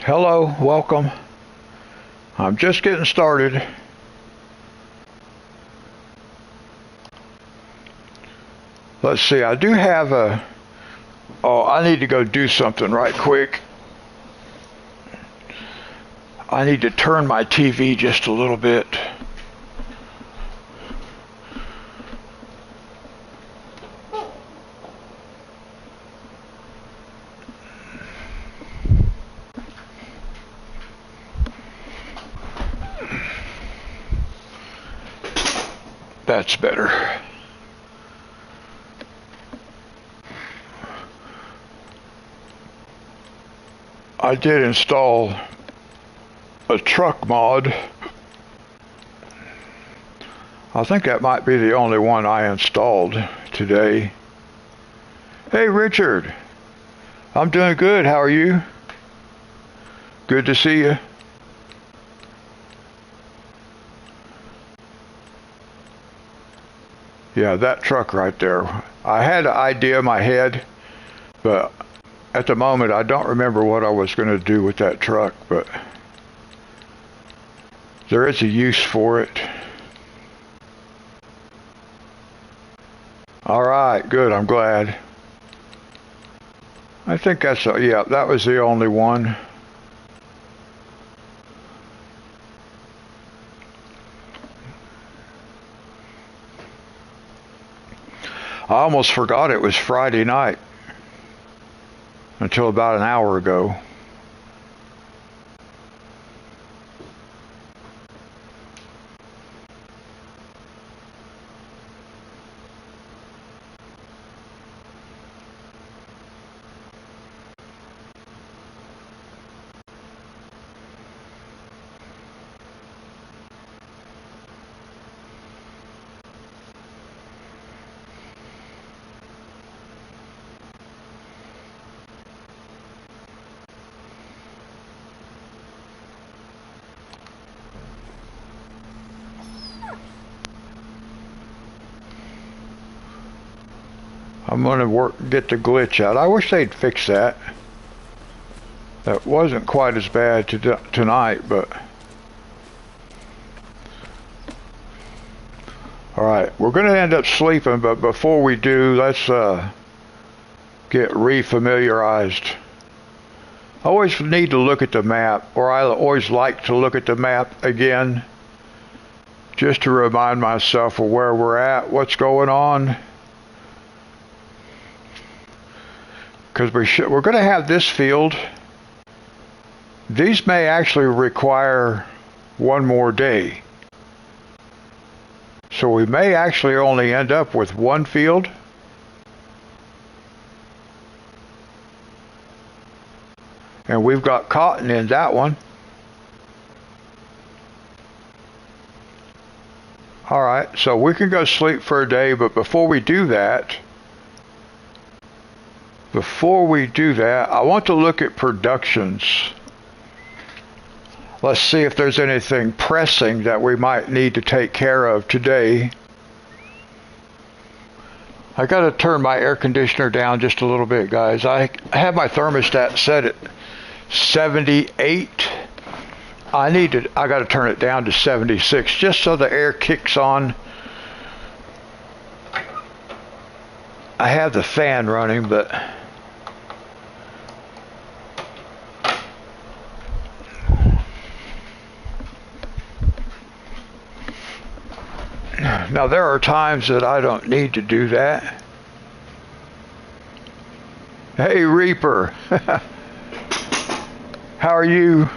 Hello, welcome. I'm just getting started. Let's see, I do have a... Oh, I need to go do something right quick. I need to turn my TV just a little bit. That's better. I did install a truck mod. I think that might be the only one I installed today. Hey Richard, I'm doing good. How are you? Good to see you. Yeah, that truck right there. I had an idea in my head, but at the moment I don't remember what I was going to do with that truck, but there is a use for it. All right, good, I'm glad. I think that's, yeah, that was the only one. I almost forgot it was Friday night until about an hour ago. I'm gonna get the glitch out. I wish they'd fix that. That wasn't quite as bad tonight, but... Alright, we're gonna end up sleeping, but before we do, let's get re-familiarized. I always need to look at the map, or I always like to look at the map again, just to remind myself of where we're at, what's going on. Because we're going to have this field. These may actually require one more day. So we may actually only end up with one field. And we've got cotton in that one. Alright, so we can go sleep for a day, but before we do that, I want to look at productions. Let's see if there's anything pressing that we might need to take care of today. I got to turn my air conditioner down just a little bit, guys. I have my thermostat set at 78. I got to turn it down to 76 just so the air kicks on. I have the fan running, but now there are times that I don't need to do that. Hey Reaper, how are you?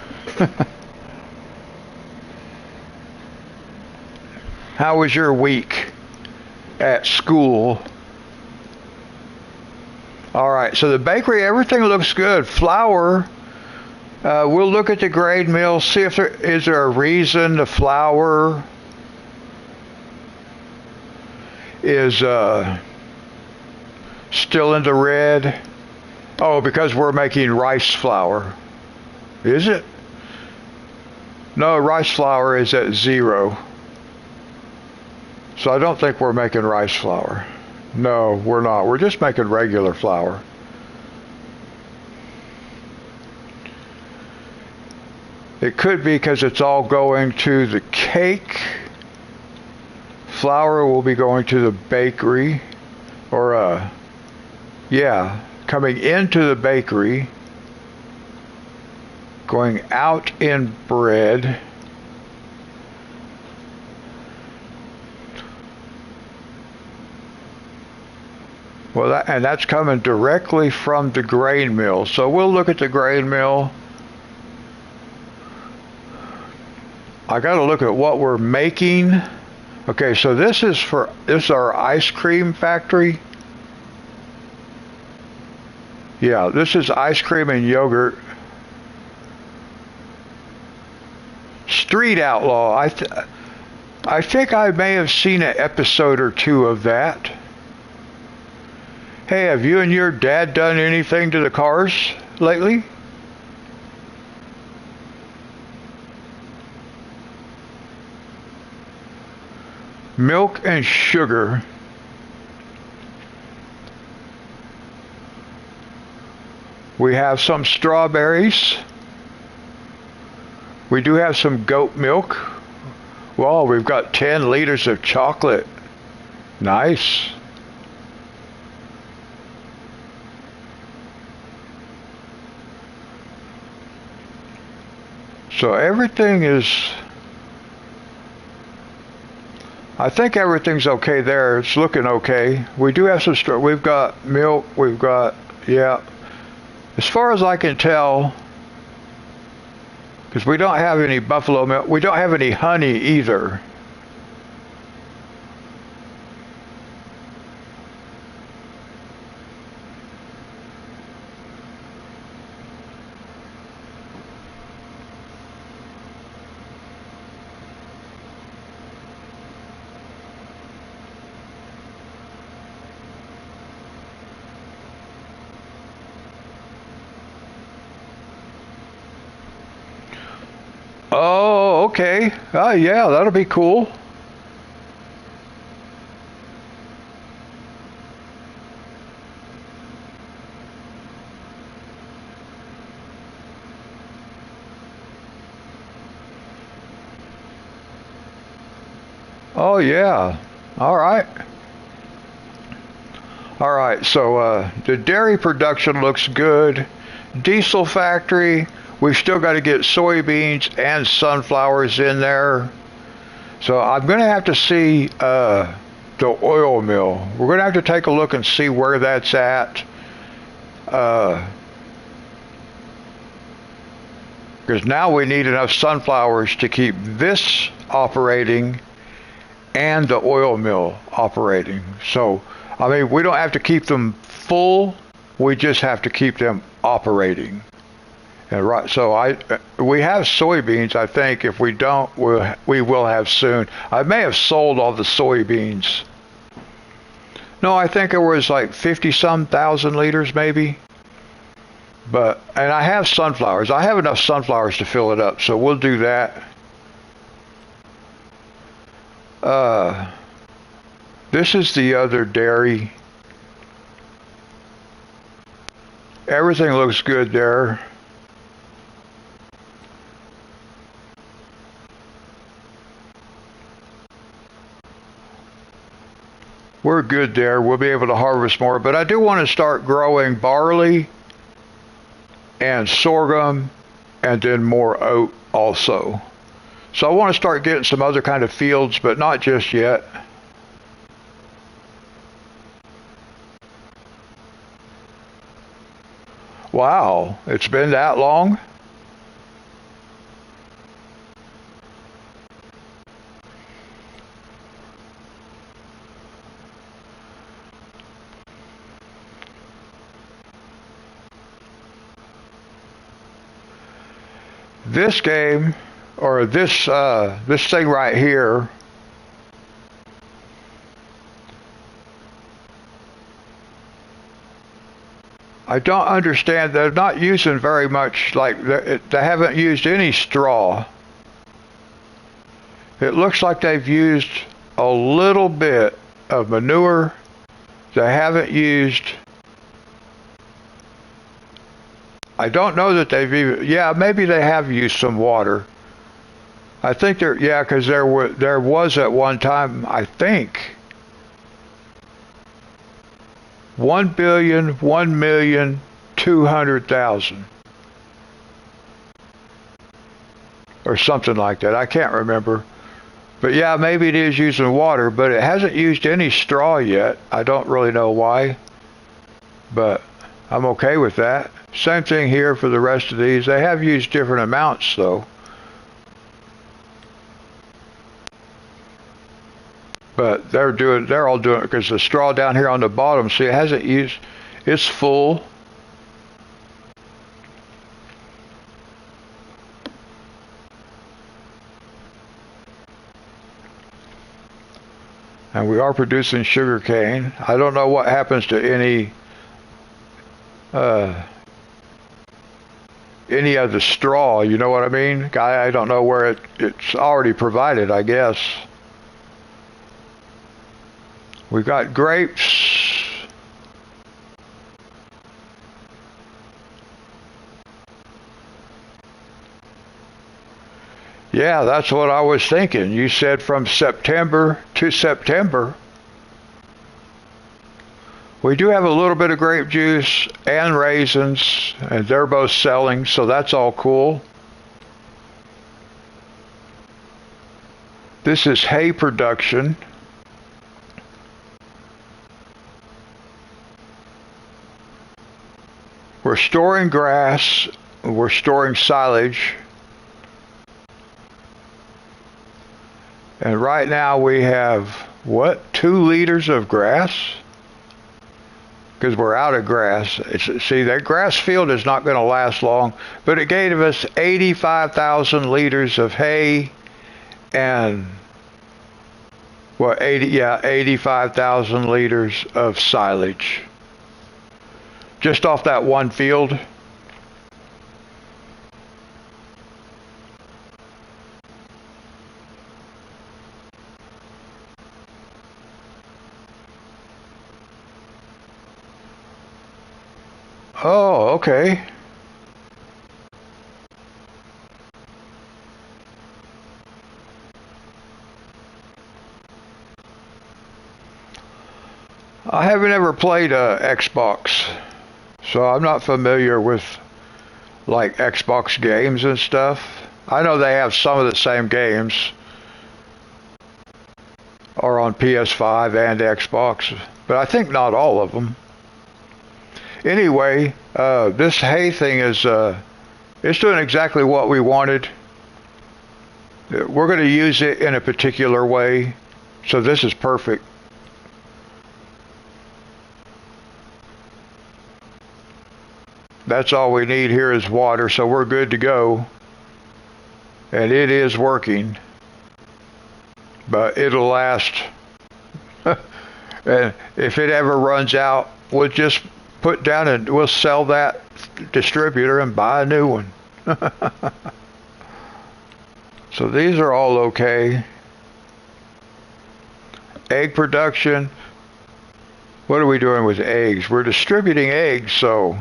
How was your week at school? All right, so the bakery, everything looks good. Flour, we'll look at the grade mill, see if is there a reason the flour is still in the red. Oh, because we're making rice flour. Is it? No, rice flour is at 0. So I don't think we're making rice flour. No, we're not. We're just making regular flour. It could be because it's all going to the cake. Flour will be going to the bakery. Or, yeah, coming into the bakery. Going out in bread. Well, that's coming directly from the grain mill. So we'll look at the grain mill. I got to look at what we're making. Okay, so this is our ice cream factory. Yeah, this is ice cream and yogurt. Street Outlaw. I think I may have seen an episode or two of that. Hey, have you and your dad done anything to the cars lately? Milk and sugar. We have some strawberries. We do have some goat milk. Well, we've got 10 liters of chocolate. Nice. So everything is, I think everything's okay there. It's looking okay. We do have some, we've got milk, we've got, yeah. As far as I can tell, because we don't have any buffalo milk, we don't have any honey either. Oh, okay. Oh, yeah, that'll be cool. Oh, yeah. All right. All right, so the dairy production looks good. Diesel factory, we've still got to get soybeans and sunflowers in there. So I'm going to have to see the oil mill. We're going to have to take a look and see where that's at. Because now we need enough sunflowers to keep this operating and the oil mill operating. So, I mean, we don't have to keep them full. We just have to keep them operating. And right, so we have soybeans. I think if we don't, we will have soon. I may have sold all the soybeans. No, I think it was like 50-some thousand liters, maybe. And I have sunflowers. I have enough sunflowers to fill it up, so we'll do that. This is the other dairy. Everything looks good there. We're good there. We'll be able to harvest more. But I do want to start growing barley and sorghum and then more oat also. So I want to start getting some other kind of fields, but not just yet. Wow, it's been that long? This game, or this thing right here, I don't understand. They're not using very much, like they haven't used any straw. It looks like they've used a little bit of manure. They haven't used I don't know that they've even, yeah, maybe they have used some water. I think yeah, because there was at one time, I think, 1,200,000 or something like that. I can't remember. But yeah, maybe it is using water, but it hasn't used any straw yet. I don't really know why, but I'm okay with that. Same thing here for the rest of these. They have used different amounts though. But they're all doing it because the straw down here on the bottom, see, it hasn't used, it's full. And we are producing sugar cane. I don't know what happens to any of the straw, you know what I mean? I don't know where it's already provided, I guess. We got grapes. Yeah, that's what I was thinking. You said from September to September. We do have a little bit of grape juice and raisins, and they're both selling, so that's all cool. This is hay production. We're storing grass, we're storing silage, and right now we have, what, 2 liters of grass? Because we're out of grass. See, that grass field is not going to last long, but it gave us 85,000 liters of hay and, what, 85,000 liters of silage. Just off that one field. Oh, okay. I haven't ever played Xbox, so I'm not familiar with like Xbox games and stuff. I know they have some of the same games are on PS5 and Xbox, but I think not all of them. Anyway, this hay thing is it's doing exactly what we wanted. We're going to use it in a particular way, so this is perfect. That's all we need here is water, so we're good to go. And it is working, but it'll last. And if it ever runs out, we'll just put down and we'll sell that distributor and buy a new one. So these are all okay. Egg production. What are we doing with eggs? We're distributing eggs, so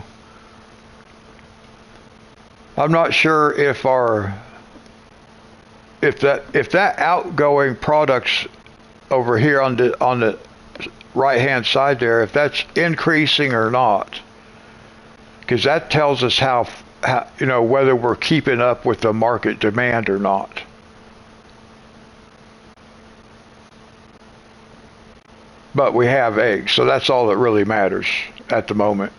I'm not sure if that outgoing products over here on the right hand side there, if that's increasing or not, because that tells us how whether we're keeping up with the market demand or not. But we have eggs, so that's all that really matters at the moment.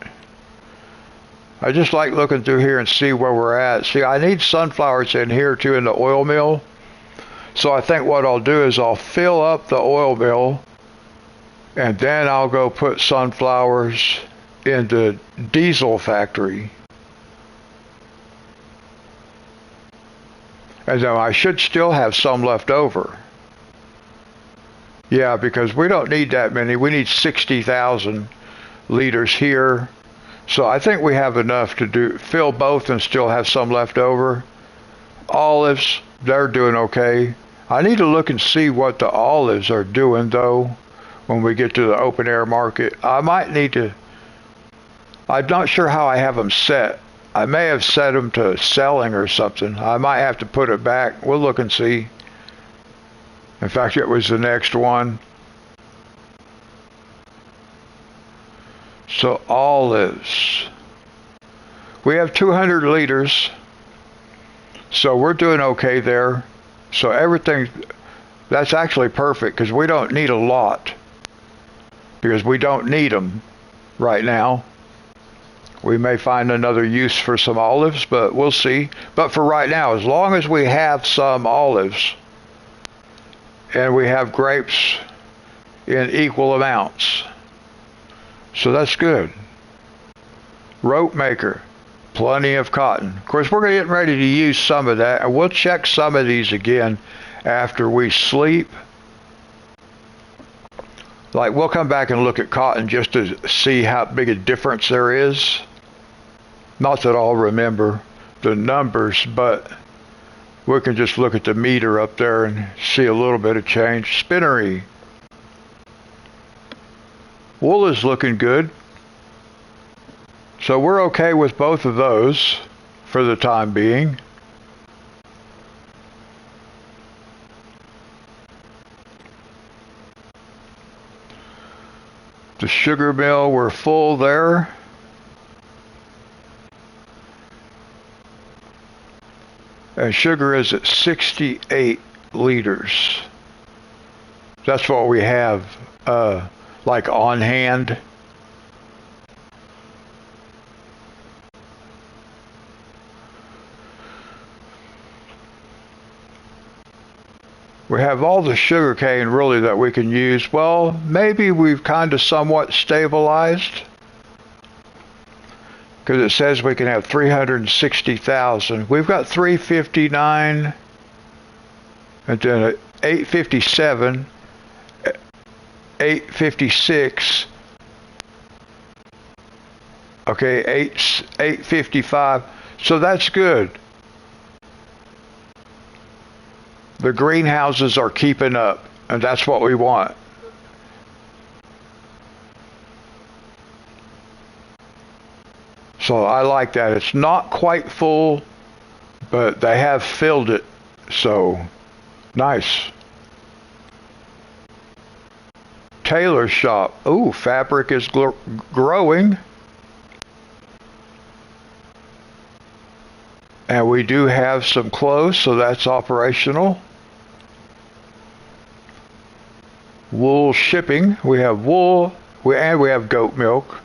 I just like looking through here and see where we're at. See, I need sunflowers in here too in the oil mill. So I think what I'll do is I'll fill up the oil mill and then I'll go put sunflowers in the diesel factory. And then I should still have some left over. Yeah, because we don't need that many. We need 60,000 liters here. So I think we have enough to fill both and still have some left over. Olives, they're doing okay. I need to look and see what the olives are doing though when we get to the open air market. I might need to, I'm not sure how I have them set, I may have set them to selling or something. I might have to put it back. We'll look and see. In fact, it was the next one. So olives. We have 200 liters. So we're doing okay there. So everything, that's actually perfect because we don't need a lot. Because we don't need them right now. We may find another use for some olives, but we'll see. But for right now, as long as we have some olives and we have grapes in equal amounts, so that's good. Rope maker, plenty of cotton. Of course, we're getting ready to use some of that, and we'll check some of these again after we sleep. Like, we'll come back and look at cotton just to see how big a difference there is. Not that I'll remember the numbers, but we can just look at the meter up there and see a little bit of change. Spinnery. Wool is looking good. So we're okay with both of those for the time being. The sugar mill, we're full there. And sugar is at 68 liters. That's what we have, like on hand. We have all the sugar cane really that we can use. Well, maybe we've kind of somewhat stabilized. Because it says we can have 360,000. We've got 359, and then 857, 856, okay, 855. So that's good. The greenhouses are keeping up, and that's what we want. So I like that. It's not quite full, but they have filled it. So nice. Tailor shop. Ooh, fabric is growing. And we do have some clothes, so that's operational. Wool shipping. We have wool, and we have goat milk.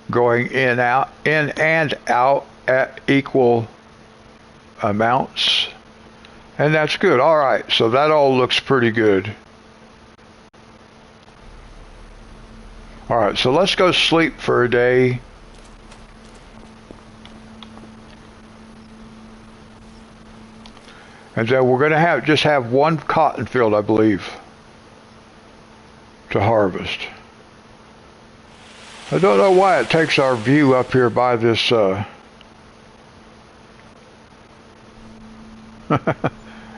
Going in and out at equal amounts, and that's good. All right, so that all looks pretty good. All right, so let's go sleep for a day. And then we're going to just have one cotton field, I believe, to harvest. I don't know why it takes our view up here by this,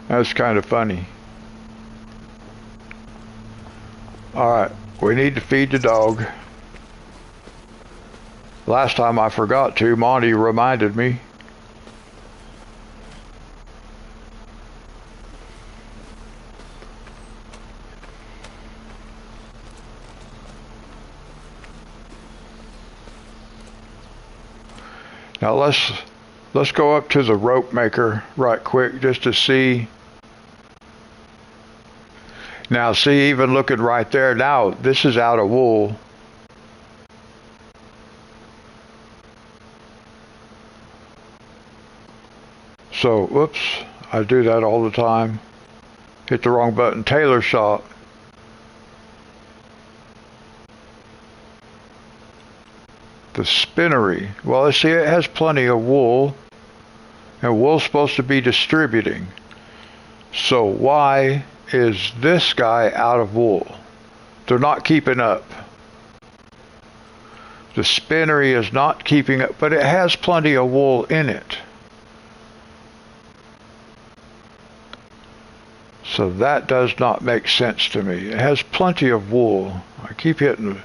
that's kind of funny. Alright, we need to feed the dog. Last time I forgot to, Monty reminded me. Now let's go up to the rope maker right quick just to see. Now see, even looking right there, now this is out of wool. So, whoops, I do that all the time. Hit the wrong button. Tailor shop. The spinnery. Well, let's see, it has plenty of wool, and wool's supposed to be distributing. So why is this guy out of wool? They're not keeping up. The spinnery is not keeping up, but it has plenty of wool in it. So that does not make sense to me. It has plenty of wool. I keep doing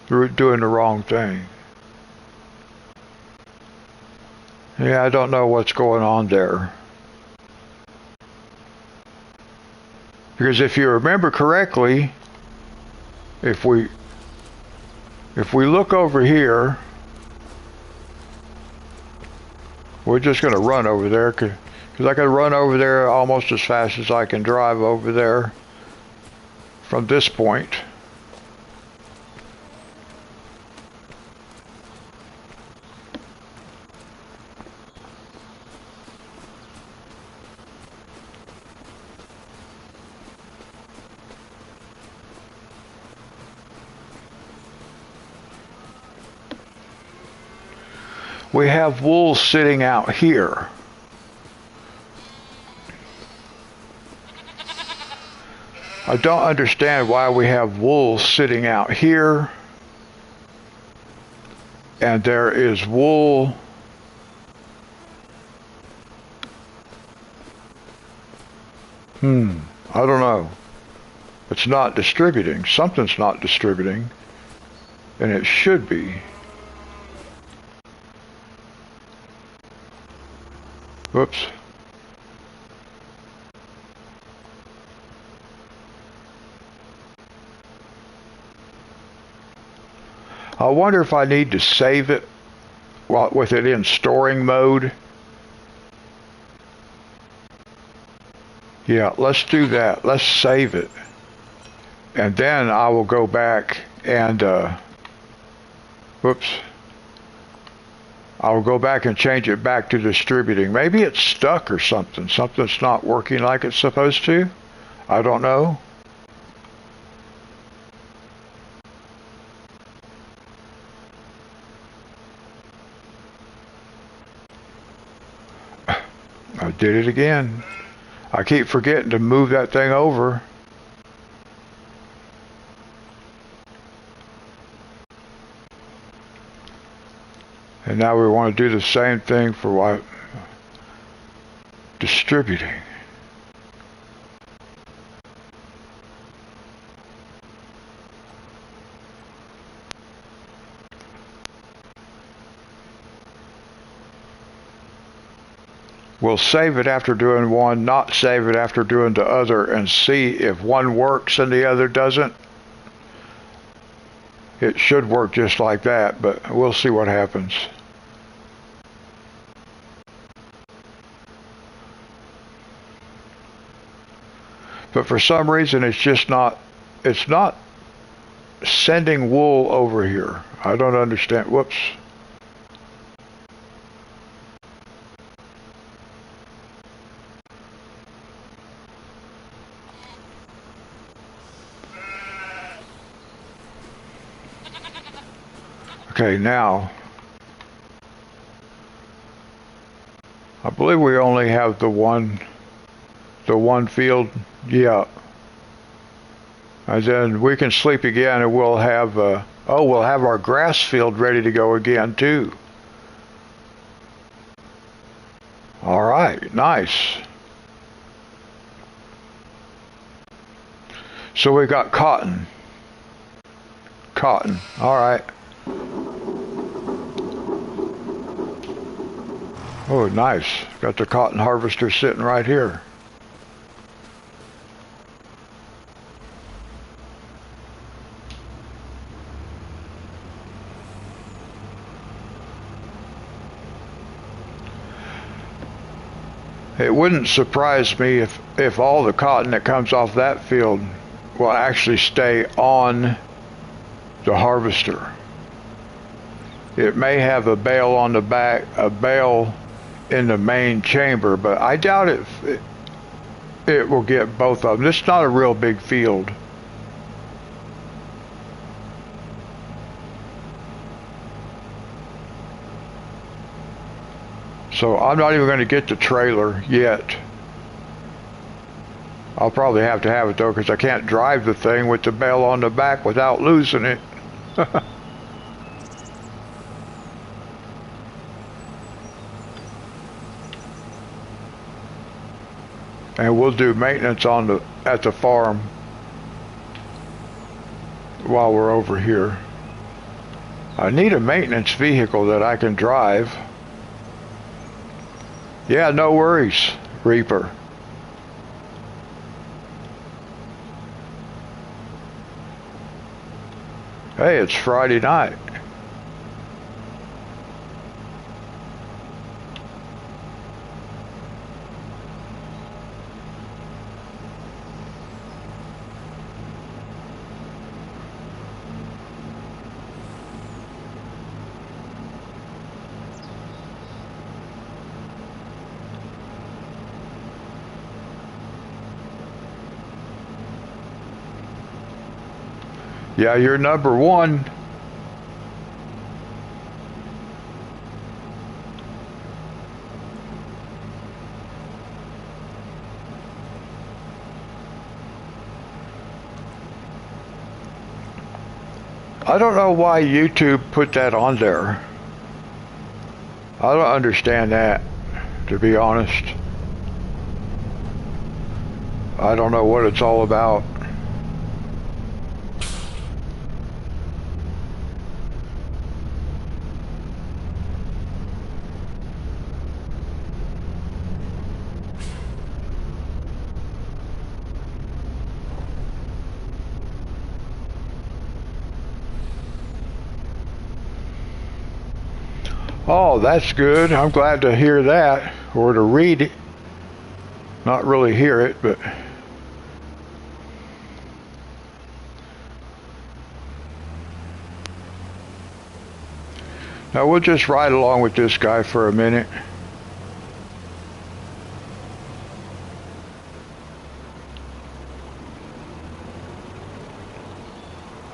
the wrong thing. Yeah, I don't know what's going on there. Because if you remember correctly, if we look over here, we're just going to run over there because I can run over there almost as fast as I can drive over there from this point. We have wool sitting out here. I don't understand why we have wool sitting out here. And there is wool I don't know. It's not distributing. Something's not distributing. And it should be. Whoops. I wonder if I need to save it with it in storing mode. Yeah, let's do that. Let's save it. And then I will go back and, whoops. I will go back and change it back to distributing. Maybe it's stuck or something. Something's not working like it's supposed to. I don't know. I did it again. I keep forgetting to move that thing over. And now we want to do the same thing for what? Distributing. We'll save it after doing one, not save it after doing the other, and see if one works and the other doesn't. It should work just like that, but we'll see what happens. But for some reason it's not sending wool over here. I don't understand. Whoops. Okay, now, I believe we only have the one field. Yeah. And then we can sleep again and we'll have, we'll have our grass field ready to go again too. All right, nice. So we got cotton. Cotton, all right. Oh, nice. Got the cotton harvester sitting right here. It wouldn't surprise me if all the cotton that comes off that field will actually stay on the harvester. It may have a bale on the back, a bale in the main chamber, but I doubt it will get both of them. It's not a real big field. So I'm not even going to get the trailer yet. I'll probably have to have it though, because I can't drive the thing with the bale on the back without losing it. And we'll do maintenance at the farm while we're over here. I need a maintenance vehicle that I can drive. Yeah, no worries, Reaper. Hey, it's Friday night. Yeah, you're number one. I don't know why YouTube put that on there. I don't understand that, to be honest. I don't know what it's all about. Oh, that's good. I'm glad to hear that, or to read it. Not really hear it, but... Now we'll just ride along with this guy for a minute.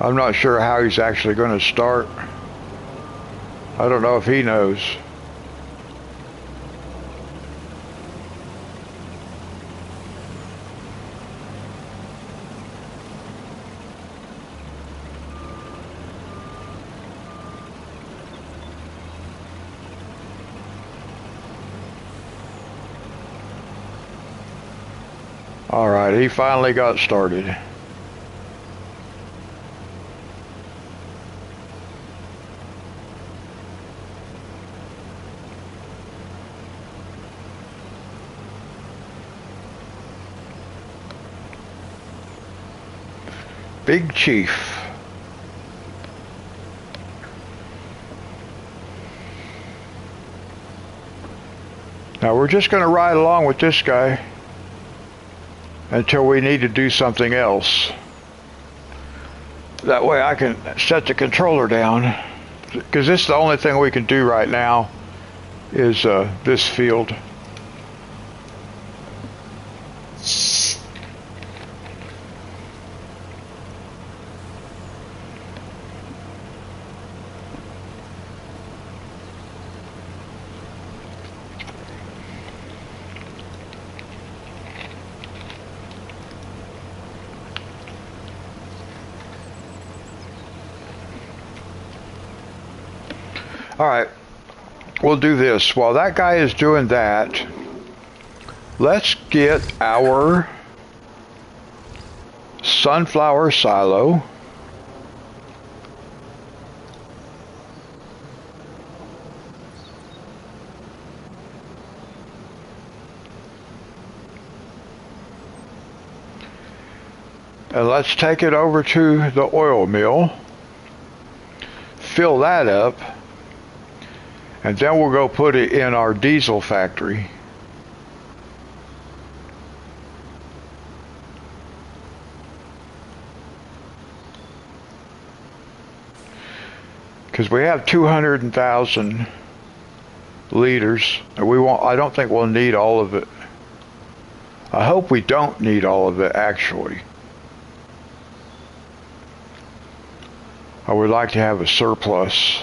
I'm not sure how he's actually going to start. I don't know if he knows. All right, he finally got started. Big Chief. Now we're just going to ride along with this guy until we need to do something else. That way I can set the controller down, because this is the only thing we can do right now is this field. All right, we'll do this. While that guy is doing that, let's get our sunflower silo. And let's take it over to the oil mill, fill that up, and then we'll go put it in our diesel factory. Because we have 200,000 liters, and I don't think we'll need all of it. I hope we don't need all of it, actually. I would like to have a surplus.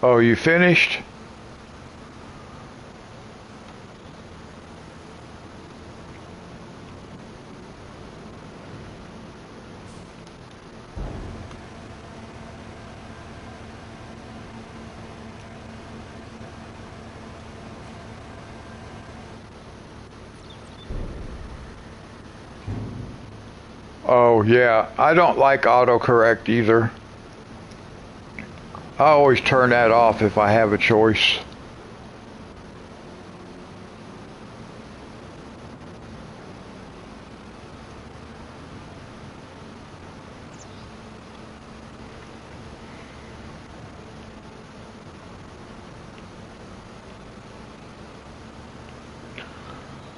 Oh, you finished? Oh, yeah. I don't like autocorrect either. I always turn that off if I have a choice.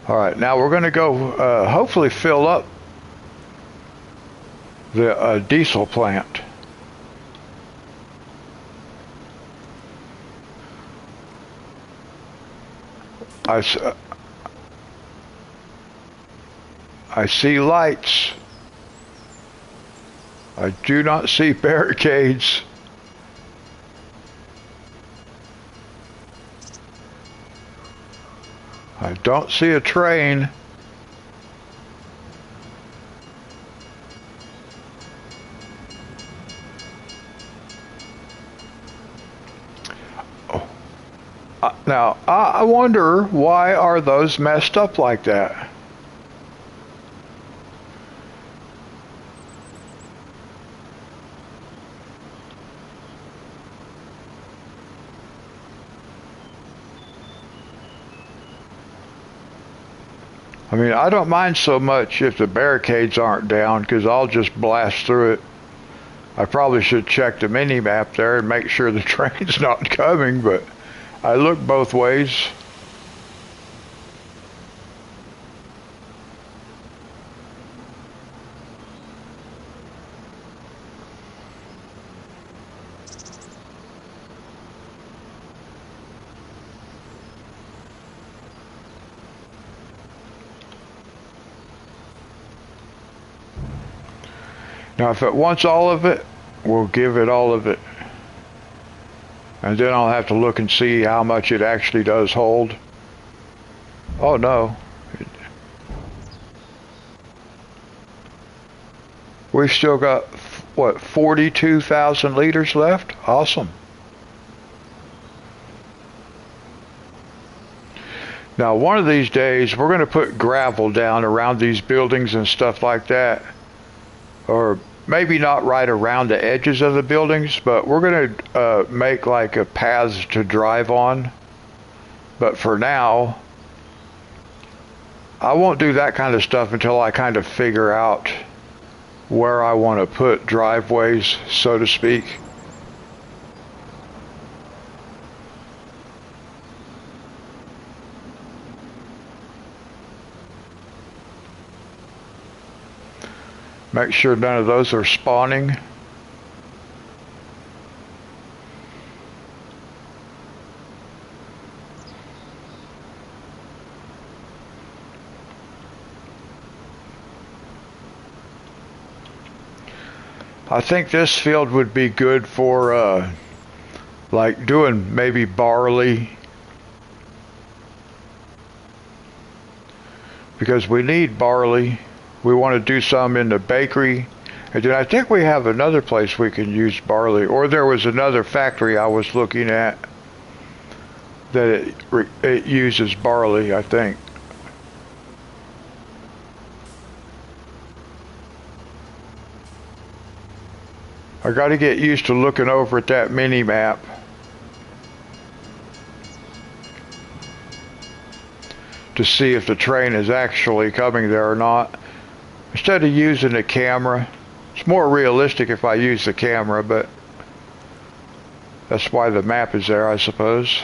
All right, now we're going to go hopefully fill up the diesel plant. I see lights. I do not see barricades. I don't see a train. Now, I wonder, why are those messed up like that? I mean, I don't mind so much if the barricades aren't down, because I'll just blast through it. I probably should check the mini-map there and make sure the train's not coming, but I look both ways. Now, if it wants all of it, we'll give it all of it. And then I'll have to look and see how much it actually does hold. Oh no. We've still got, what, 42,000 liters left? Awesome. Now, one of these days, we're going to put gravel down around these buildings and stuff like that. Or maybe not right around the edges of the buildings, but we're going to make like a paths to drive on. But for now, I won't do that kind of stuff until I kind of figure out where I want to put driveways, so to speak. Make sure none of those are spawning. I think this field would be good for like doing maybe barley, because we need barley. We want to do some in the bakery, and then I think we have another place we can use barley, or there was another factory I was looking at that it uses barley, I think. I got to get used to looking over at that mini map. To see if the train is actually coming there or not. Instead of using the camera, it's more realistic if I use the camera, but that's why the map is there, I suppose.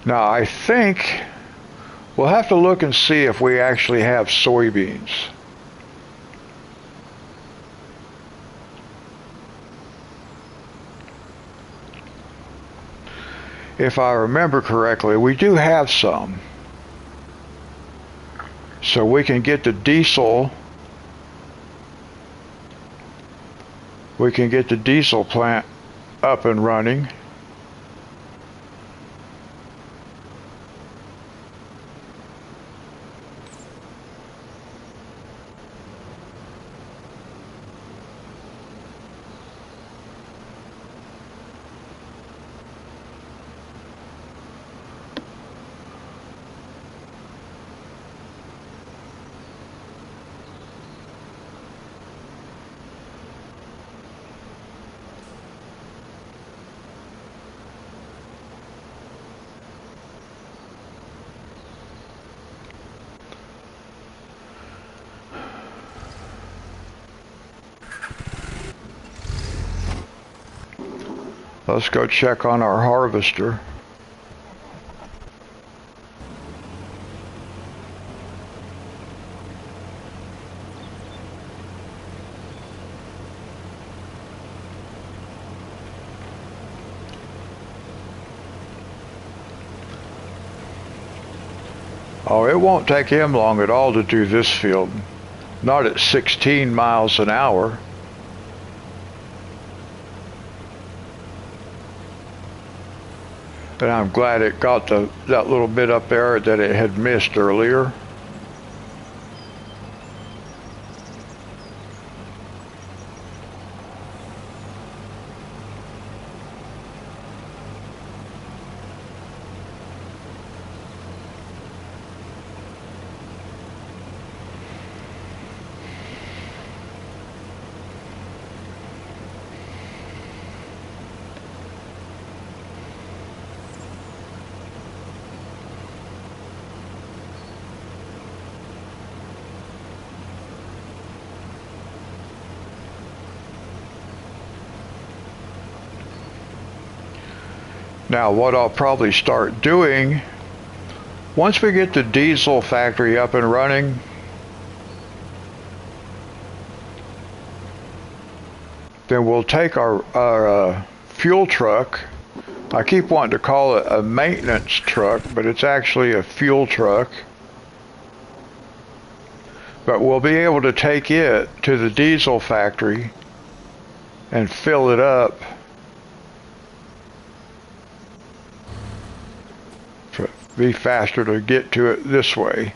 Now, I think we'll have to look and see if we actually have soybeans. If I remember correctly, we do have some. so we can get the diesel. We can get the diesel plant up and running. Let's go check on our harvester. Oh, it won't take him long at all to do this field. Not at 16 miles an hour. And I'm glad it got that little bit up there that it had missed earlier. Now what I'll probably start doing, once we get the diesel factory up and running, then we'll take our fuel truck. I keep wanting to call it a maintenance truck, but it's actually a fuel truck. But we'll be able to take it to the diesel factory and fill it up. Be faster to get to it this way.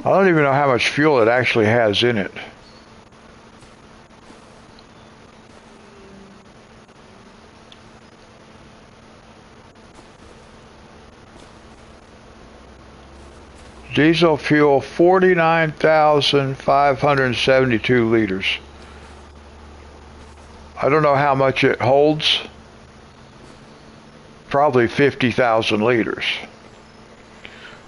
I don't even know how much fuel it actually has in it. Diesel fuel, 49,572 liters. I don't know how much it holds. Probably 50,000 liters.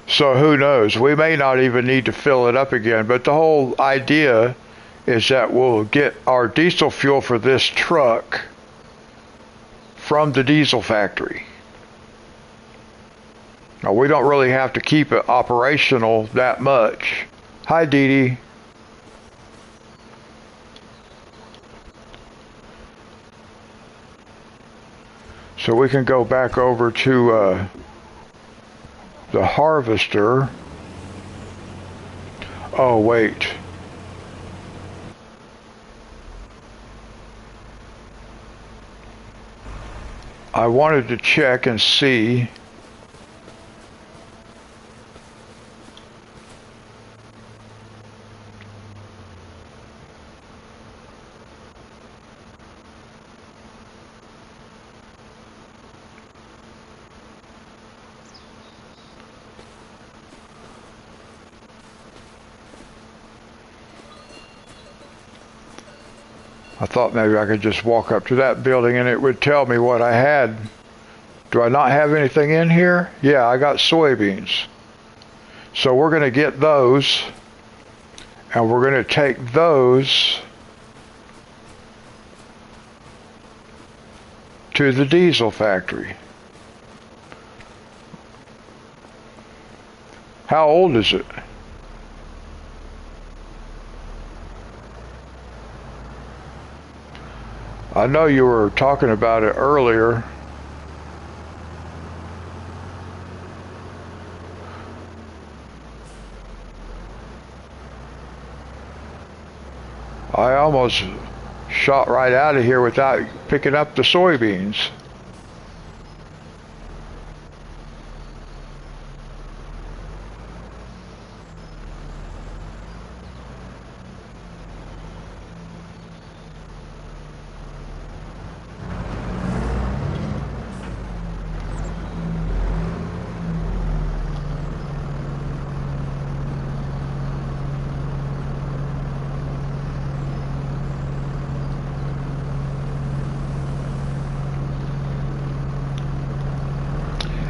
So who knows? We may not even need to fill it up again, but the whole idea is that we'll get our diesel fuel for this truck from the diesel factory. Now, we don't really have to keep it operational that much. Hi, Dee Dee. So we can go back over to the harvester. Oh, wait. I wanted to check and see. I thought maybe I could just walk up to that building and it would tell me what I had. Do I not have anything in here? Yeah, I got soybeans. So we're going to get those, and we're going to take those to the diesel factory. How old is it? I know you were talking about it earlier. I almost shot right out of here without picking up the soybeans.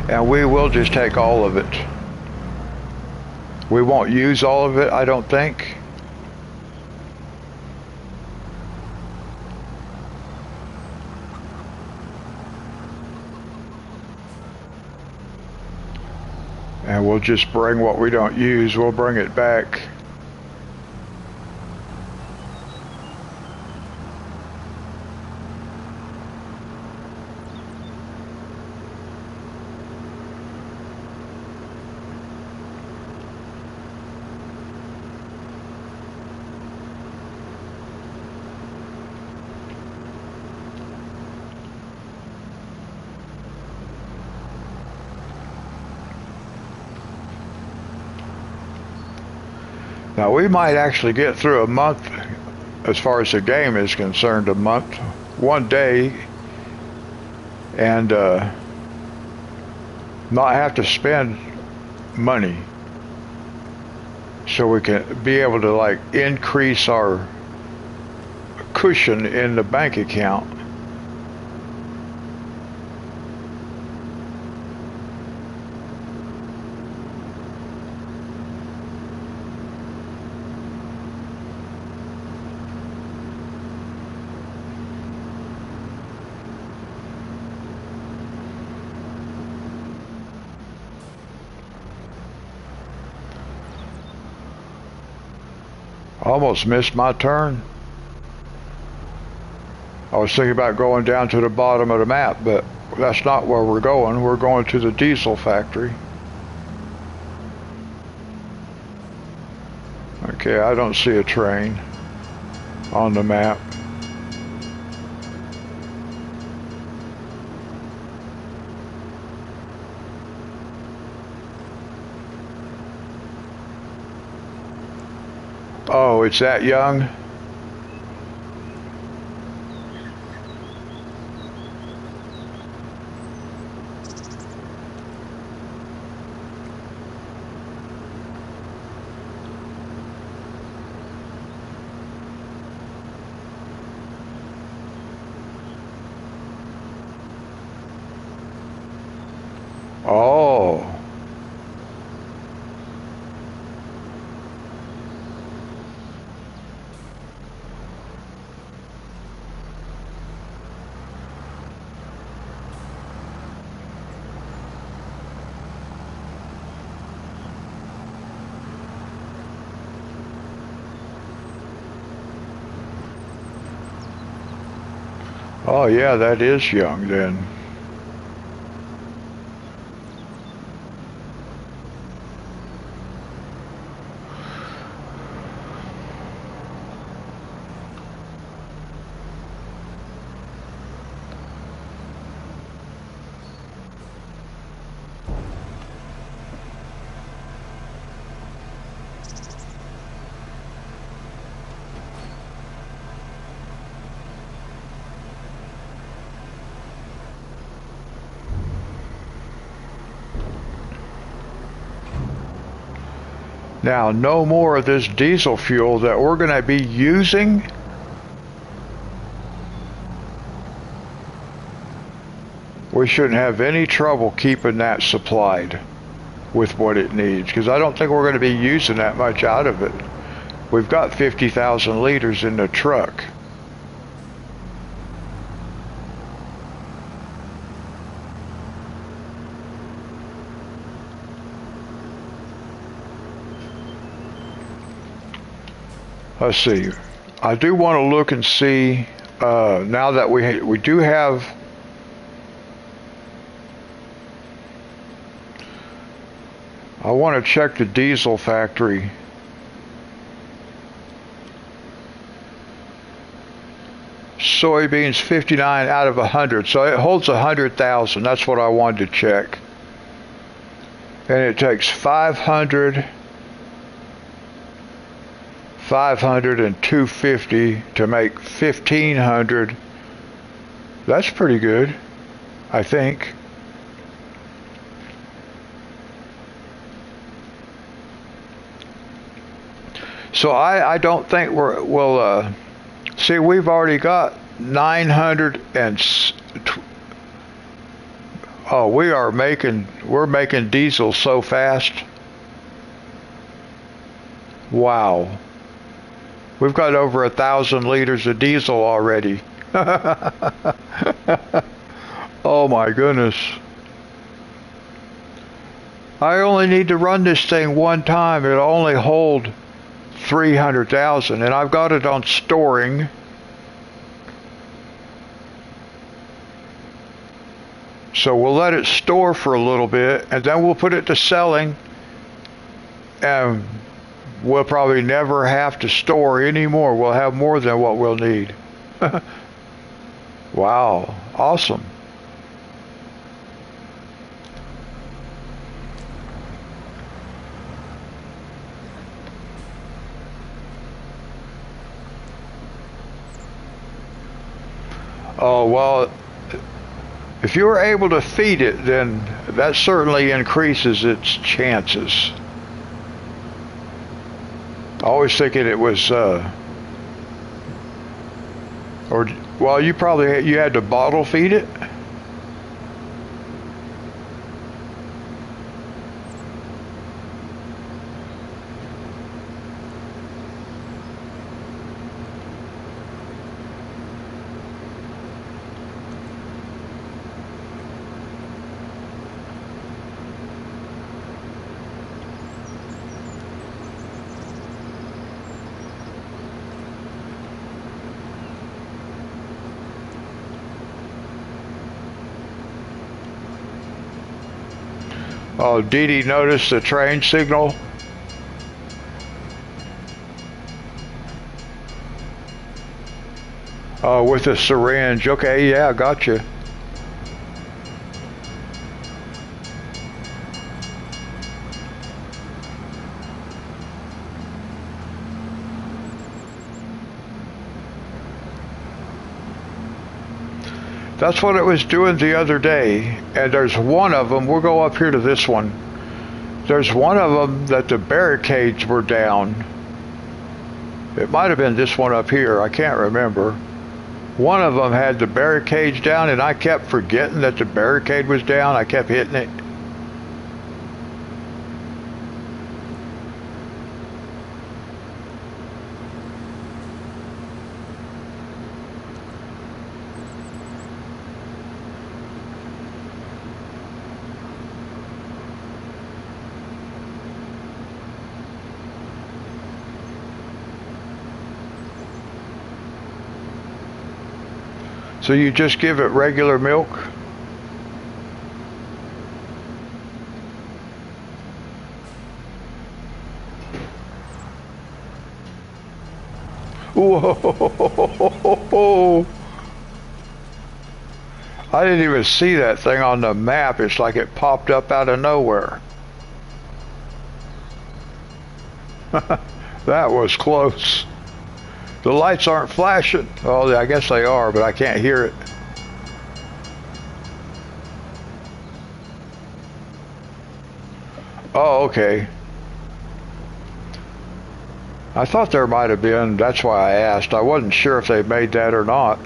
And we will just take all of it. We won't use all of it, I don't think. And we'll just bring what we don't use, we'll bring it back. Now we might actually get through a month, as far as the game is concerned, a month, one day, and not have to spend money, so we can be able to like increase our cushion in the bank account. Almost missed my turn. I was thinking about going down to the bottom of the map, but that's not where we're going. We're going to the diesel factory. Okay, I don't see a train on the map. Oh, it's that young? Oh. Oh yeah, that is young then. Now, no more of this diesel fuel that we're going to be using. We shouldn't have any trouble keeping that supplied with what it needs, because I don't think we're going to be using that much out of it. We've got 50,000 liters in the truck. Let's see. I do want to look and see now that we do have. I want to check the diesel factory. soybeans 59 out of 100. So it holds 100,000. That's what I wanted to check. And it takes 500, 500 and 250 to make 1,500. That's pretty good, I think. So I don't think we'll see, we've already got 900 and oh, we're making diesel so fast. Wow. We've got over 1,000 liters of diesel already. Oh my goodness. I only need to run this thing one time. It'll only hold 300,000, and I've got it on storing. So we'll let it store for a little bit, and then we'll put it to selling, and we'll probably never have to store anymore. We'll have more than what we'll need. Wow, awesome. Oh, well, if you were able to feed it, then that certainly increases its chances. I always thinking it was, or, well, you had to bottle feed it? Oh, Dee Dee noticed the train signal? Oh, with a syringe. Okay, yeah, gotcha. That's what it was doing the other day. And there's one of them, we'll go up here to this one. There's one of them that the barricades were down. It might have been this one up here, I can't remember. One of them had the barricades down, and I kept forgetting that the barricade was down. I kept hitting it. So you just give it regular milk? Whoa! I didn't even see that thing on the map. It's like it popped up out of nowhere. That was close. The lights aren't flashing. Oh, I guess they are, but I can't hear it. Oh, okay. I thought there might have been. That's why I asked. I wasn't sure if they made that or not.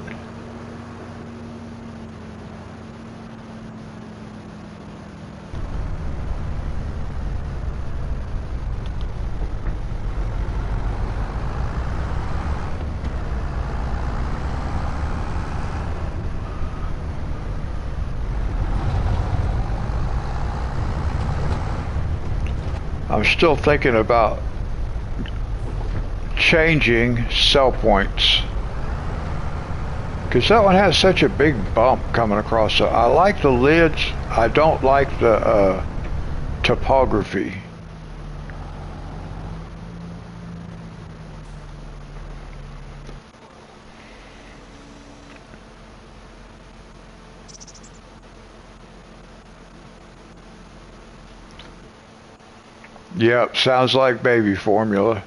I'm still thinking about changing sell points, because that one has such a big bump coming across it. I like the lids. I don't like the topography. Yep, sounds like baby formula.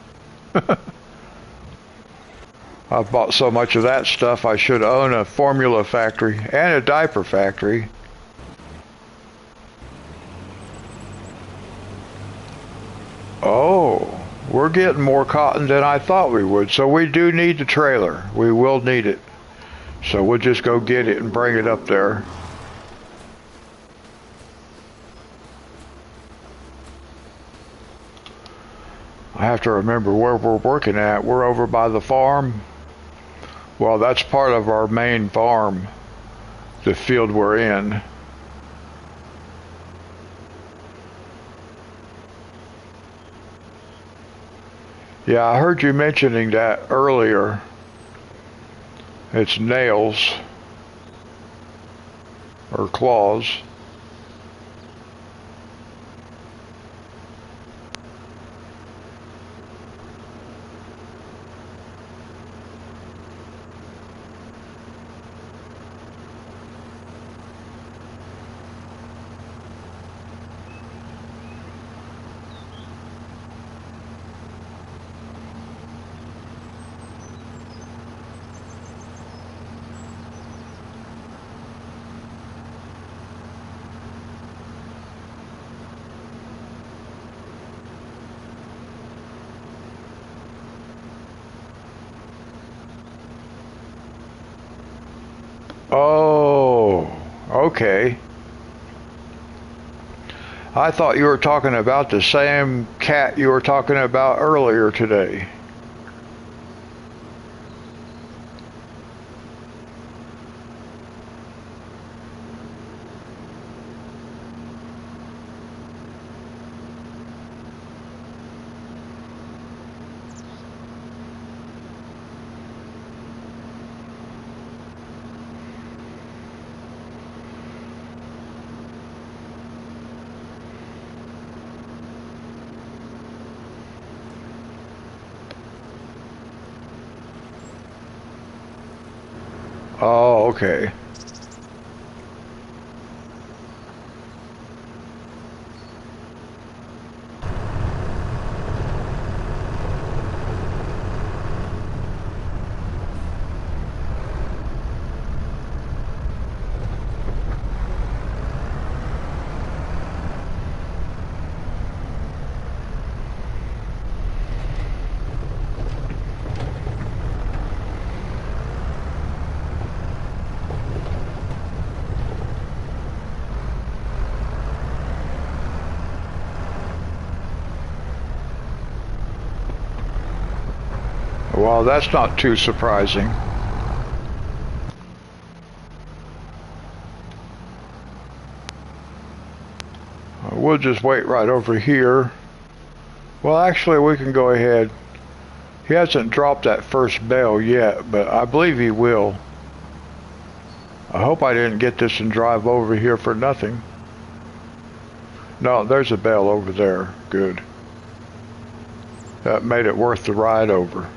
I've bought so much of that stuff I should own a formula factory and a diaper factory. Oh, we're getting more cotton than I thought we would, so we do need the trailer. We will need it. So we'll just go get it and bring it up there. I have to remember where we're working at. We're over by the farm. Well, that's part of our main farm, the field we're in. Yeah, I heard you mentioning that earlier. It's nails or claws. Oh, okay. I thought you were talking about the same cat you were talking about earlier today. Oh, okay. Well, that's not too surprising. We'll just wait right over here. Well, actually, we can go ahead. He hasn't dropped that first bell yet, but I believe he will. I hope I didn't get this and drive over here for nothing. No, there's a bell over there. Good. That made it worth the ride over.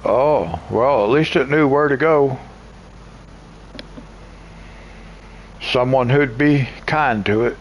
Oh, well, at least it knew where to go. Someone who'd be kind to it.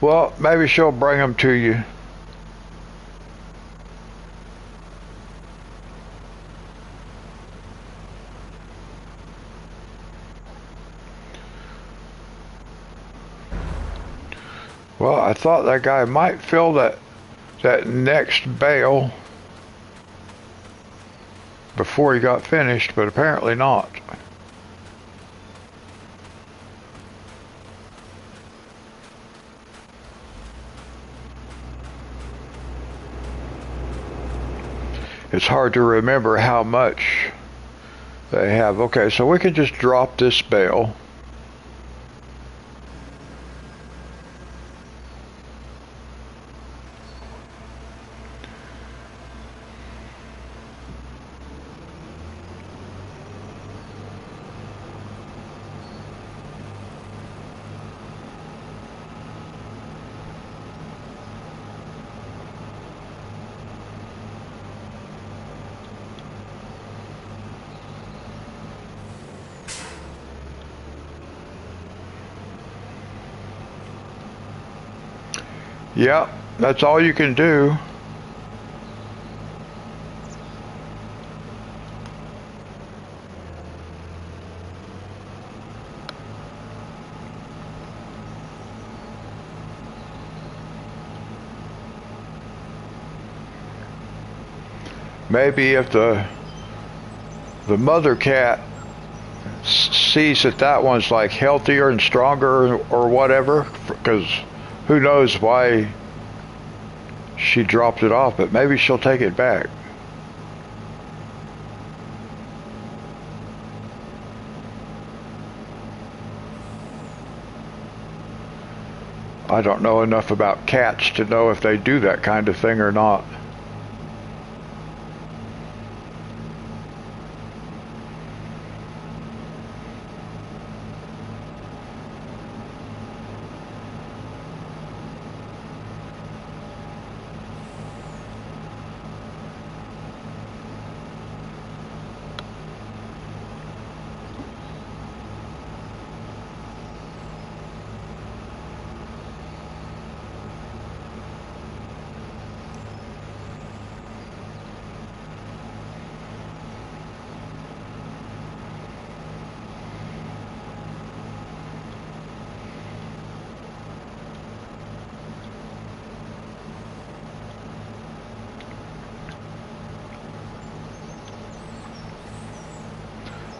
Well, maybe she'll bring them to you. Well, I thought that guy might fill that next bale before he got finished, but apparently not. It's hard to remember how much they have. Okay, so we can just drop this bale. Yep, that's all you can do. Maybe if the mother cat sees that one's like healthier and stronger or whatever, because who knows why she dropped it off, but maybe she'll take it back. I don't know enough about cats to know if they do that kind of thing or not.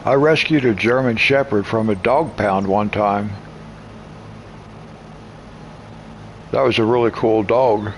I rescued a German Shepherd from a dog pound one time. That was a really cool dog.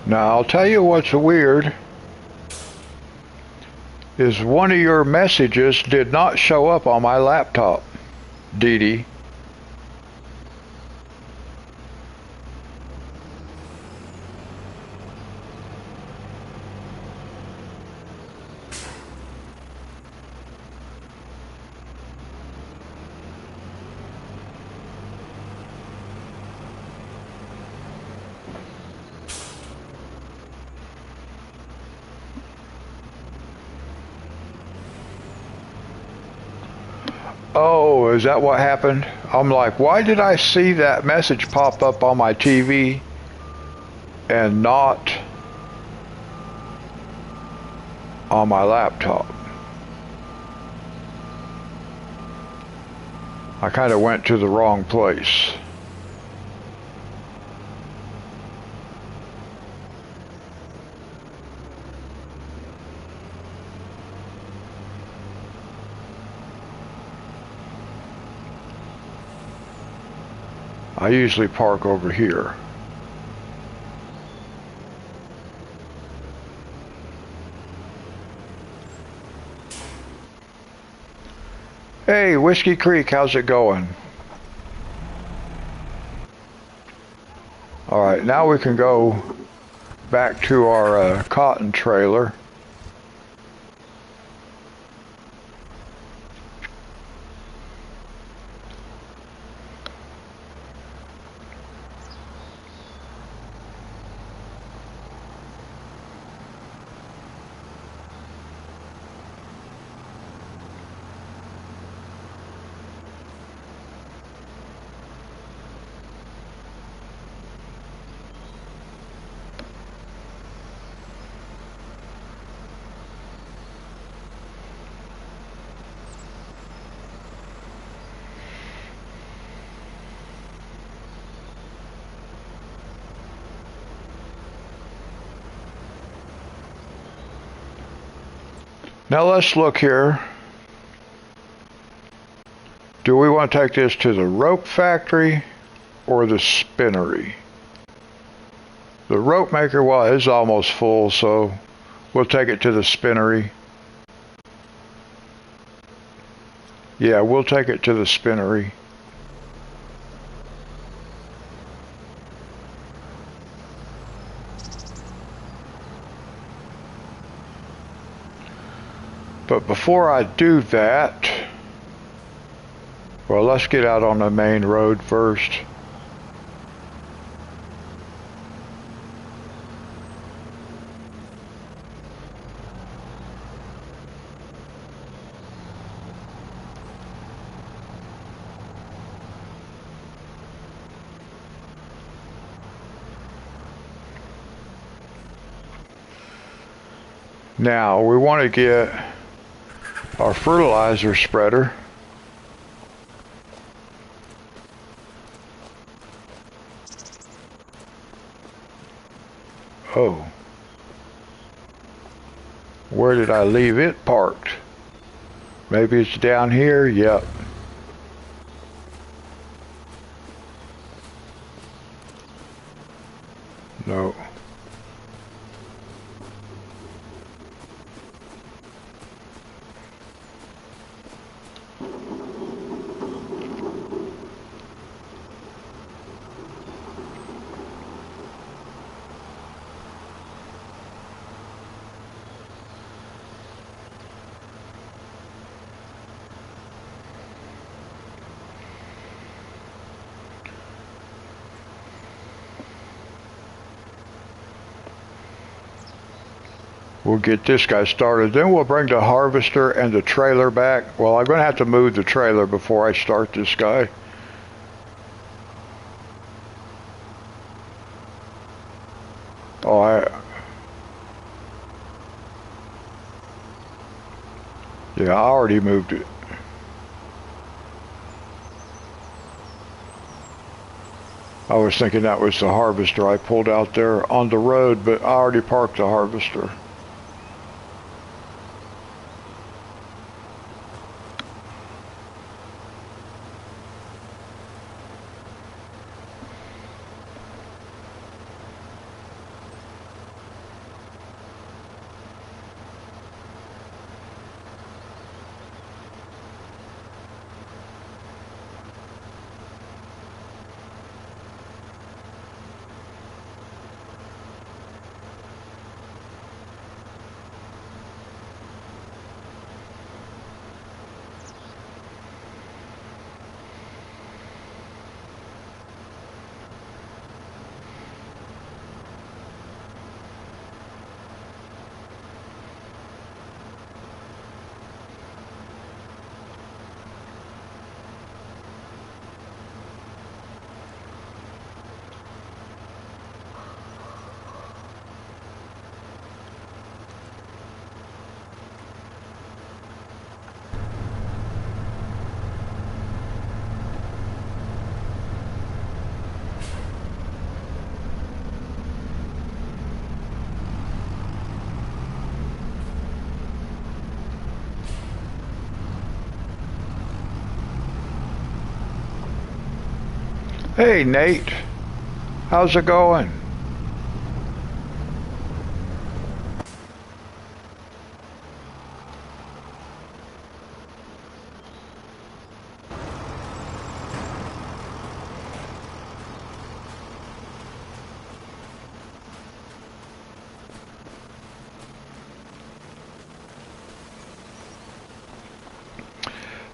Now, I'll tell you what's weird is one of your messages did not show up on my laptop, Dee Dee. Oh, is that what happened? I'm like, why did I see that message pop up on my TV and not on my laptop? I kind of went to the wrong place. I usually park over here. Hey, Whiskey Creek, how's it going? Alright, now we can go back to our cotton trailer. Now let's look here. Do we want to take this to the rope factory or the spinnery? The rope maker, well, is almost full, so we'll take it to the spinnery. Yeah, we'll take it to the spinnery. But before I do that, well, let's get out on the main road first. Now, we want to get our fertilizer spreader. Oh. Where did I leave it parked? Maybe it's down here? Yep. No. We'll get this guy started. Then we'll bring the harvester and the trailer back. Well, I'm going to have to move the trailer before I start this guy. Oh, yeah, I already moved it. I was thinking that was the harvester I pulled out there on the road, but I already parked the harvester. Hey, Nate. How's it going?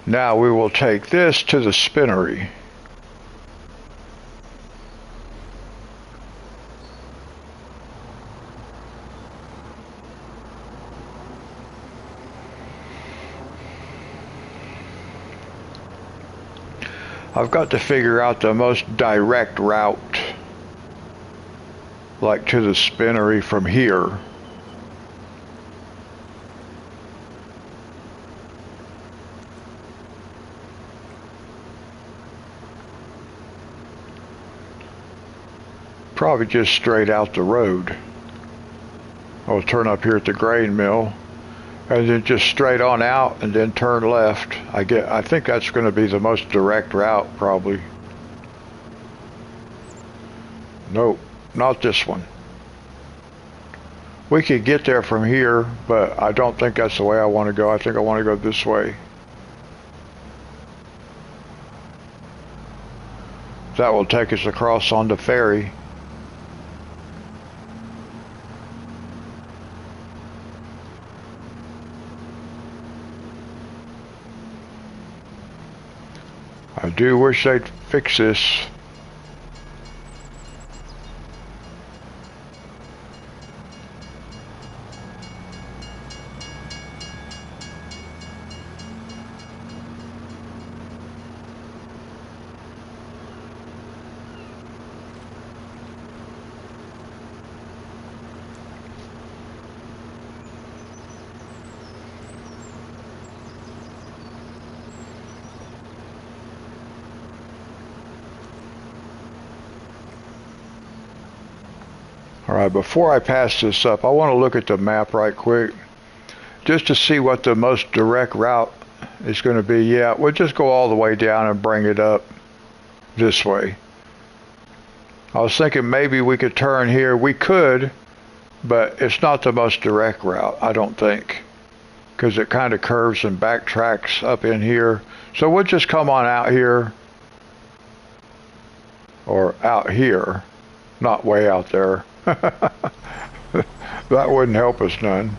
Now we will take this to the spinnery. I've got to figure out the most direct route, like to the spinnery from here. Probably just straight out the road. I'll turn up here at the grain mill, and then just straight on out, and then turn left. I think that's going to be the most direct route, probably. Nope, not this one. We could get there from here, but I don't think that's the way I want to go. I think I want to go this way. That will take us across on the ferry. I do wish they'd fix this. Alright, before I pass this up, I want to look at the map right quick, just to see what the most direct route is going to be. Yeah, we'll just go all the way down and bring it up this way. I was thinking maybe we could turn here. We could, but it's not the most direct route, I don't think, because it kind of curves and backtracks up in here. So we'll just come on out here, or out here, not way out there. That wouldn't help us none.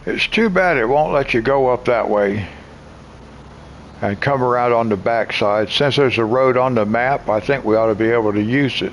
It's too bad it won't let you go up that way and come around on the backside. Since there's a road on the map, I think we ought to be able to use it.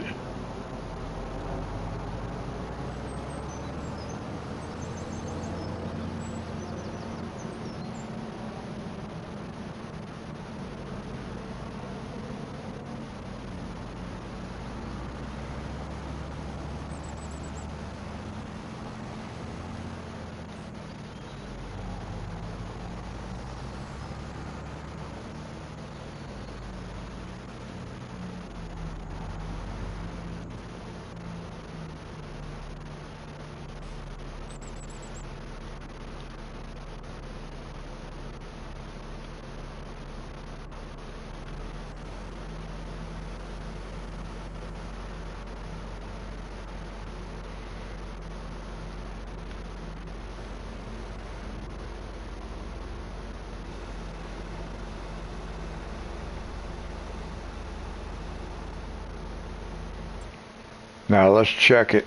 Now let's check it.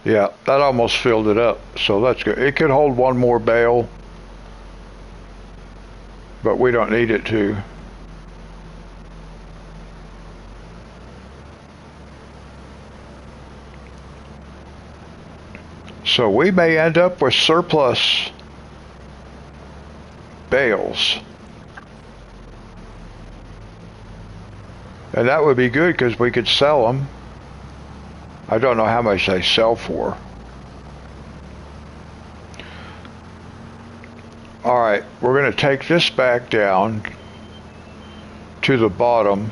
Yeah, that almost filled it up, so that's good. It could hold one more bale, but we don't need it to. So we may end up with surplus bales. And that would be good because we could sell them. I don't know how much they sell for. Alright, we're going to take this back down to the bottom.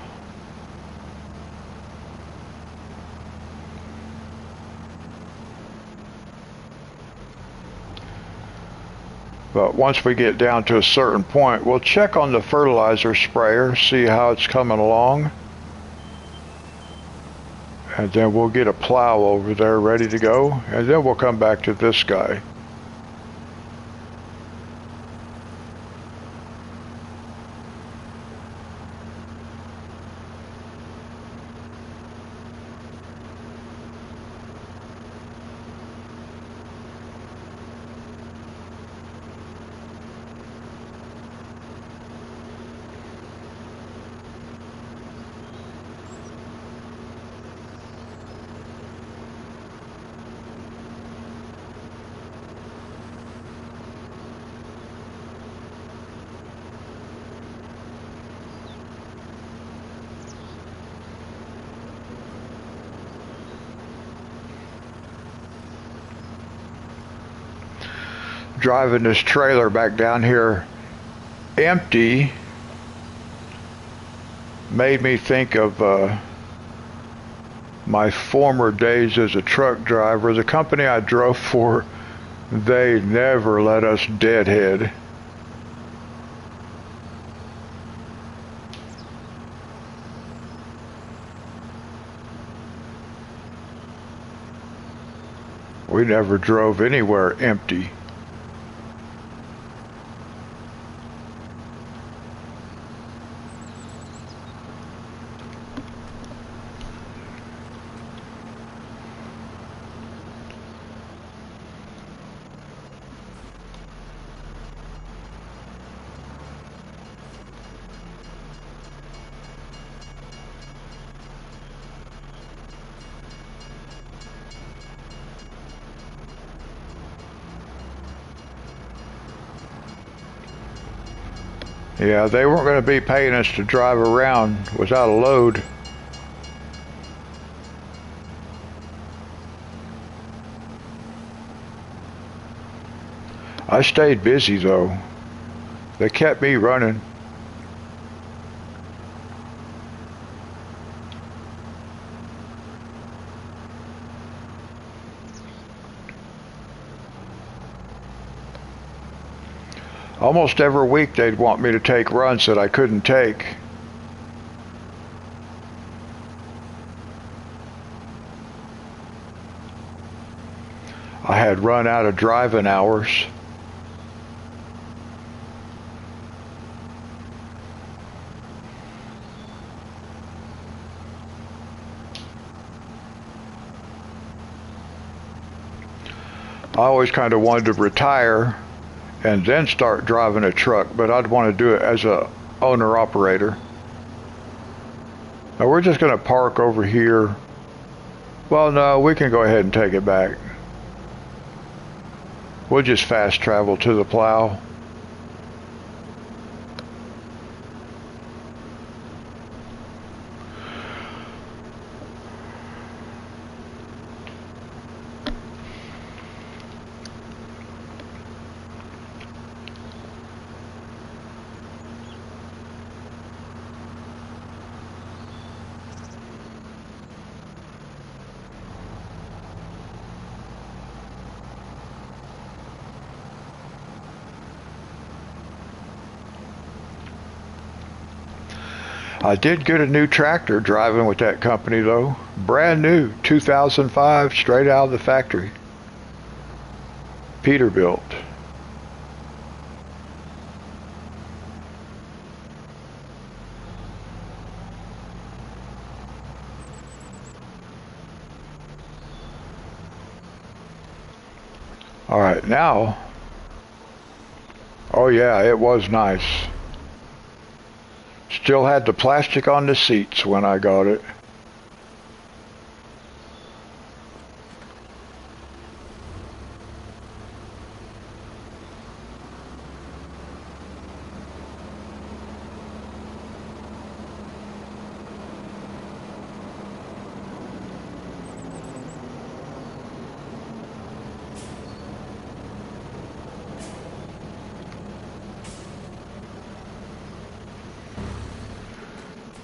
But once we get down to a certain point, we'll check on the fertilizer sprayer, see how it's coming along. And then we'll get a plow over there ready to go. And then we'll come back to this guy. Driving this trailer back down here empty made me think of my former days as a truck driver. The company I drove for, they never let us deadhead. We never drove anywhere empty. Yeah, they weren't going to be paying us to drive around without a load. I stayed busy though. They kept me running. Almost every week they'd want me to take runs that I couldn't take. I had run out of driving hours. I always kind of wanted to retire and then start driving a truck, but I'd want to do it as a owner-operator. Now we're just going to park over here. Well, no, we can go ahead and take it back. We'll just fast travel to the plow. I did get a new tractor driving with that company though. Brand new, 2005, straight out of the factory. Peterbilt. All right, now. Oh yeah, it was nice. Still had the plastic on the seats when I got it.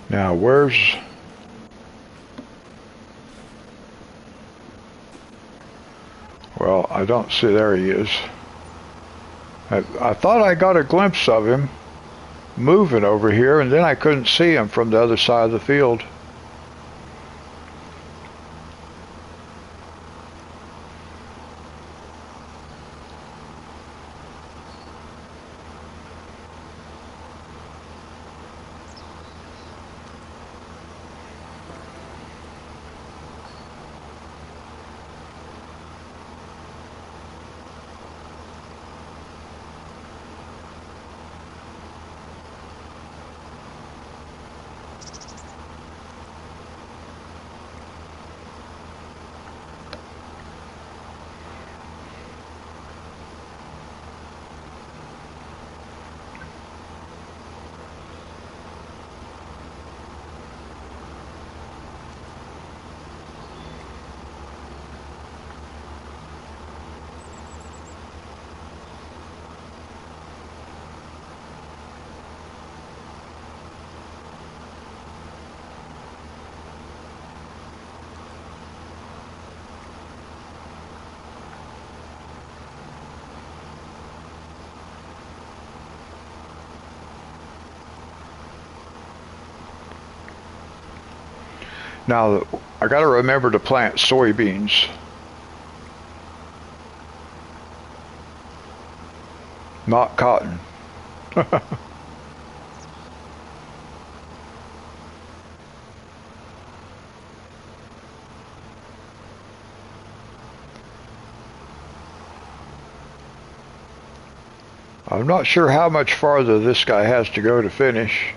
Now where's... Well, I don't see, there he is. I thought I got a glimpse of him moving over here, and then I couldn't see him from the other side of the field. Now, I got to remember to plant soybeans. Not cotton. I'm not sure how much farther this guy has to go to finish.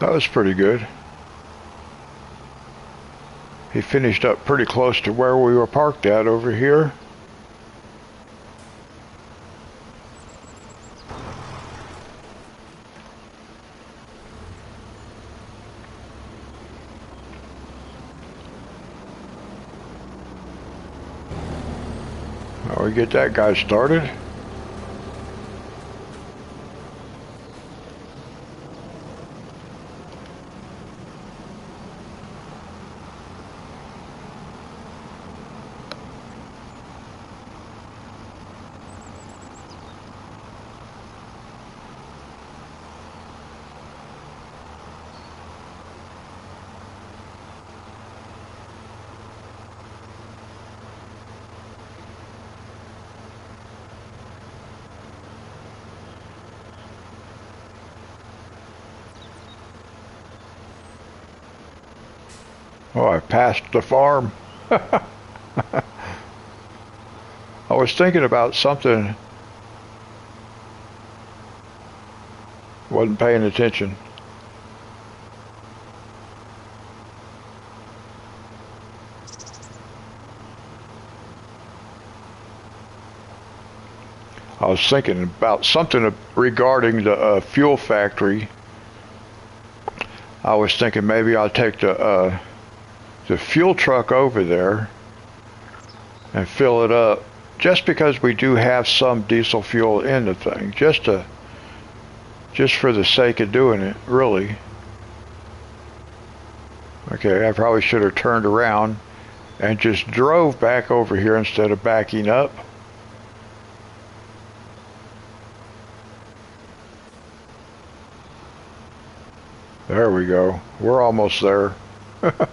That was pretty good. He finished up pretty close to where we were parked at over here. Now we get that guy started. Oh, I passed the farm. I was thinking about something. Wasn't paying attention. I was thinking about something regarding the fuel factory. I was thinking maybe I'll take the fuel truck over there and fill it up, just because we do have some diesel fuel in the thing, just for the sake of doing it, really. Okay, I probably should have turned around and just drove back over here instead of backing up. There we go. We're almost there. I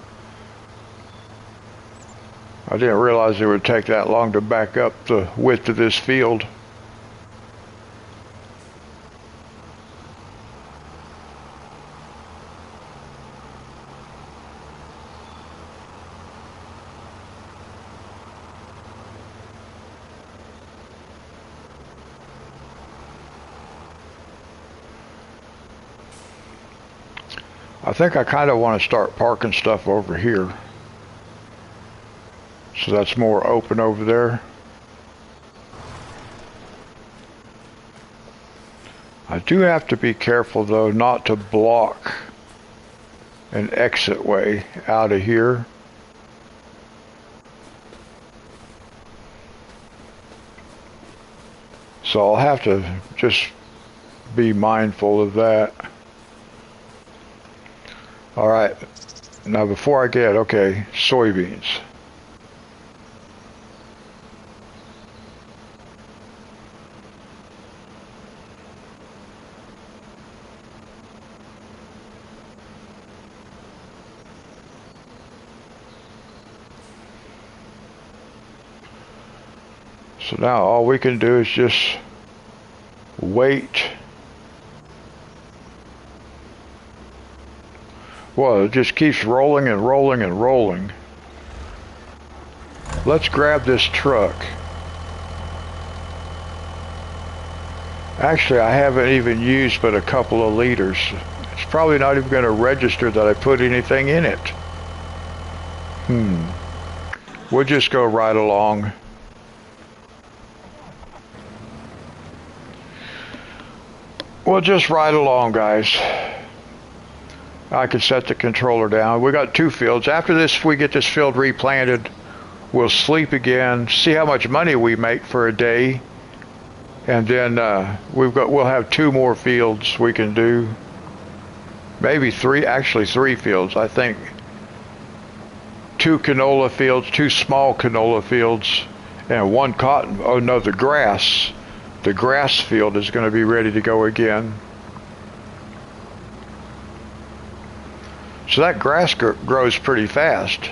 didn't realize it would take that long to back up the width of this field. I think I kind of want to start parking stuff over here, so that's more open over there. I do have to be careful though not to block an exit way out of here. So I'll have to just be mindful of that. All right, now before I get, okay, soybeans. So now all we can do is just wait. Well, it just keeps rolling and rolling and rolling. Let's grab this truck. Actually, I haven't even used but a couple of liters. It's probably not even going to register that I put anything in it. We'll just go right along. We'll just ride along, guys. I can set the controller down. We got 2 fields. After this, if we get this field replanted, we'll sleep again, see how much money we make for a day, and then we'll have 2 more fields we can do. Maybe 3, actually 3 fields. I think 2 canola fields, 2 small canola fields, and 1 cotton. Oh no, the grass. The grass field is going to be ready to go again. So that grass grows pretty fast.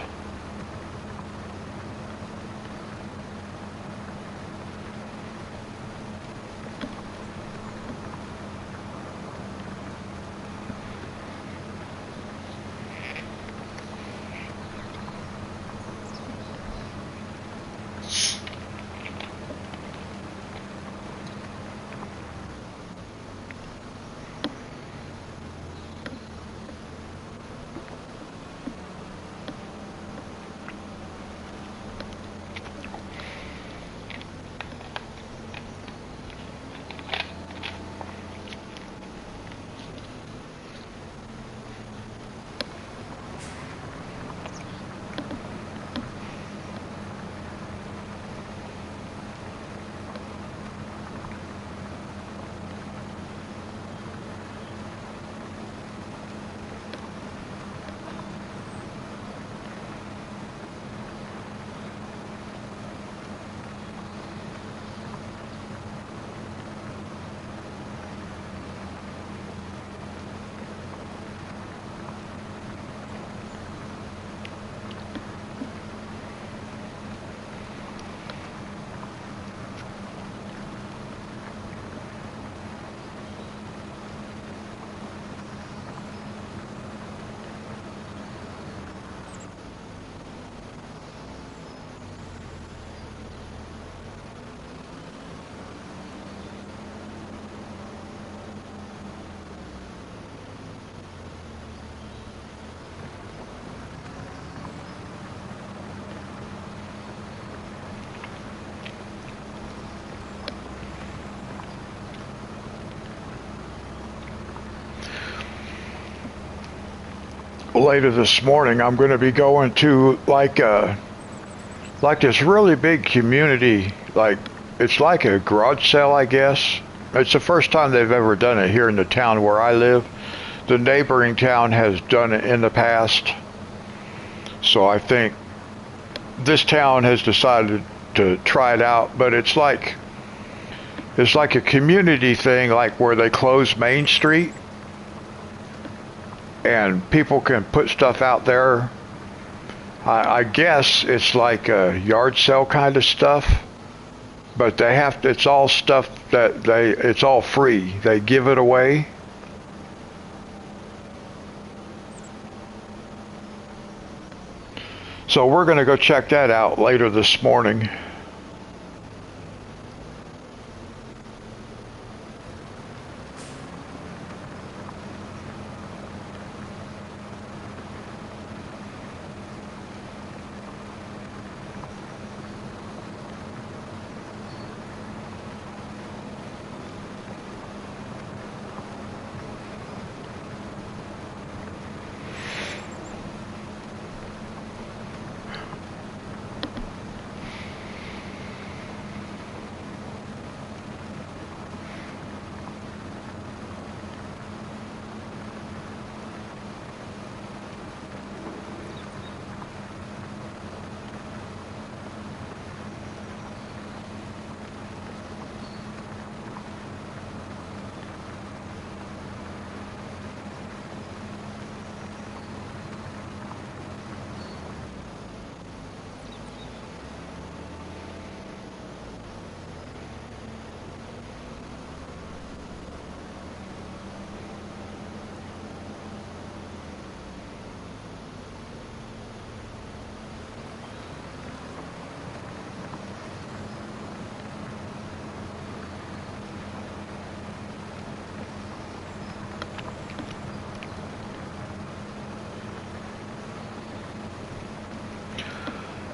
later this morning, I'm going to be going to like this really big community, like it's like a garage sale, I guess. It's the first time they've ever done it here in the town where I live. The neighboring town has done it in the past. So I think this town has decided to try it out, but it's like a community thing, like where they close Main Street and people can put stuff out there. I guess it's like a yard sale kind of stuff, but they have to, it's all stuff that it's all free. They give it away. So we're going to go check that out later this morning.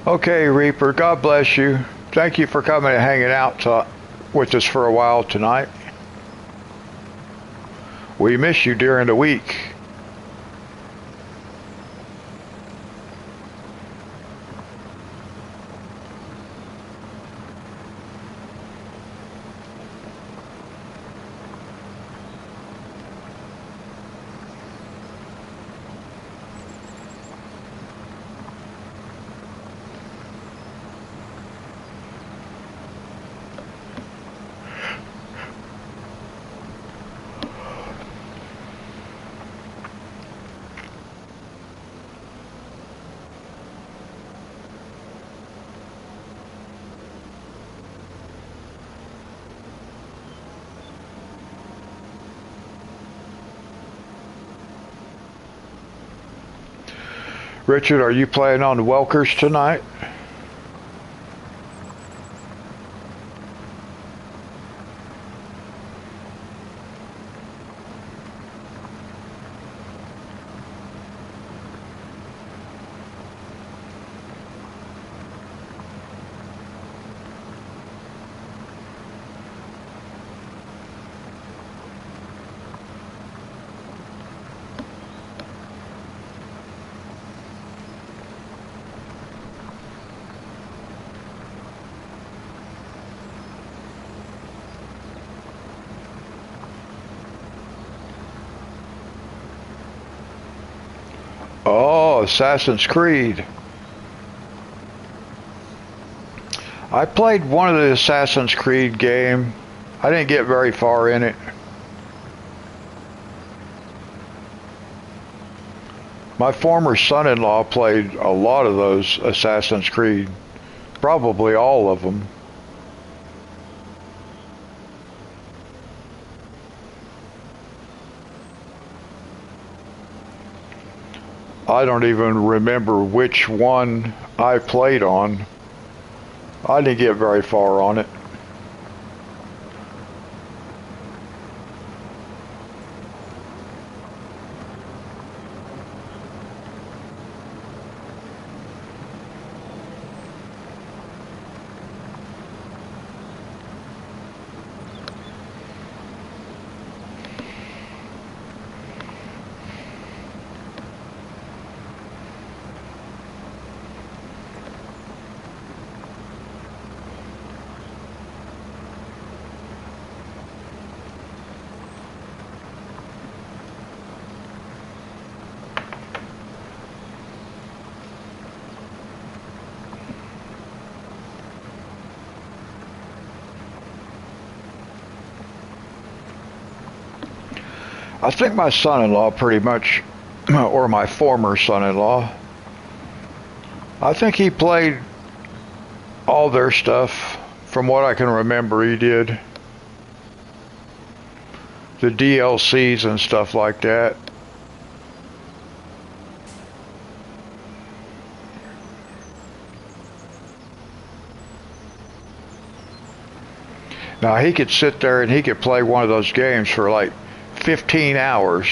Okay, Reaper, God bless you. Thank you for coming and hanging out with us for a while tonight. We miss you during the week. Richard, are you playing on the Welkers tonight? Oh, Assassin's Creed. I played one of the Assassin's Creed game. I didn't get very far in it. My former son-in-law played a lot of those Assassin's Creed. Probably all of them. I don't even remember which one I played on. I didn't get very far on it. I think my son-in-law pretty much, or my former son-in-law, I think he played all their stuff. From what I can remember, he did. The DLCs and stuff like that. Now he could sit there and he could play one of those games for like 15 hours.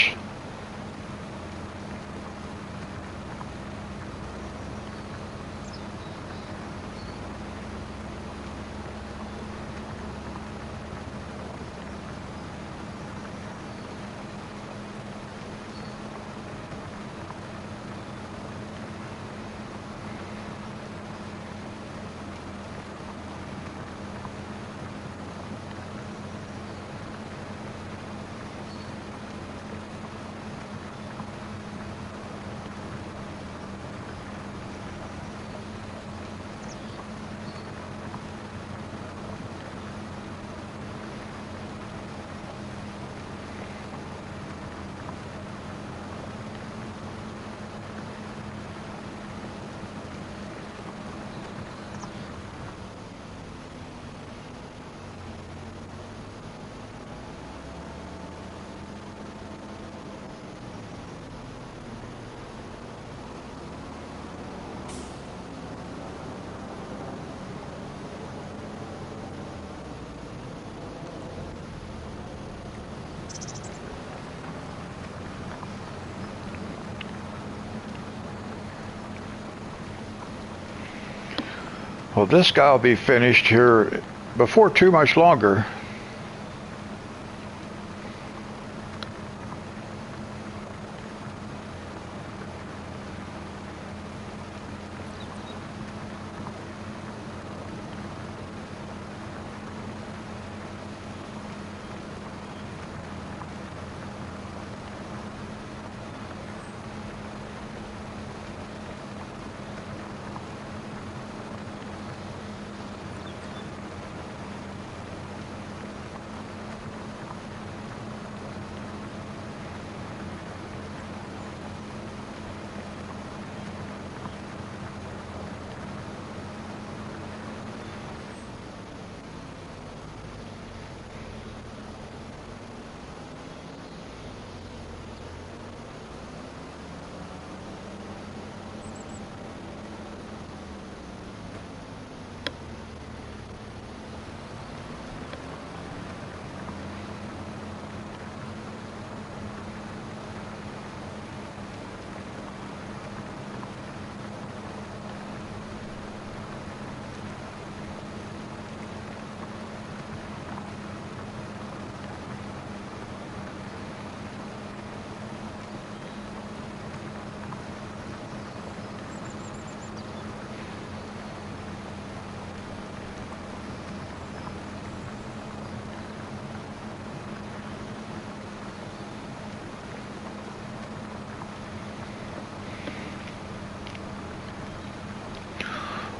Well, this guy will be finished here before too much longer.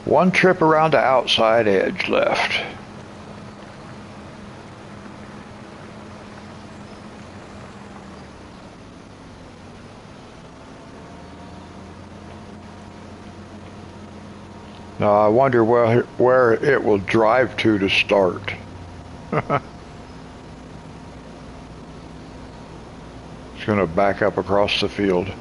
One trip around the outside edge left. Now I wonder where it will drive to start. It's going to back up across the field.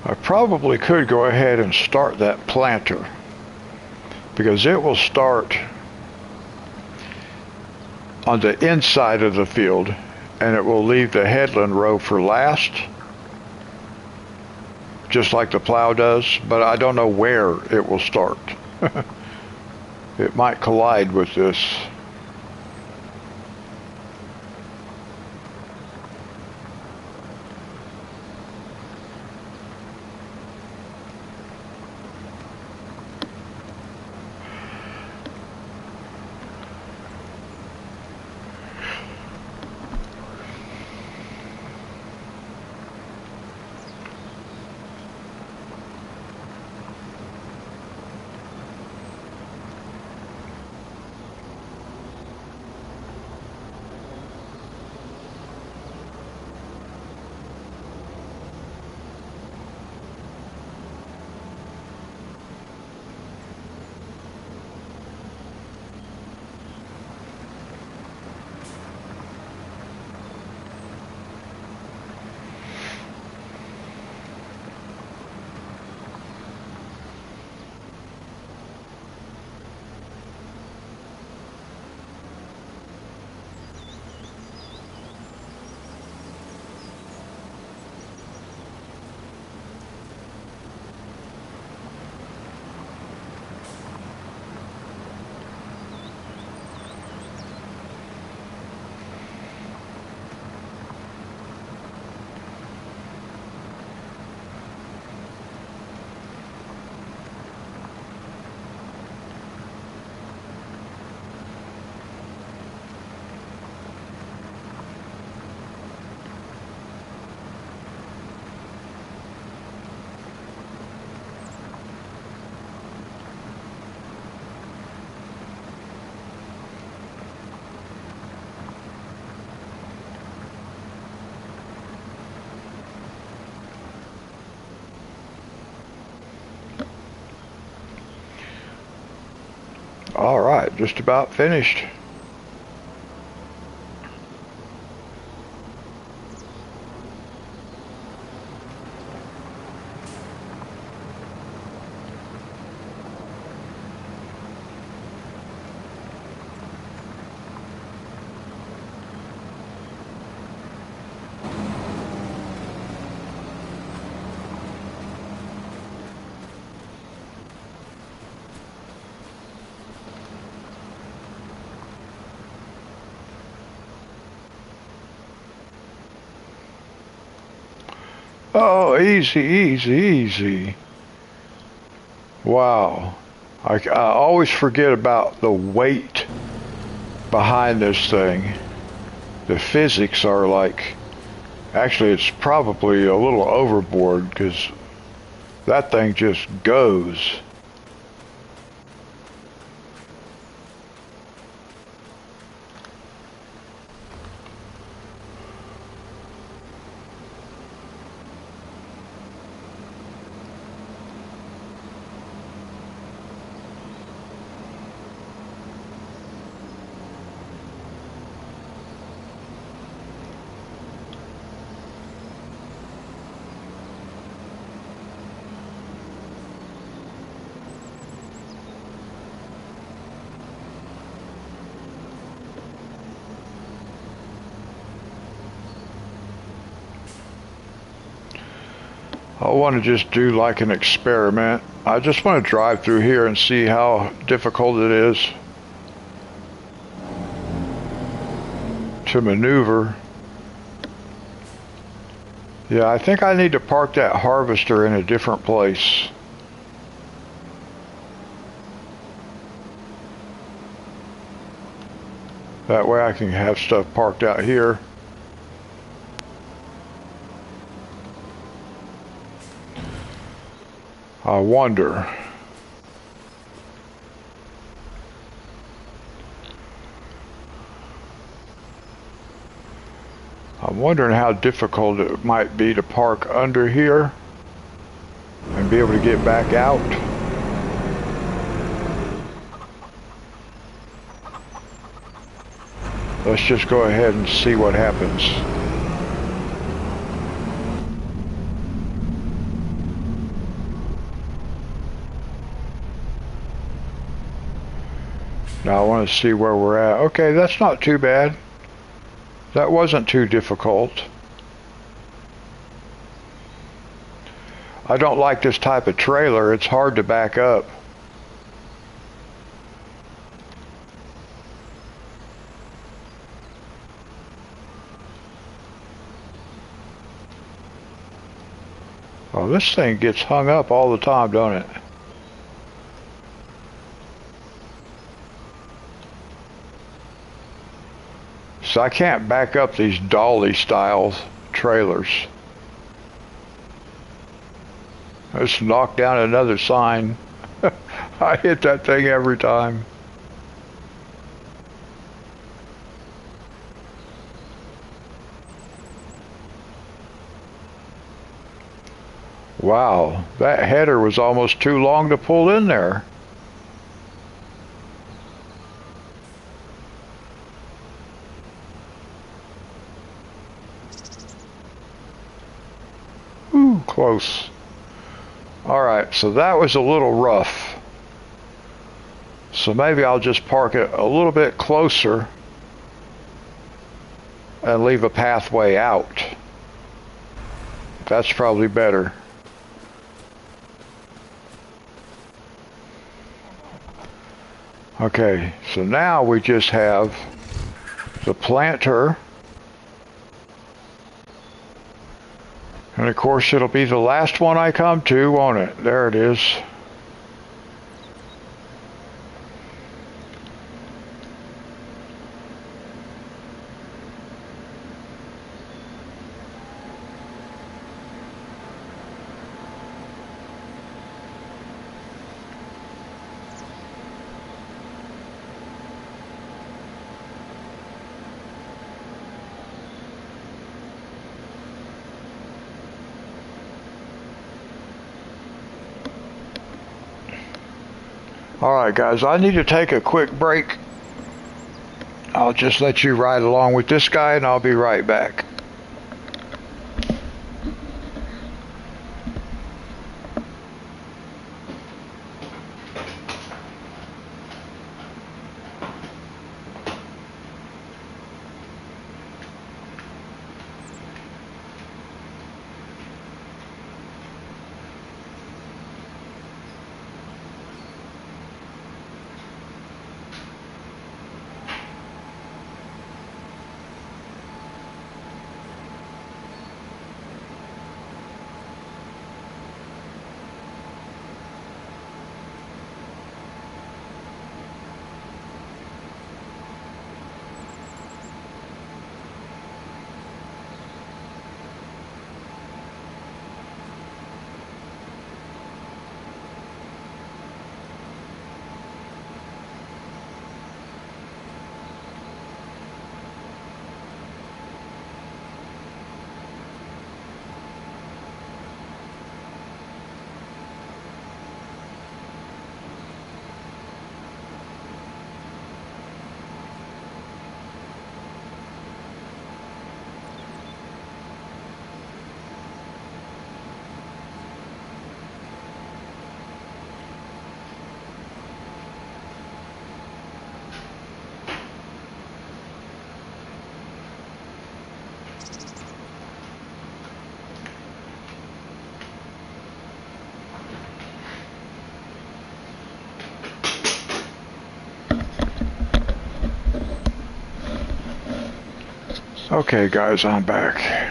I probably could go ahead and start that planter, because it will start on the inside of the field and it will leave the headland row for last, just like the plow does, but I don't know where it will start. It might collide with this. All right, just about finished. Oh, easy, easy, easy. Wow. I always forget about the weight behind this thing. The physics are like, actually it's probably a little overboard because that thing just goes. I want to just do like an experiment. I just want to drive through here and see how difficult it is to maneuver. Yeah, I think I need to park that harvester in a different place. That way I can have stuff parked out here. I wonder. I'm wondering how difficult it might be to park under here and be able to get back out. Let's just go ahead and see what happens. Now I want to see where we're at. Okay, that's not too bad. That wasn't too difficult. I don't like this type of trailer. It's hard to back up. Oh, this thing gets hung up all the time, don't it? So I can't back up these dolly style trailers. Let's knock down another sign. I hit that thing every time. Wow, that header was almost too long to pull in there. Ooh, close. Alright, so that was a little rough. So maybe I'll just park it a little bit closer and leave a pathway out. That's probably better. Okay, so now we just have the planter. And of course it'll be the last one I come to, won't it? There it is. Alright guys, I need to take a quick break. I'll just let you ride along with this guy and I'll be right back. Okay guys, I'm back.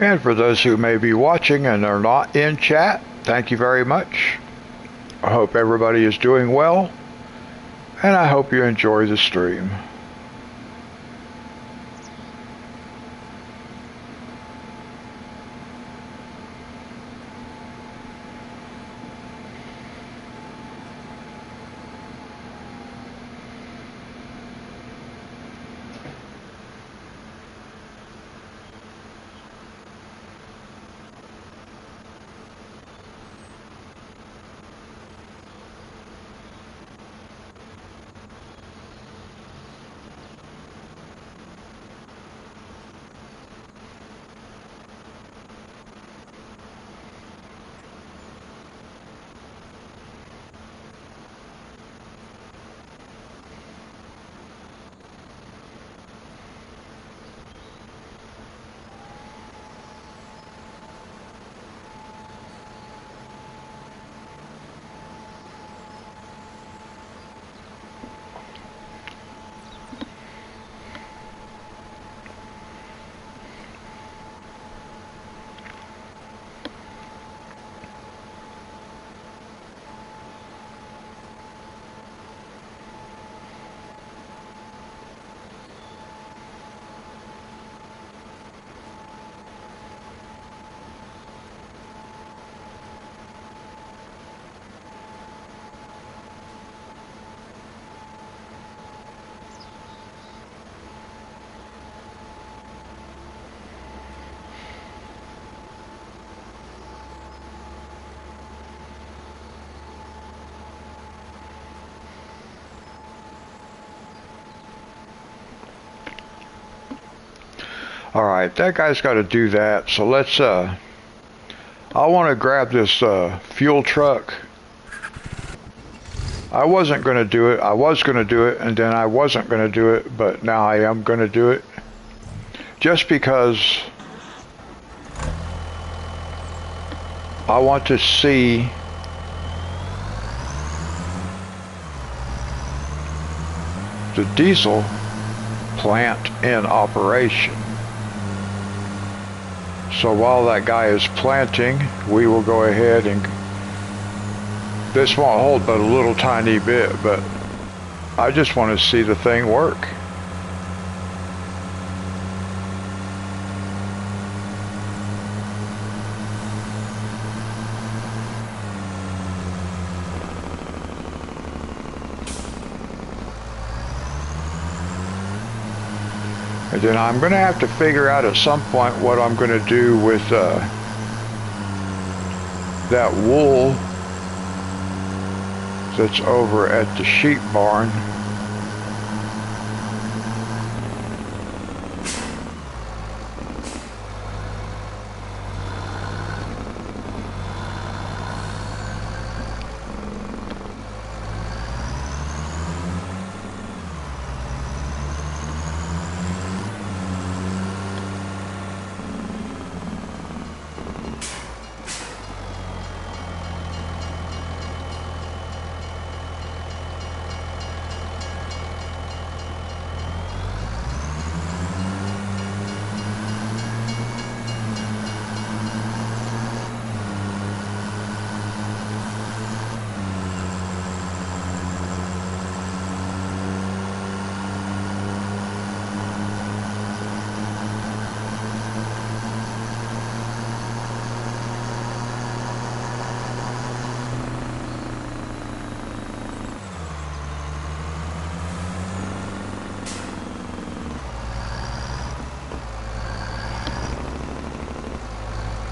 And for those who may be watching and are not in chat, thank you very much. I hope everybody is doing well, and I hope you enjoy the stream. Alright, that guy's got to do that, so let's, I want to grab this fuel truck. I wasn't going to do it. I was going to do it, and then I wasn't going to do it, but now I am going to do it. Just because I want to see the diesel plant in operation. So while that guy is planting, we will go ahead and this won't hold but a little tiny bit, but I just want to see the thing work. And then I'm going to have to figure out at some point what I'm going to do with that wool that's over at the sheep barn.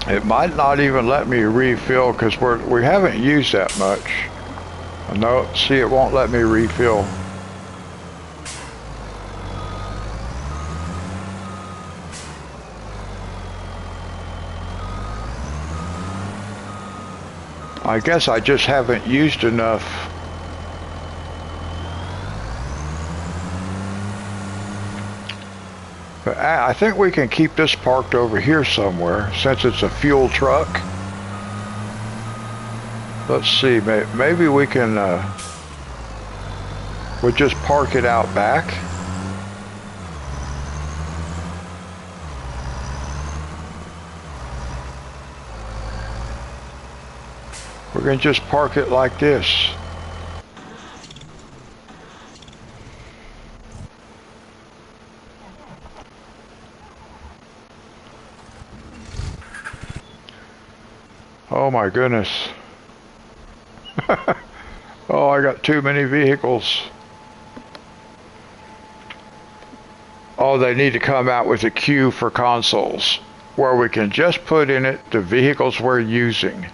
It might not even let me refill because we haven't used that much. No, see, it won't let me refill. I guess I just haven't used enough. But I think we can keep this parked over here somewhere since it's a fuel truck. Let's see, maybe we can we'll just park it out back. We're going to just park it like this. Oh my goodness. Oh, I got too many vehicles. Oh, they need to come out with a queue for consoles where we can just put in it the vehicles we're using.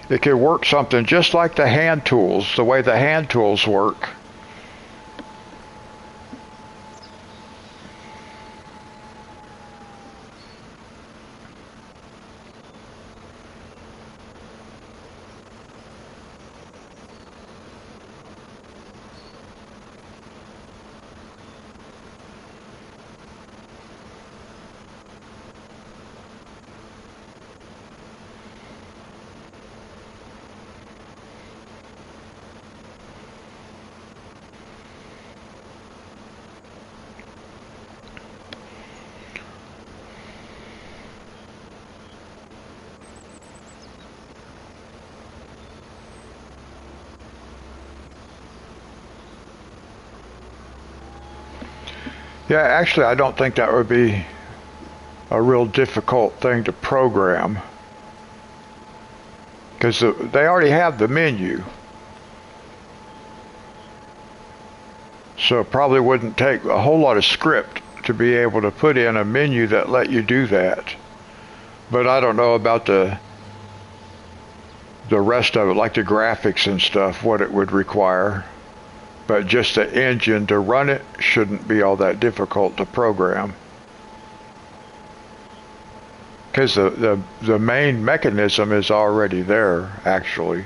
It could work something just like the hand tools, the way the hand tools work. Yeah, actually, I don't think that would be a real difficult thing to program, because they already have the menu. So it probably wouldn't take a whole lot of script to be able to put in a menu that let you do that. But I don't know about the rest of it, like the graphics and stuff, what it would require. But just the engine to run it shouldn't be all that difficult to program. Because the main mechanism is already there, actually.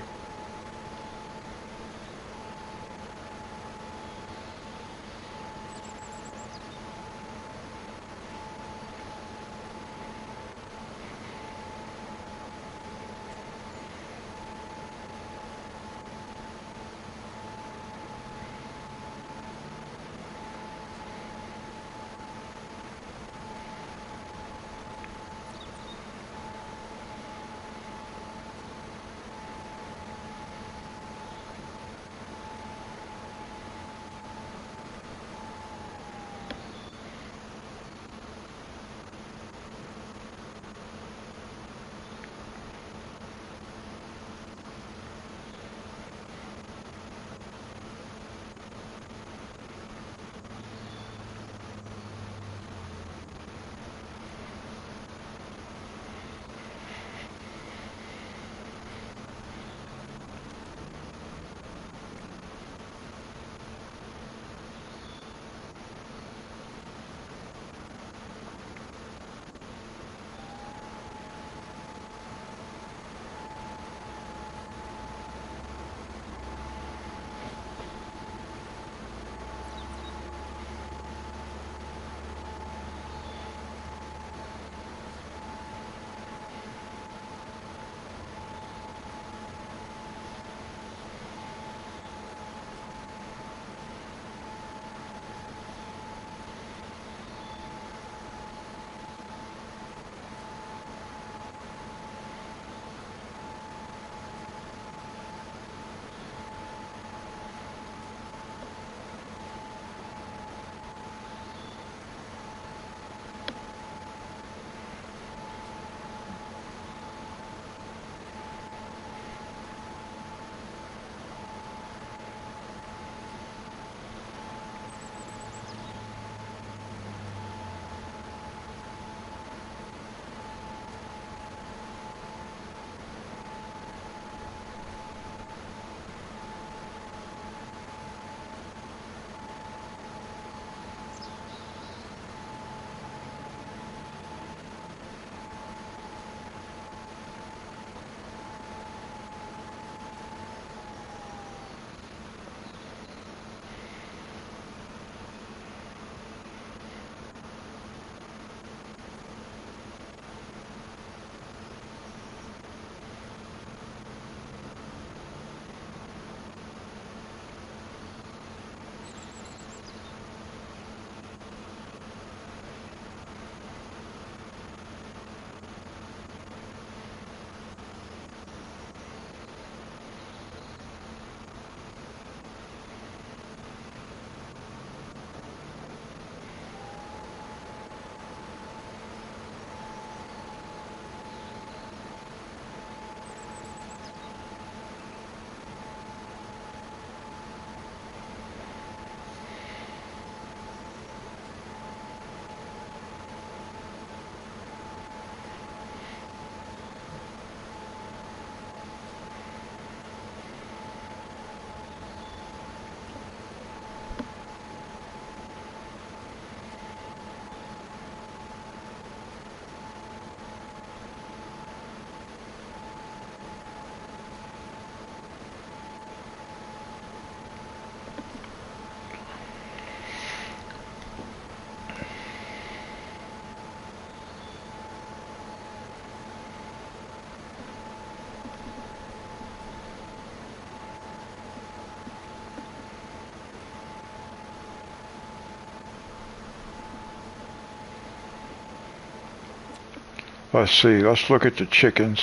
Let's see, let's look at the chickens.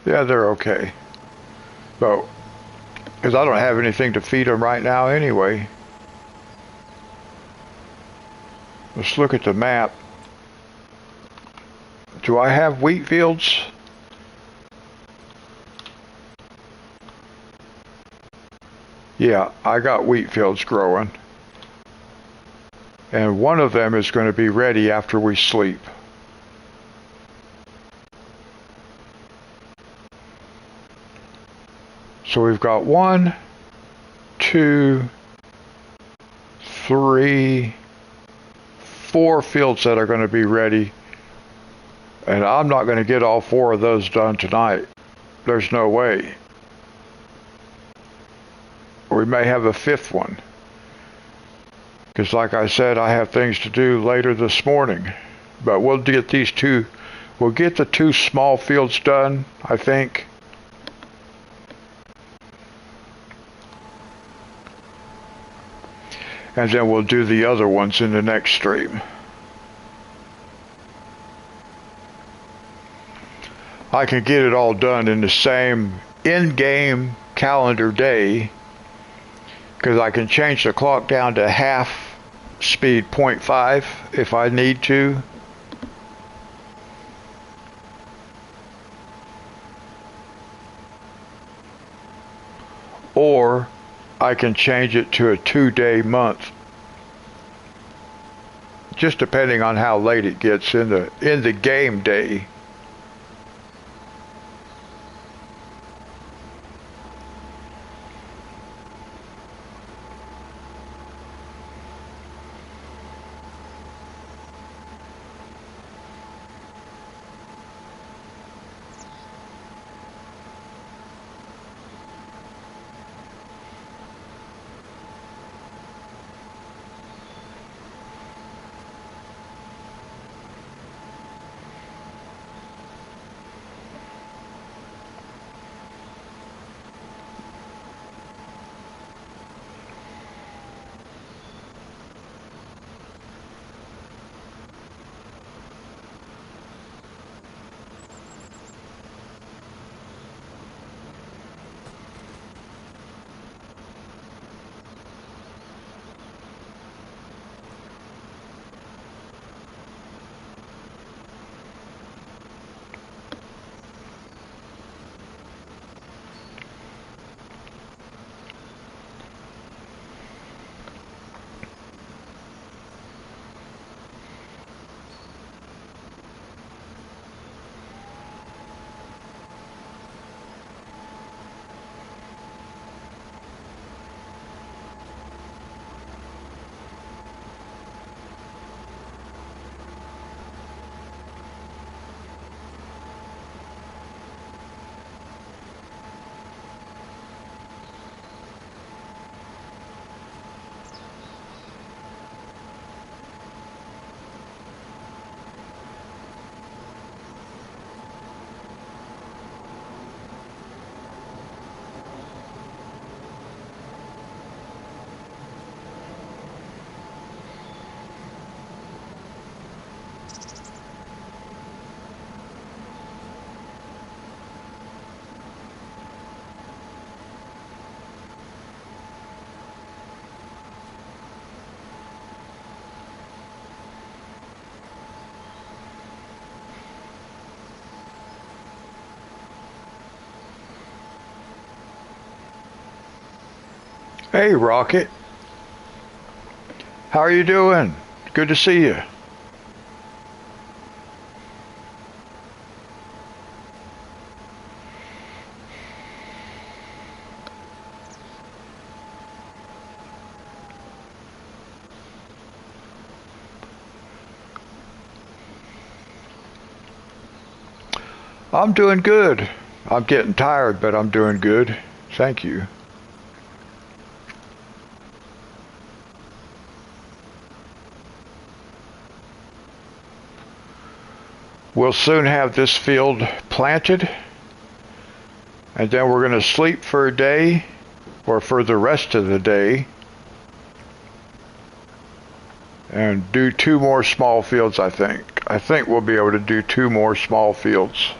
Yeah, they're okay. So, because I don't have anything to feed them right now anyway. Let's look at the map. Do I have wheat fields? Yeah, I got wheat fields growing. And one of them is going to be ready after we sleep. So we've got 1, 2, 3, 4 fields that are going to be ready. And I'm not going to get all 4 of those done tonight. There's no way. We may have a 5th one. Because like I said, I have things to do later this morning. But we'll get these 2, we'll get the 2 small fields done, I think. And then we'll do the other ones in the next stream. I can get it all done in the same in-game calendar day, because I can change the clock down to half speed 0.5 if I need to. Or I can change it to a 2-day month. Just depending on how late it gets in the game day. Hey, Rocket. How are you doing? Good to see you. I'm doing good. I'm getting tired, but I'm doing good. Thank you. We'll soon have this field planted, and then we're going to sleep for a day, or for the rest of the day, and do 2 more small fields, I think. I think we'll be able to do 2 more small fields.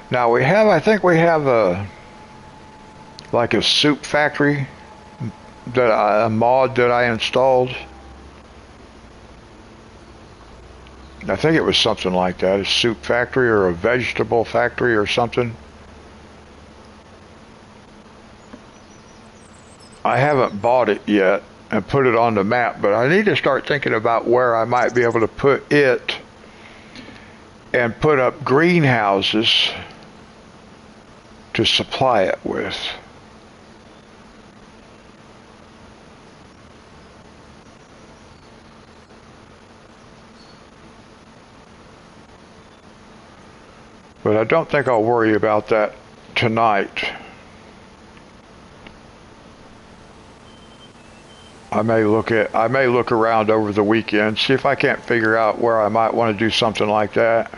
Now I think we have like a soup factory a mod that I installed. I think it was something like that, a soup factory or a vegetable factory or something. I haven't bought it yet and put it on the map, but I need to start thinking about where I might be able to put it and put up greenhouses to supply it with. But I don't think I'll worry about that tonight. I may look around over the weekend, see if I can't figure out where I might want to do something like that.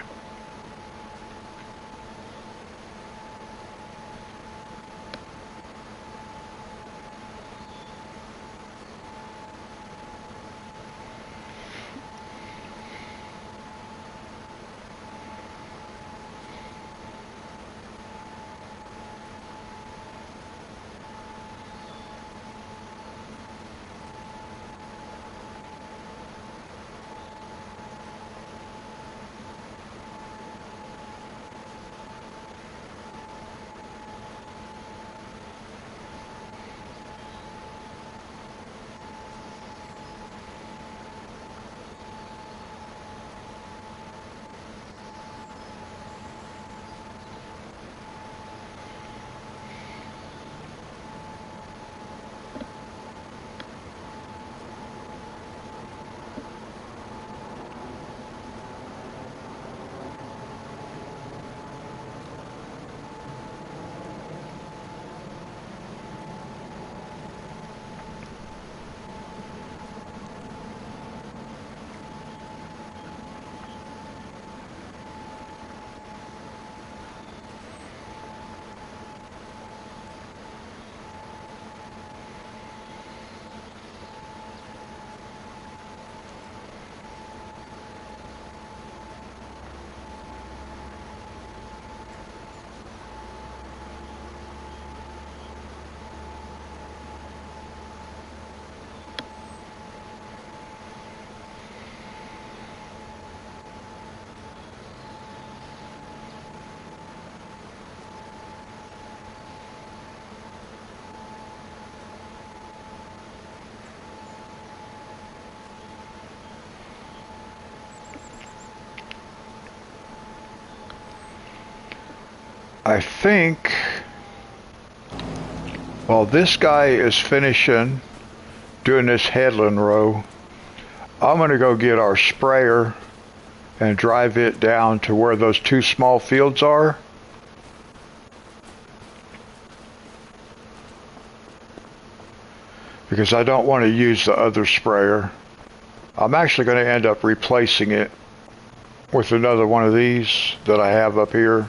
I think while this guy is finishing doing this headland row, I'm going to go get our sprayer and drive it down to where those 2 small fields are. Because I don't want to use the other sprayer. I'm actually going to end up replacing it with another one of these that I have up here.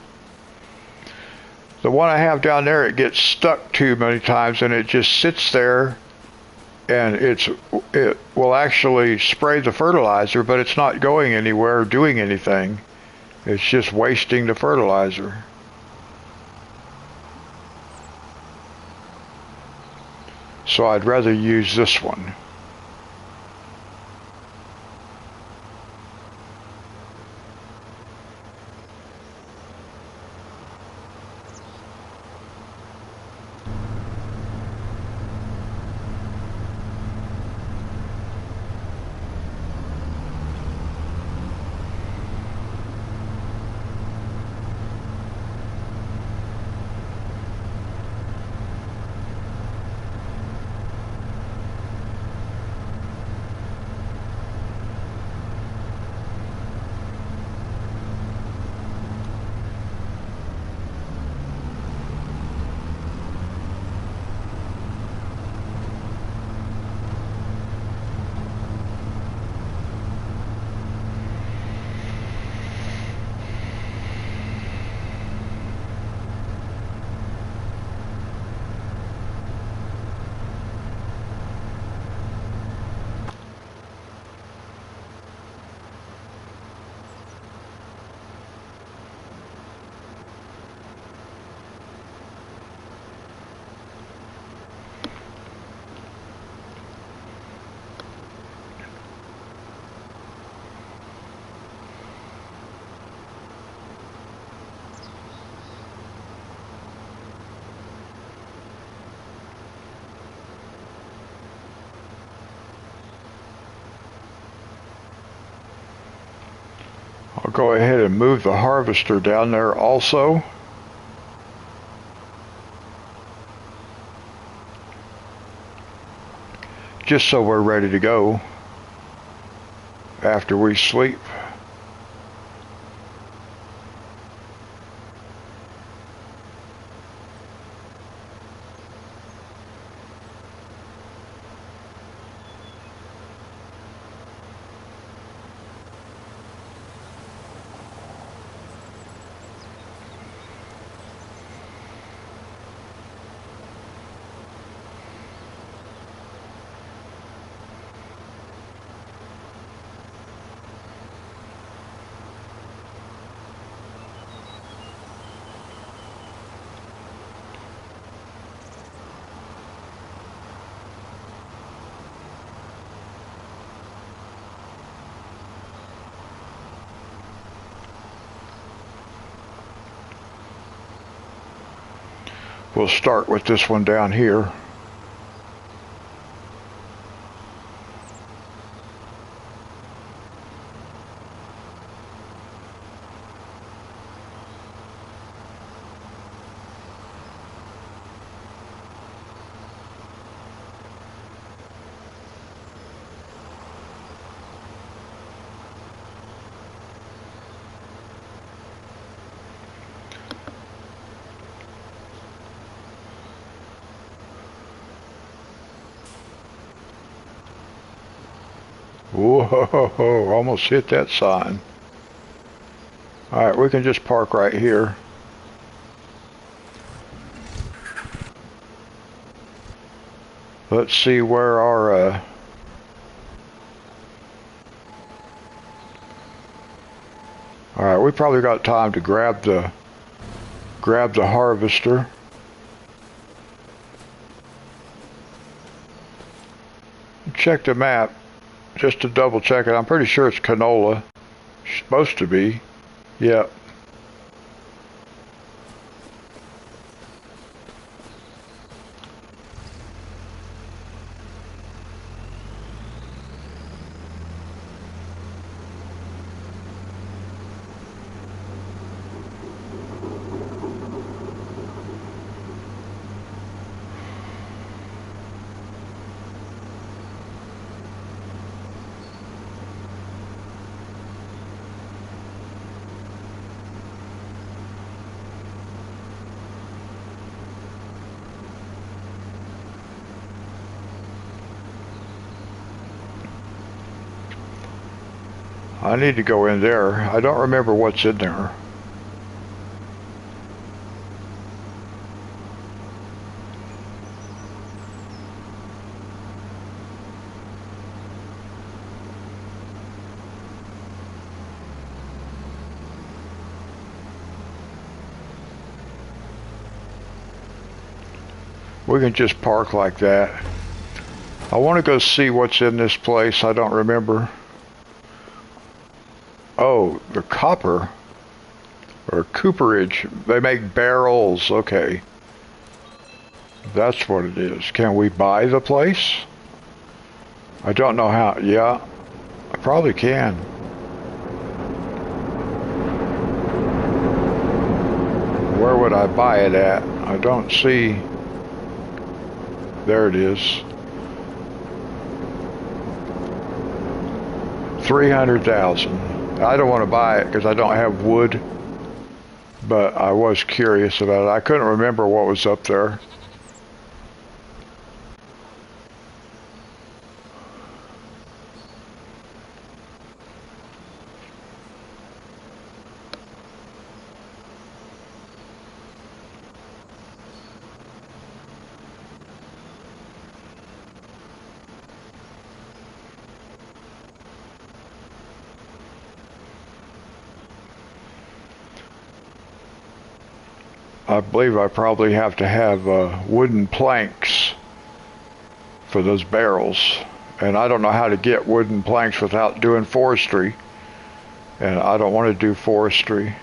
The one I have down there, it gets stuck too many times and it just sits there, and it will actually spray the fertilizer, but it's not going anywhere or doing anything. It's just wasting the fertilizer. So I'd rather use this one. I'll go ahead and move the harvester down there also. Just so we're ready to go after we sleep. We'll start with this one down here. Whoa, almost hit that sign. Alright, we can just park right here. Let's see where our alright, we probably got time to grab the harvester. Check the map just to double check it. I'm pretty sure it's canola. It's supposed to be. Yep. I need to go in there. I don't remember what's in there. We can just park like that. I want to go see what's in this place. I don't remember. Oh, the copper or cooperage. They make barrels. Okay. That's what it is. Can we buy the place? I don't know how. Yeah, I probably can. Where would I buy it at? I don't see. There it is. 300,000. I don't want to buy it because I don't have wood, but I was curious about it. I couldn't remember what was up there. I believe I probably have to have wooden planks for those barrels. And I don't know how to get wooden planks without doing forestry. And I don't want to do forestry.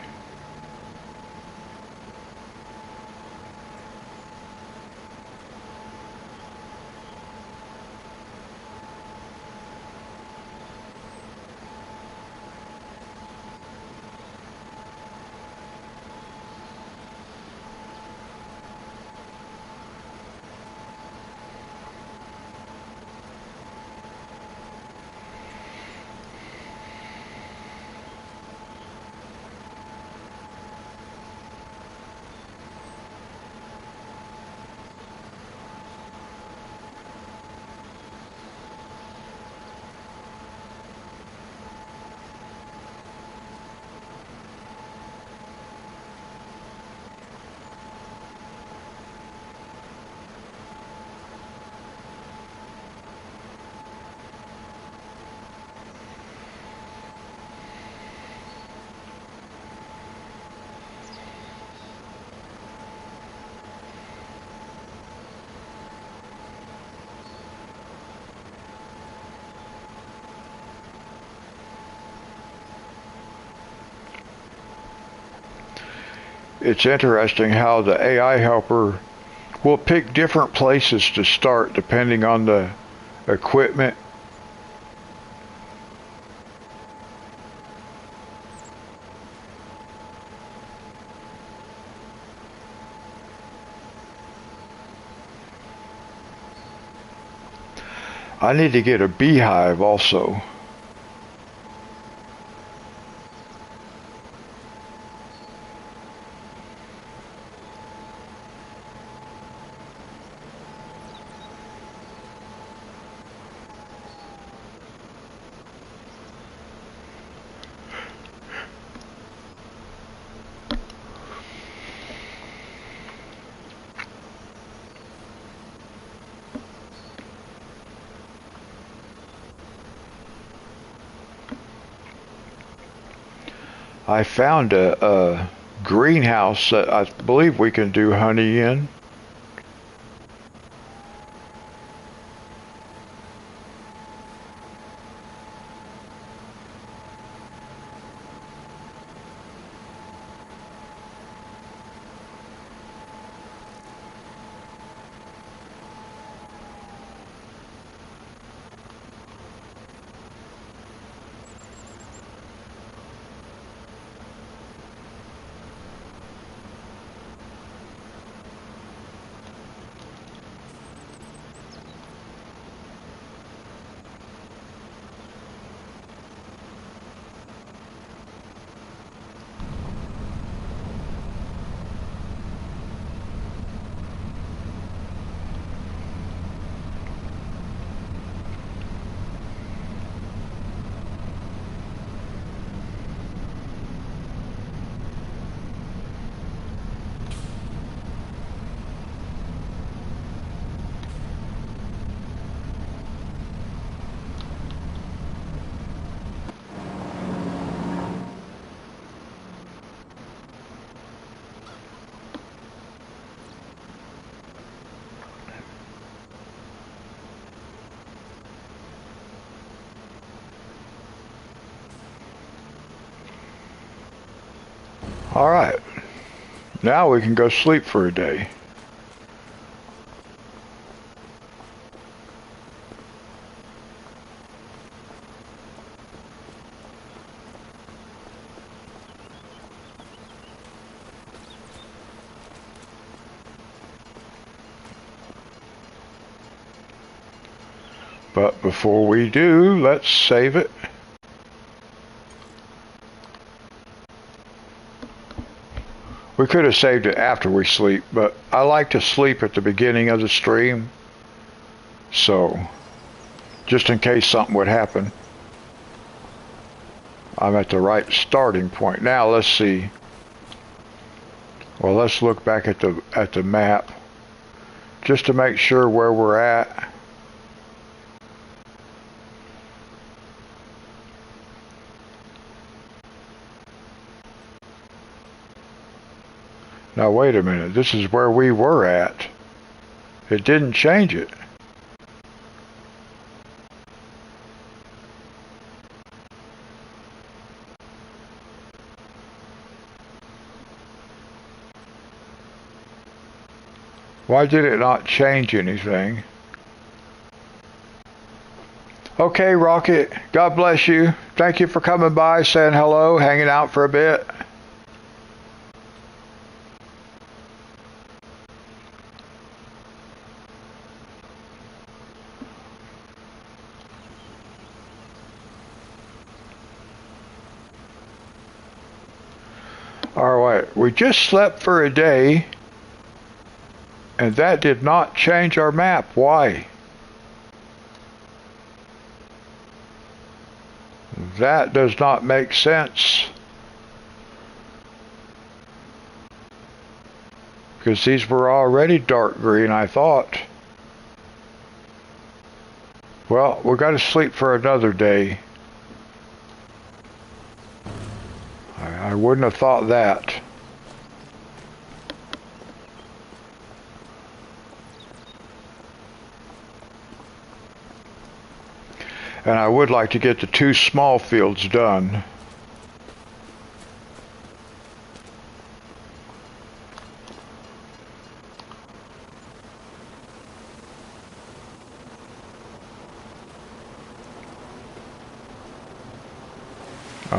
it's interesting how the AI helper will pick different places to start depending on the equipment. I need to get a beehive also. I found a greenhouse that I believe we can do honey in. All right, now we can go sleep for a day. But before we do, let's save it. We could have saved it after we sleep, but I like to sleep at the beginning of the stream. So, just in case something would happen, I'm at the right starting point. Now let's see. Well, let's look back at the map just to make sure where we're at. Now wait a minute, this is where we were at. It didn't change it. Why did it not change anything? Okay, Rocket, God bless you. Thank you for coming by, saying hello, hanging out for a bit. All right, we just slept for a day, and that did not change our map. Why? That does not make sense. Because these were already dark green, I thought. Well, we got to sleep for another day. I wouldn't have thought that. And I would like to get the 2 small fields done.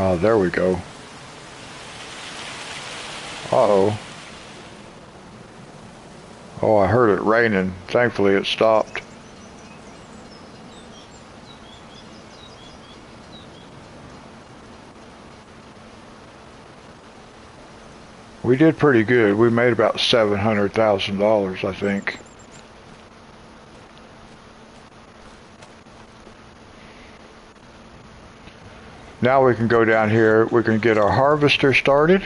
Oh, there we go. Uh-oh. Oh, I heard it raining. Thankfully it stopped. We did pretty good. We made about $700,000, I think. Now we can go down here. We can get our harvester started.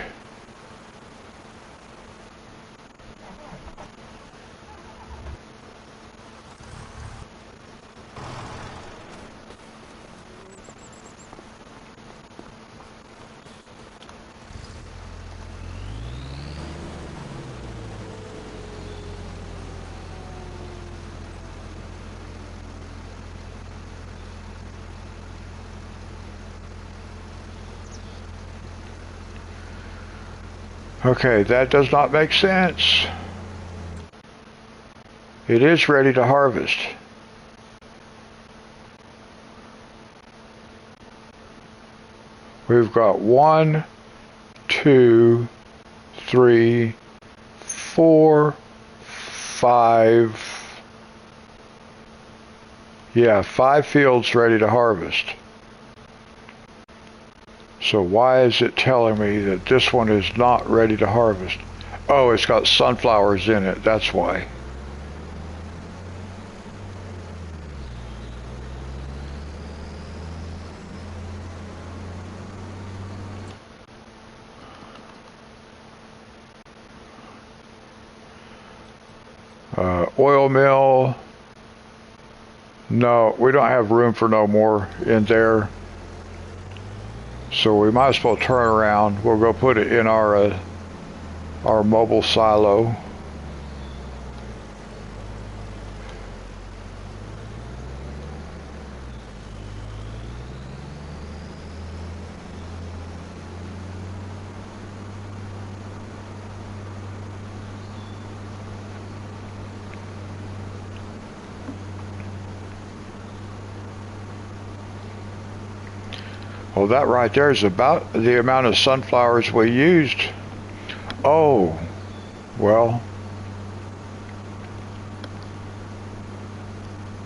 Okay, that does not make sense. It is ready to harvest. We've got 1, 2, 3, 4, 5. Yeah, 5 fields ready to harvest. So why is it telling me that this one is not ready to harvest? Oh, it's got sunflowers in it, that's why. Oil mill. No, we don't have room for no more in there. So we might as well turn around. We'll go put it in our mobile silo. Well, that right there is about the amount of sunflowers we used. Oh, well,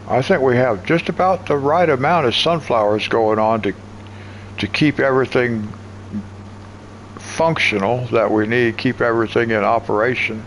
I think we have just about the right amount of sunflowers going on to keep everything functional that we need, keep everything in operation.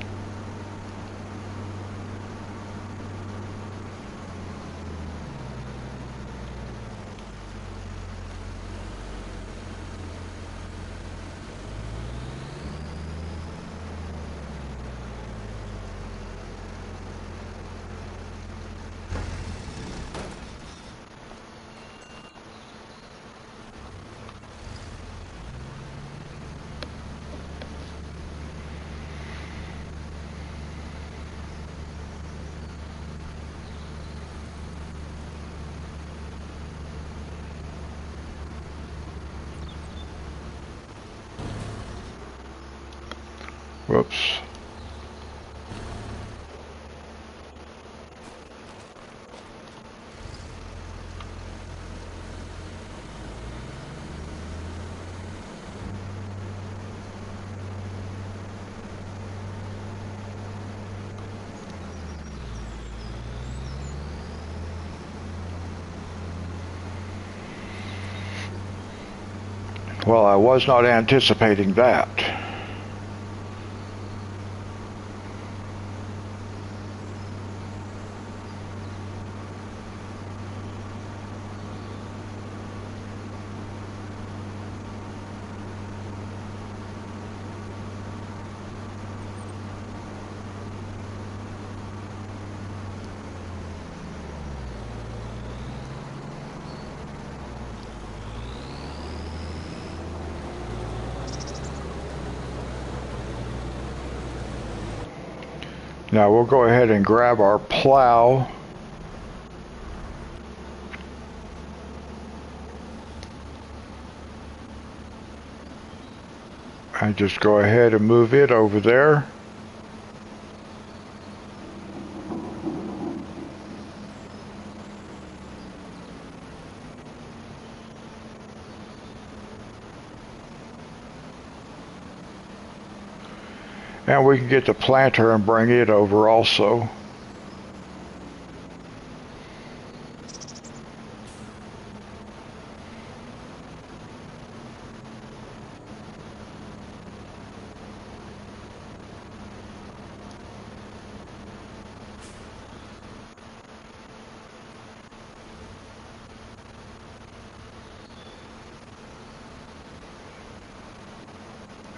Whoops. Well, I was not anticipating that. Now we'll go ahead and grab our plow. And just go ahead and move it over there. And we can get the planter and bring it over also.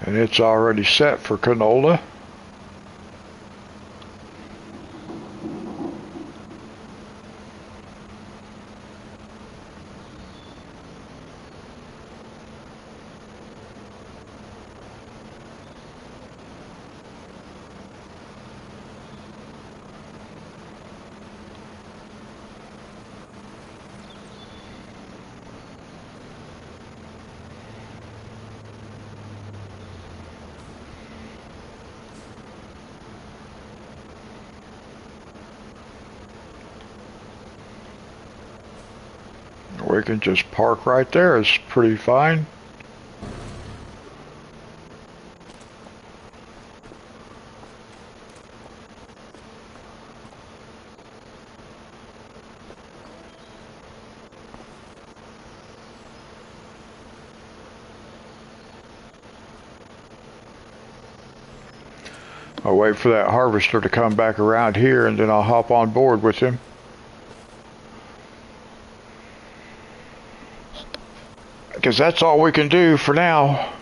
And it's already set for canola. We can just park right there. It's pretty fine. I'll wait for that harvester to come back around here and then I'll hop on board with him. Because that's all we can do for now.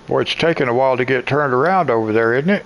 Boy, it's taking a while to get turned around over there, isn't it?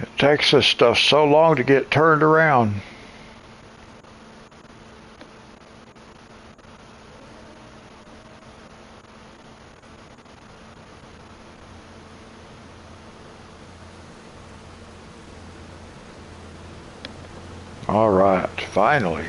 It takes this stuff so long to get turned around. All right, finally.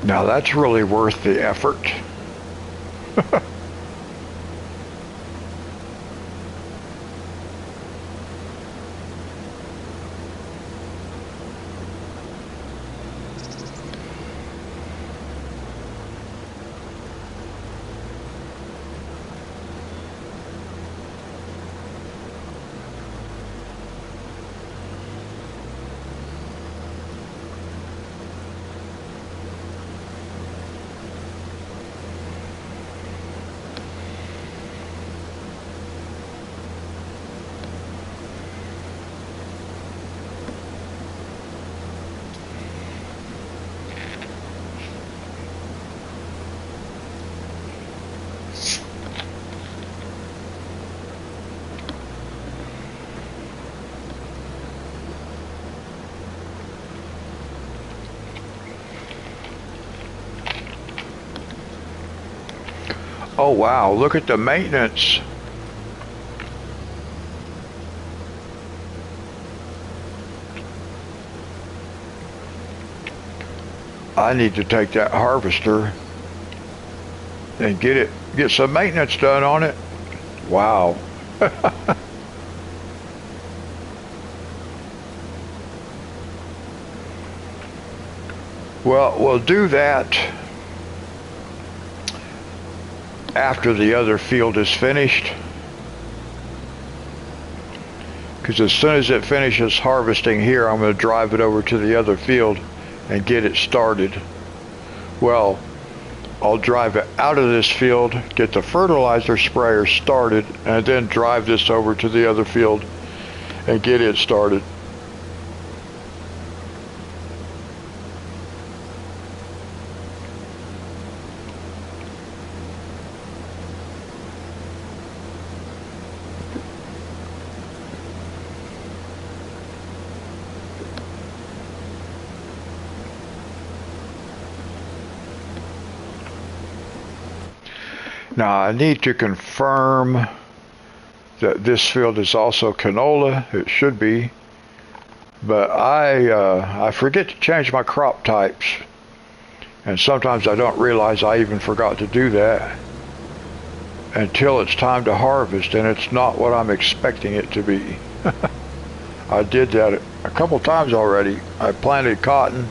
Now that's really worth the effort. Oh wow, look at the maintenance. I need to take that harvester and get some maintenance done on it. Wow. Well, we'll do that after the other field is finished, because as soon as it finishes harvesting here, I'm going to drive it over to the other field and get it started. Well, I'll drive it out of this field, get the fertilizer sprayer started, and then drive this over to the other field and get it started. Now I need to confirm that this field is also canola. It should be, but I forget to change my crop types, and sometimes I don't realize I even forgot to do that until it's time to harvest, and it's not what I'm expecting it to be. I did that a couple times already. I planted cotton.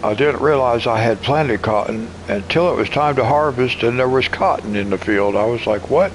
I didn't realize I had planted cotton until it was time to harvest and there was cotton in the field. I was like, what?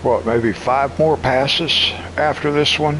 what, maybe 5 more passes after this one.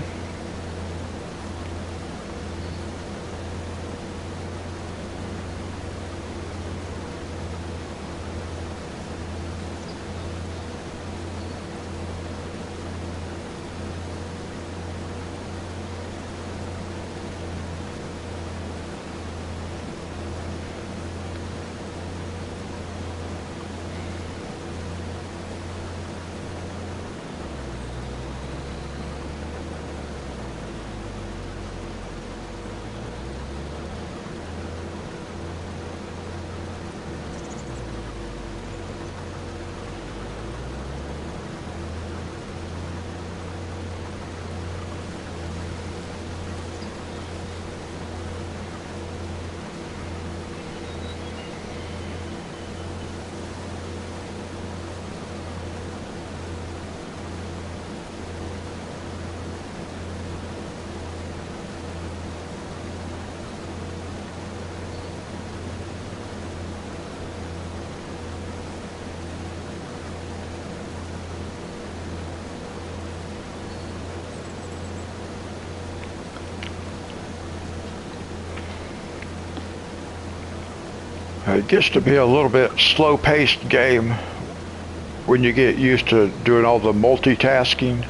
It gets to be a little bit slow-paced game when you get used to doing all the multitasking.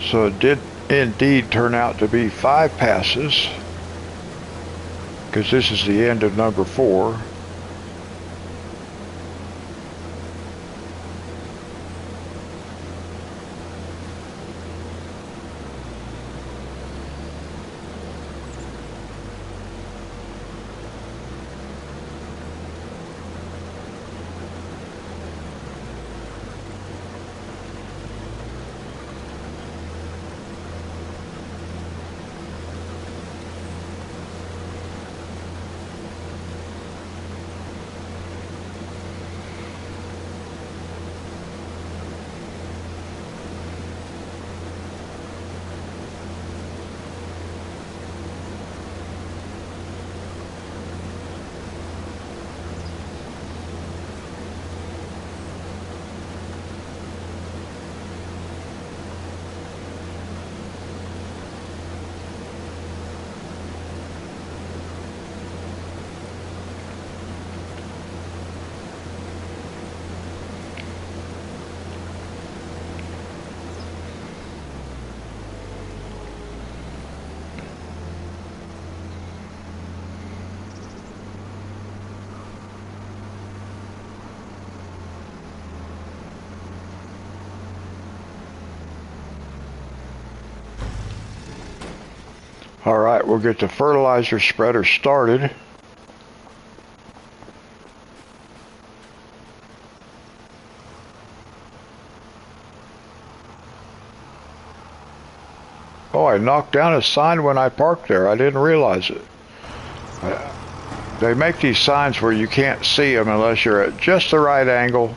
So it did indeed turn out to be 5 passes, because this is the end of number 4. All right, we'll get the fertilizer spreader started. Oh, I knocked down a sign when I parked there. I didn't realize it. They make these signs where you can't see them unless you're at just the right angle.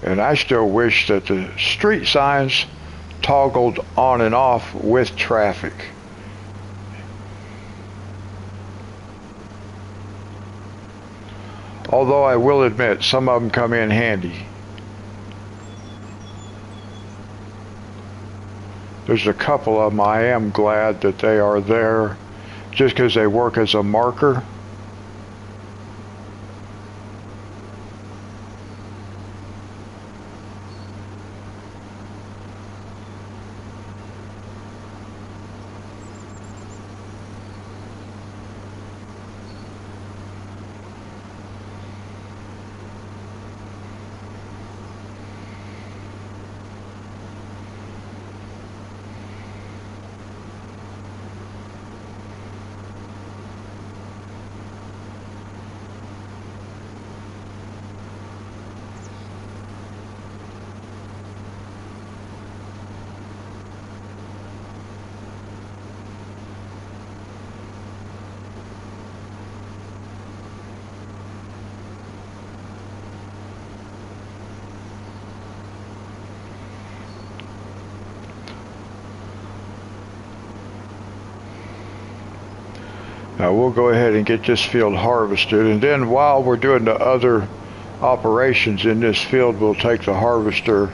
And I still wish that the street signs toggled on and off with traffic. Although I will admit, some of them come in handy. There's a couple of them I am glad that they are there just because they work as a marker. Now we'll go ahead and get this field harvested, and then while we're doing the other operations in this field, we'll take the harvester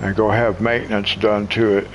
and go have maintenance done to it.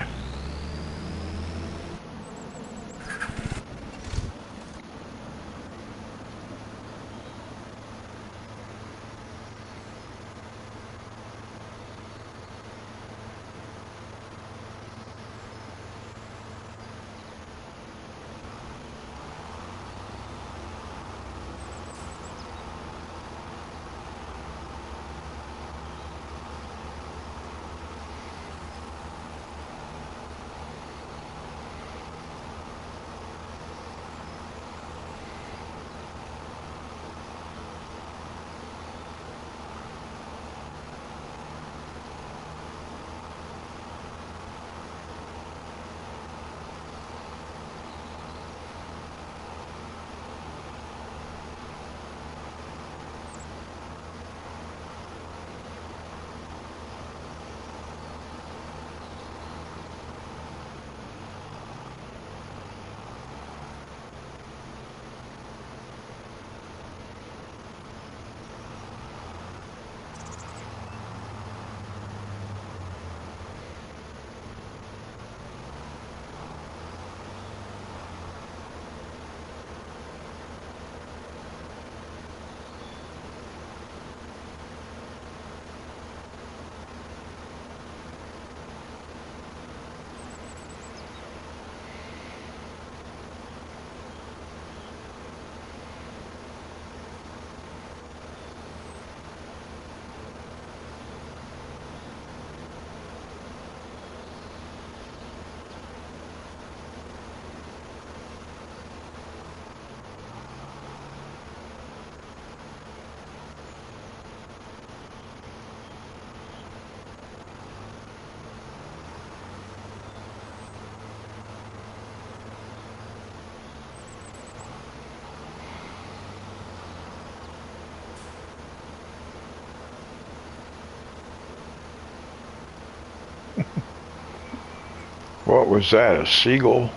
What was that, a seagull?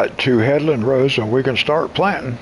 got 2 headland rows and we can start planting.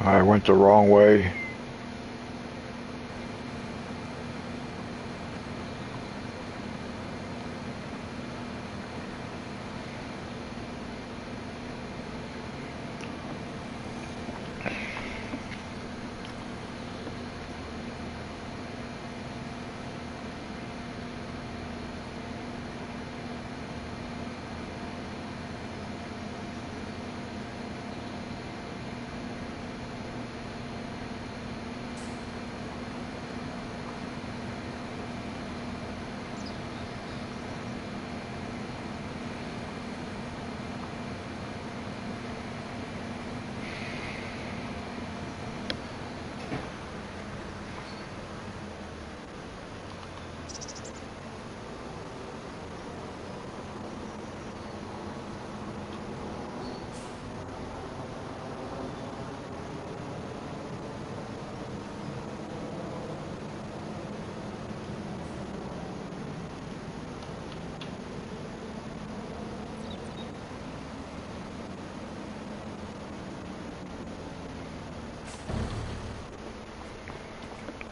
I went the wrong way.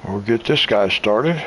We'll get this guy started.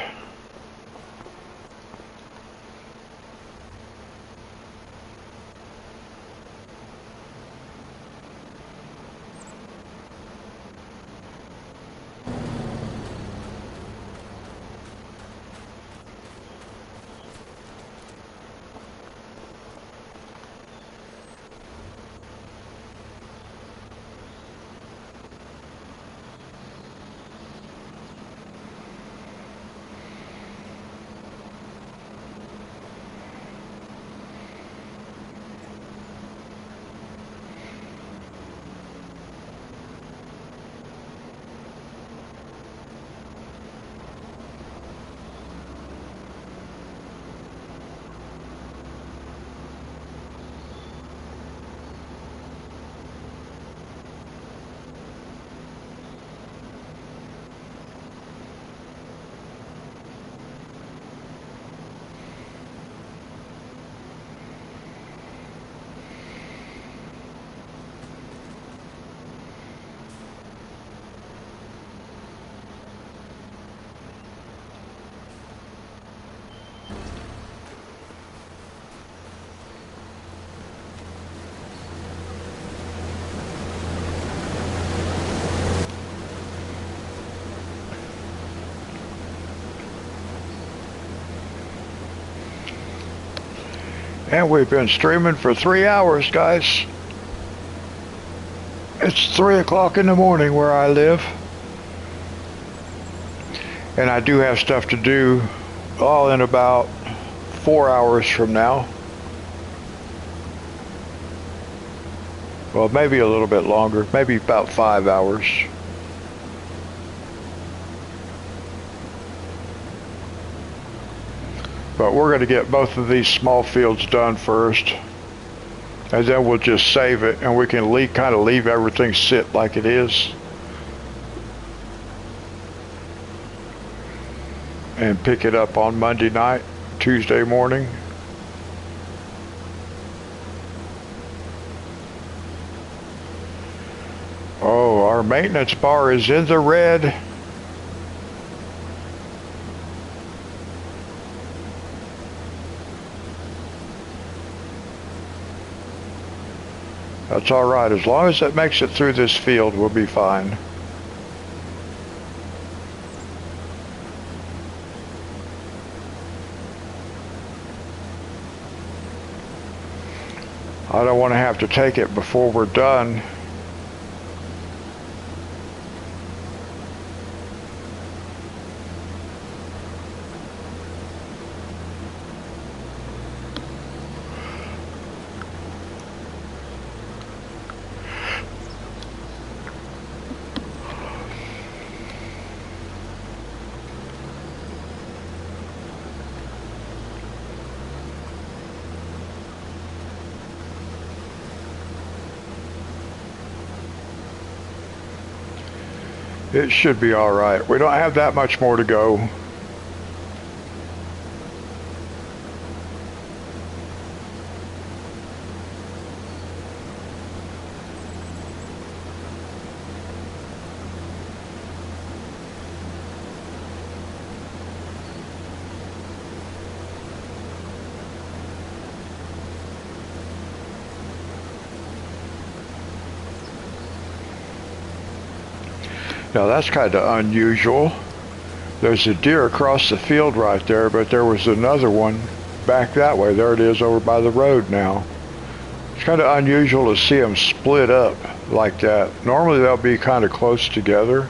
And we've been streaming for 3 hours, guys. It's 3 o'clock in the morning where I live. And I do have stuff to do all in about 4 hours from now. Well, maybe a little bit longer, maybe about 5 hours. But we're going to get both of these small fields done first. And then we'll just save it and we can kind of leave everything sit like it is. And pick it up on Monday night, Tuesday morning. Oh, our maintenance bar is in the red. That's all right. As long as it makes it through this field, we'll be fine. I don't want to have to take it before we're done. It should be all right. We don't have that much more to go. Now that's kind of unusual. There's a deer across the field right there, but there was another one back that way. There it is over by the road now. It's kind of unusual to see them split up like that. Normally they'll be kind of close together.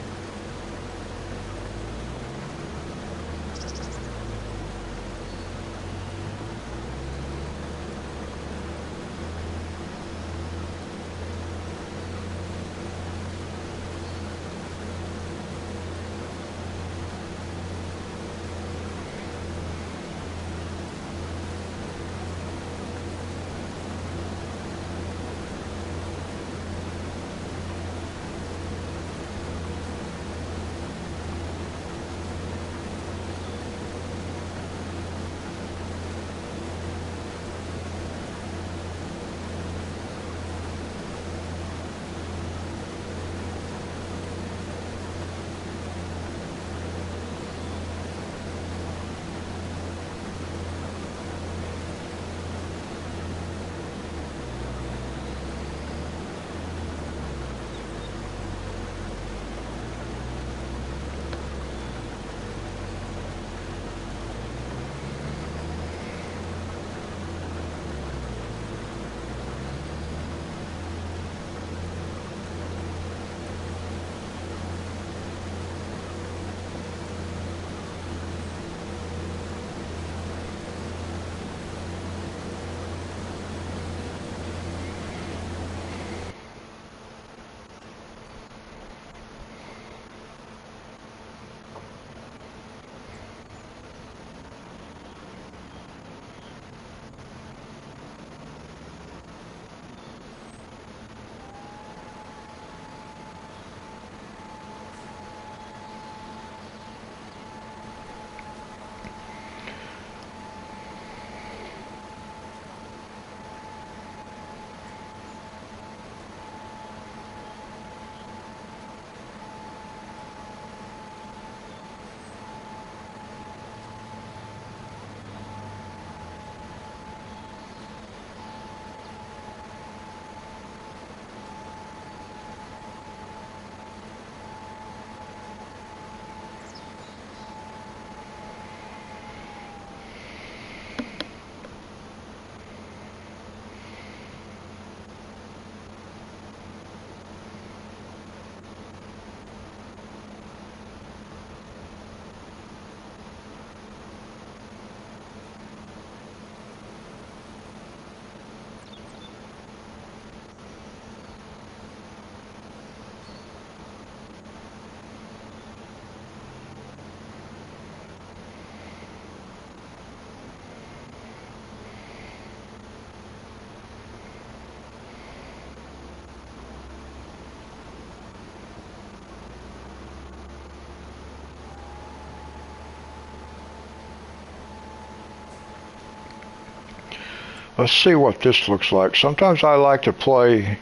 Let's see what this looks like. Sometimes I like to play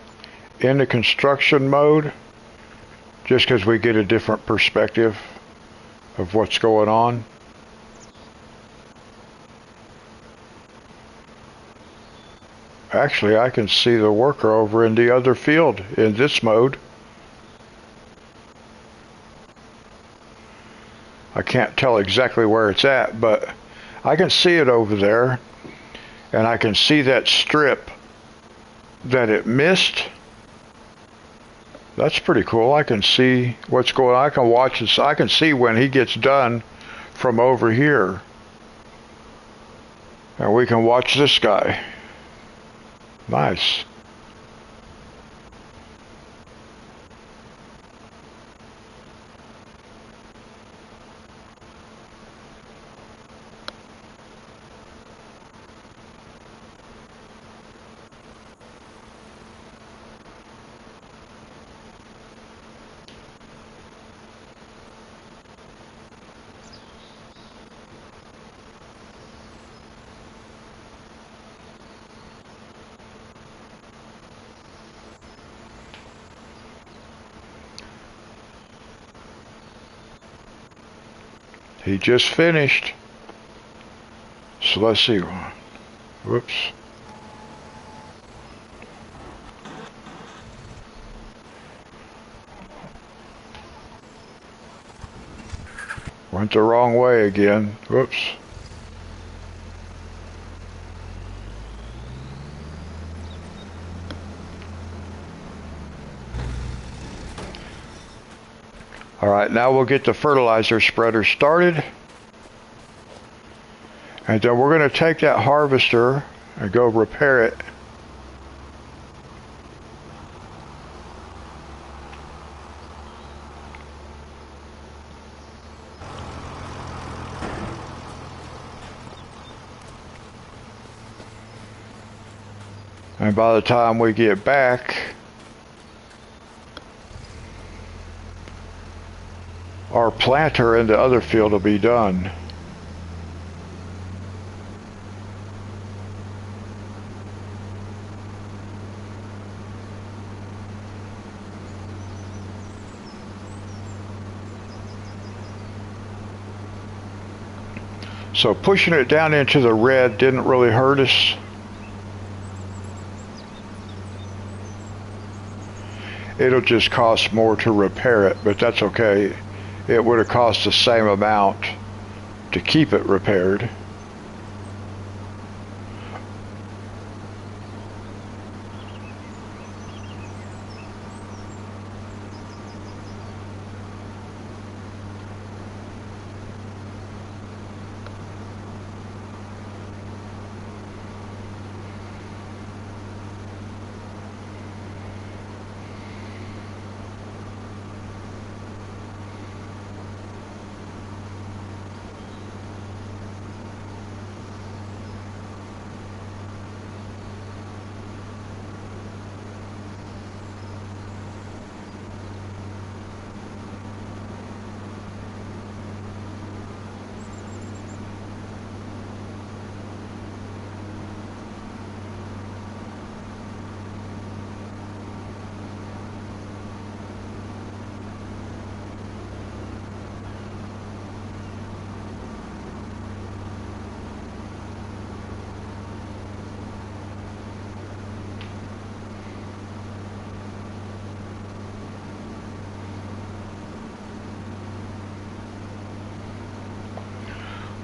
in the construction mode just because we get a different perspective of what's going on. Actually, I can see the worker over in the other field in this mode. I can't tell exactly where it's at, but I can see it over there, and I can see that strip that it missed. That's pretty cool. I can see what's going on. I can watch this. I can see when he gets done from over here. And we can watch this guy. Nice. He just finished. So let's see. Whoops. Went the wrong way again. Whoops. All right, now we'll get the fertilizer spreader started. And then we're going to take that harvester and go repair it. And by the time we get back, our planter in the other field will be done. So pushing it down into the red didn't really hurt us. It'll just cost more to repair it, but that's okay. It would have cost the same amount to keep it repaired.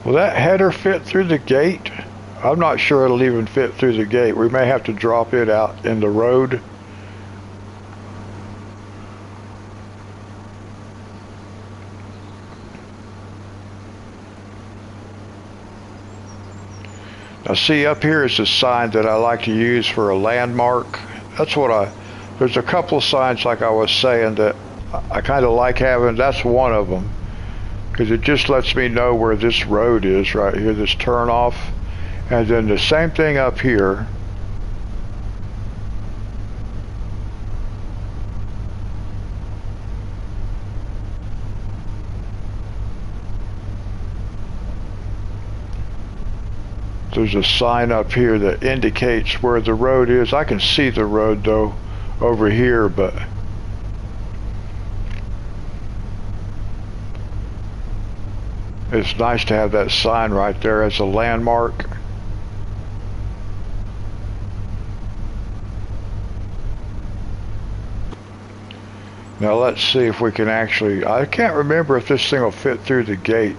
Will that header fit through the gate? I'm not sure it'll even fit through the gate. We may have to drop it out in the road. Now see, up here is a sign that I like to use for a landmark. That's what there's a couple of signs like I was saying that I kind of like having. That's one of them, because it just lets me know where this road is right here, this turnoff. And then the same thing up here. There's a sign up here that indicates where the road is. I can see the road though over here, but it's nice to have that sign right there as a landmark. Now let's see if we can actually, I can't remember if this thing will fit through the gate.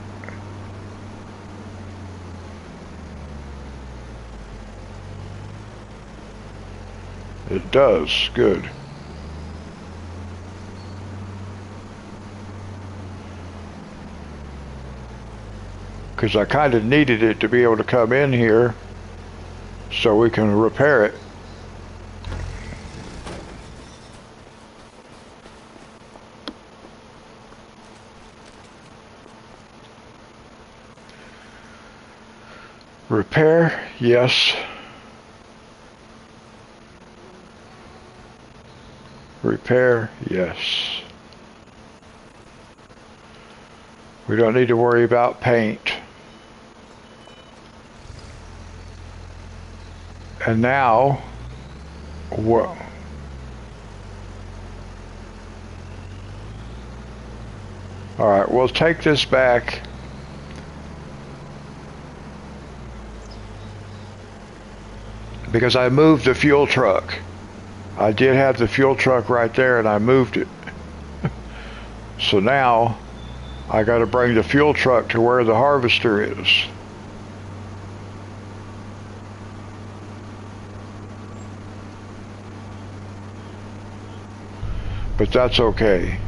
It does, good. Because I kind of needed it to be able to come in here so we can repair it. Repair, yes. Repair, yes. We don't need to worry about paint. And now, well, all right, we'll take this back. Because I moved the fuel truck. I did have the fuel truck right there and I moved it. So now I got to bring the fuel truck to where the harvester is. But that's okay.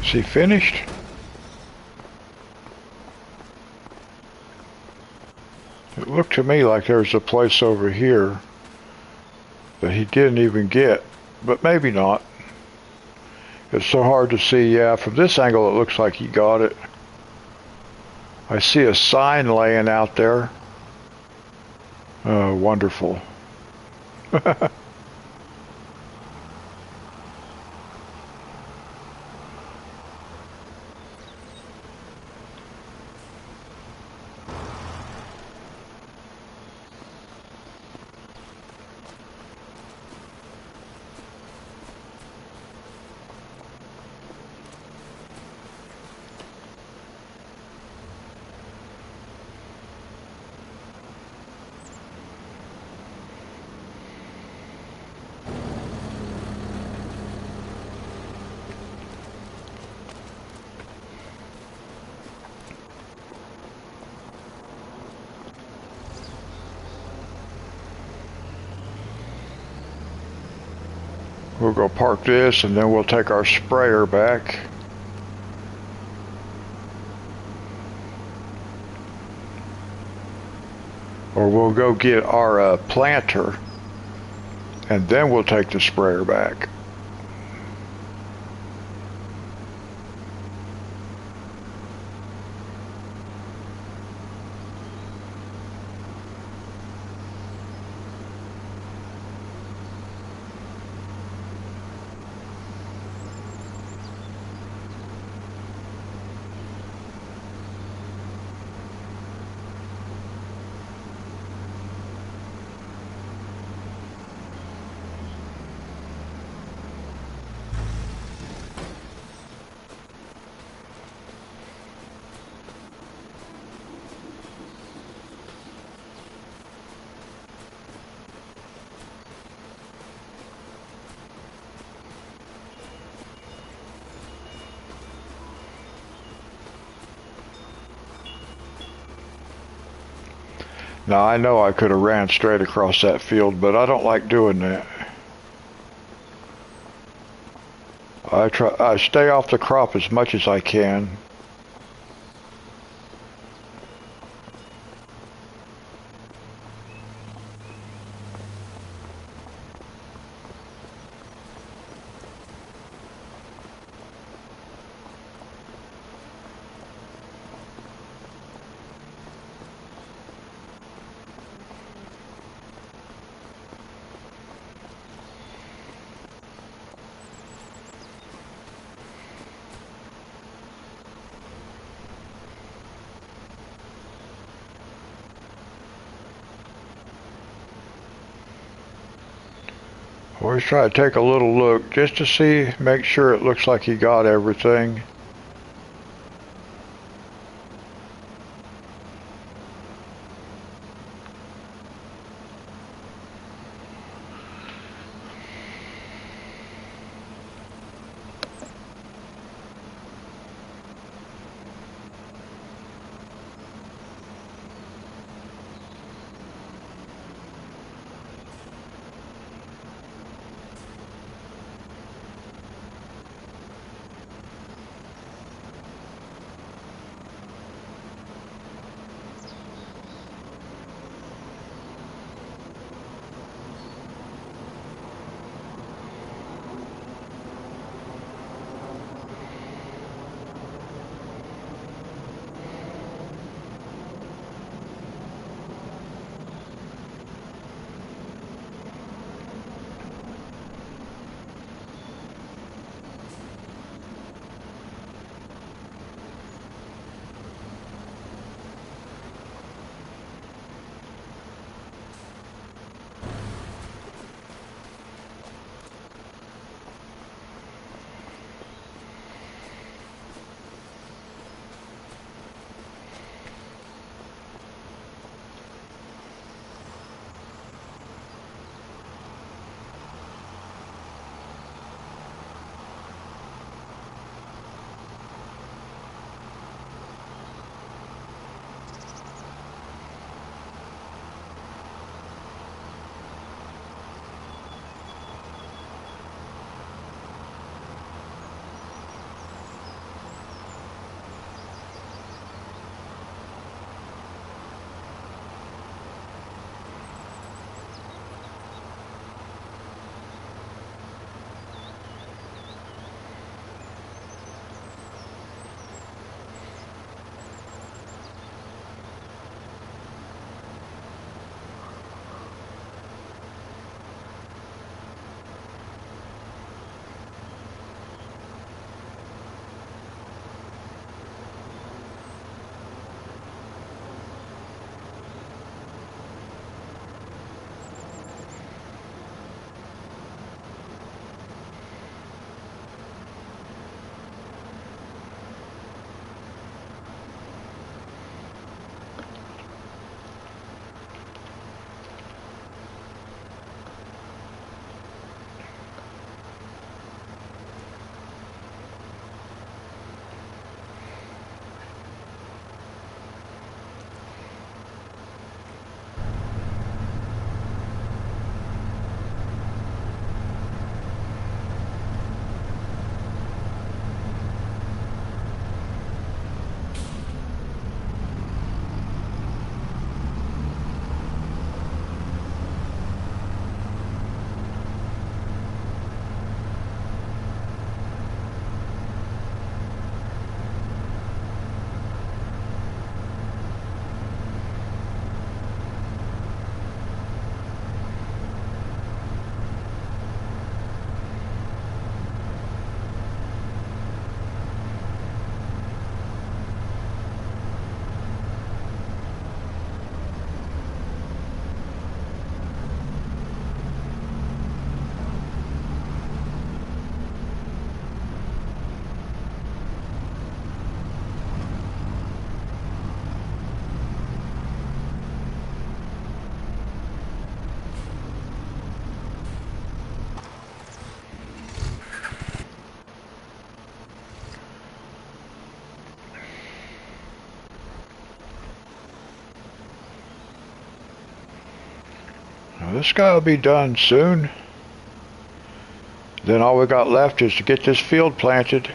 Is he finished? It looked to me like there was a place over here that he didn't even get, but maybe not. It's so hard to see. Yeah, from this angle it looks like he got it. I see a sign laying out there. Oh, wonderful. We'll go park this and then we'll take our sprayer back. Or we'll go get our planter and then we'll take the sprayer back. Now I know I could have ran straight across that field, but I don't like doing that. I stay off the crop as much as I can. Always try to take a little look just to see, make sure it looks like he got everything. This guy will be done soon. Then all we got left is to get this field planted.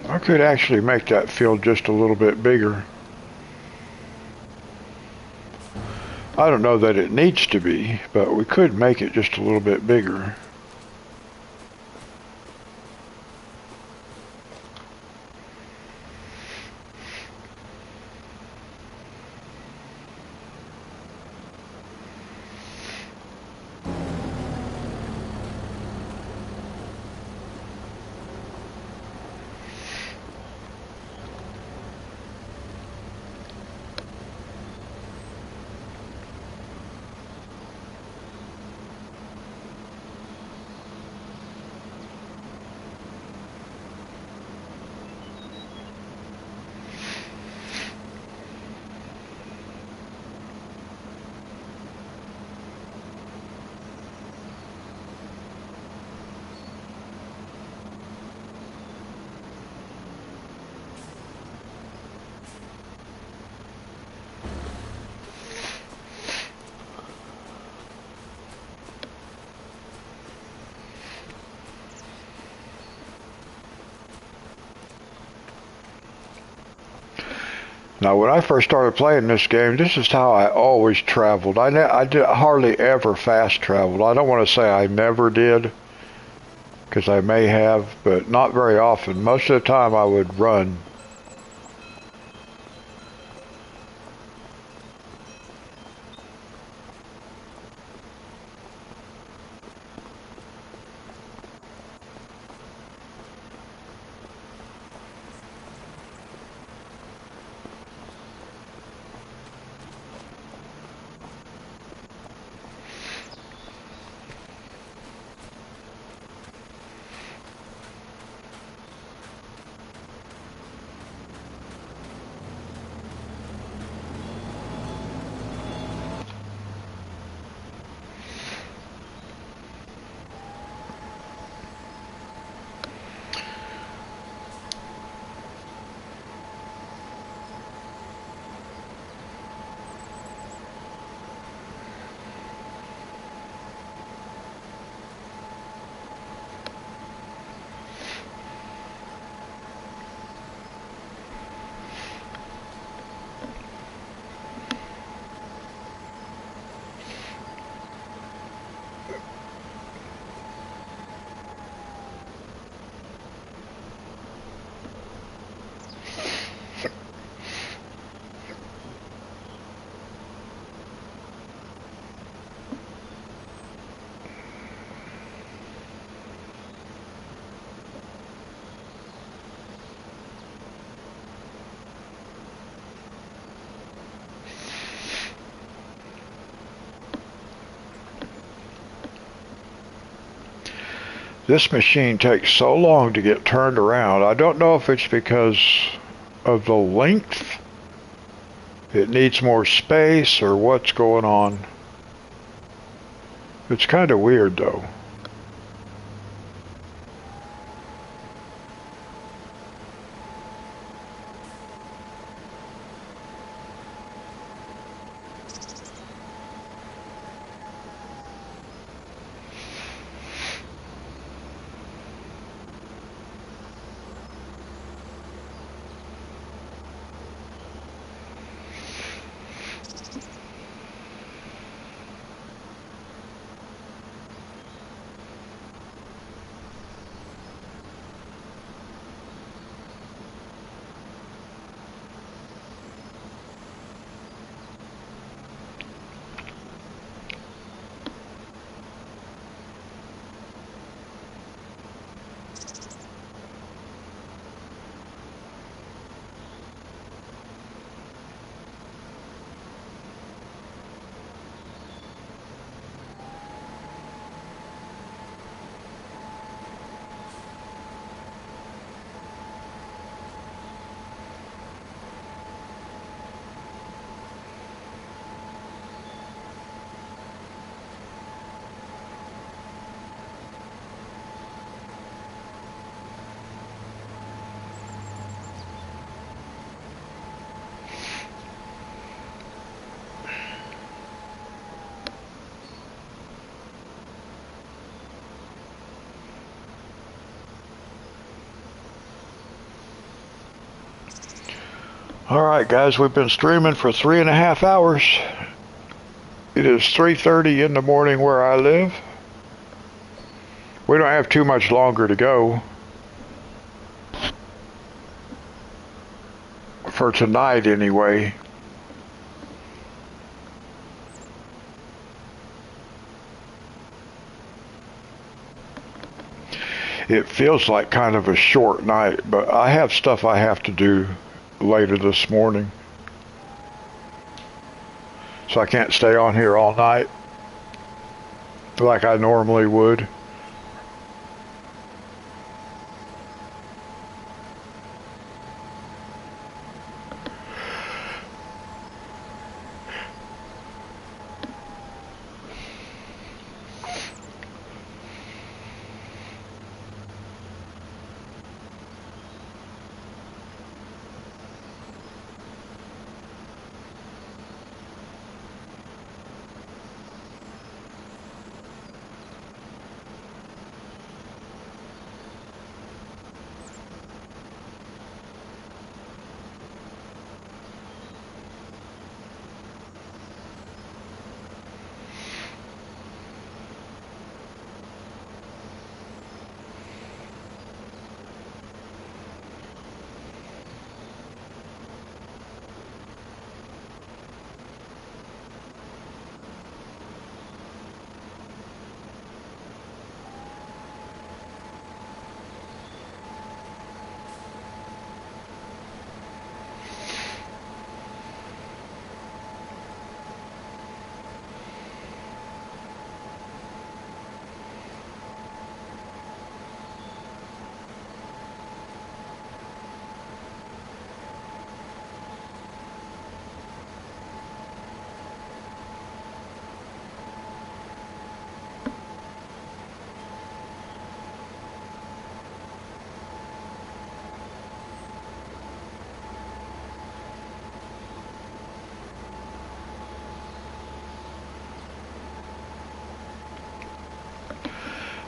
I could actually make that field just a little bit bigger. I don't know that it needs to be, but we could make it just a little bit bigger. Now, when I first started playing this game, this is how I always traveled. I hardly ever fast traveled. I don't want to say I never did, because I may have, but not very often. Most of the time I would run. This machine takes so long to get turned around. I don't know if it's because of the length, it needs more space, or what's going on. It's kind of weird though. Alright guys, we've been streaming for 3.5 hours. It is 3:30 in the morning where I live. We don't have too much longer to go for tonight anyway. It feels like kind of a short night, but I have stuff I have to do later this morning, so I can't stay on here all night like I normally would.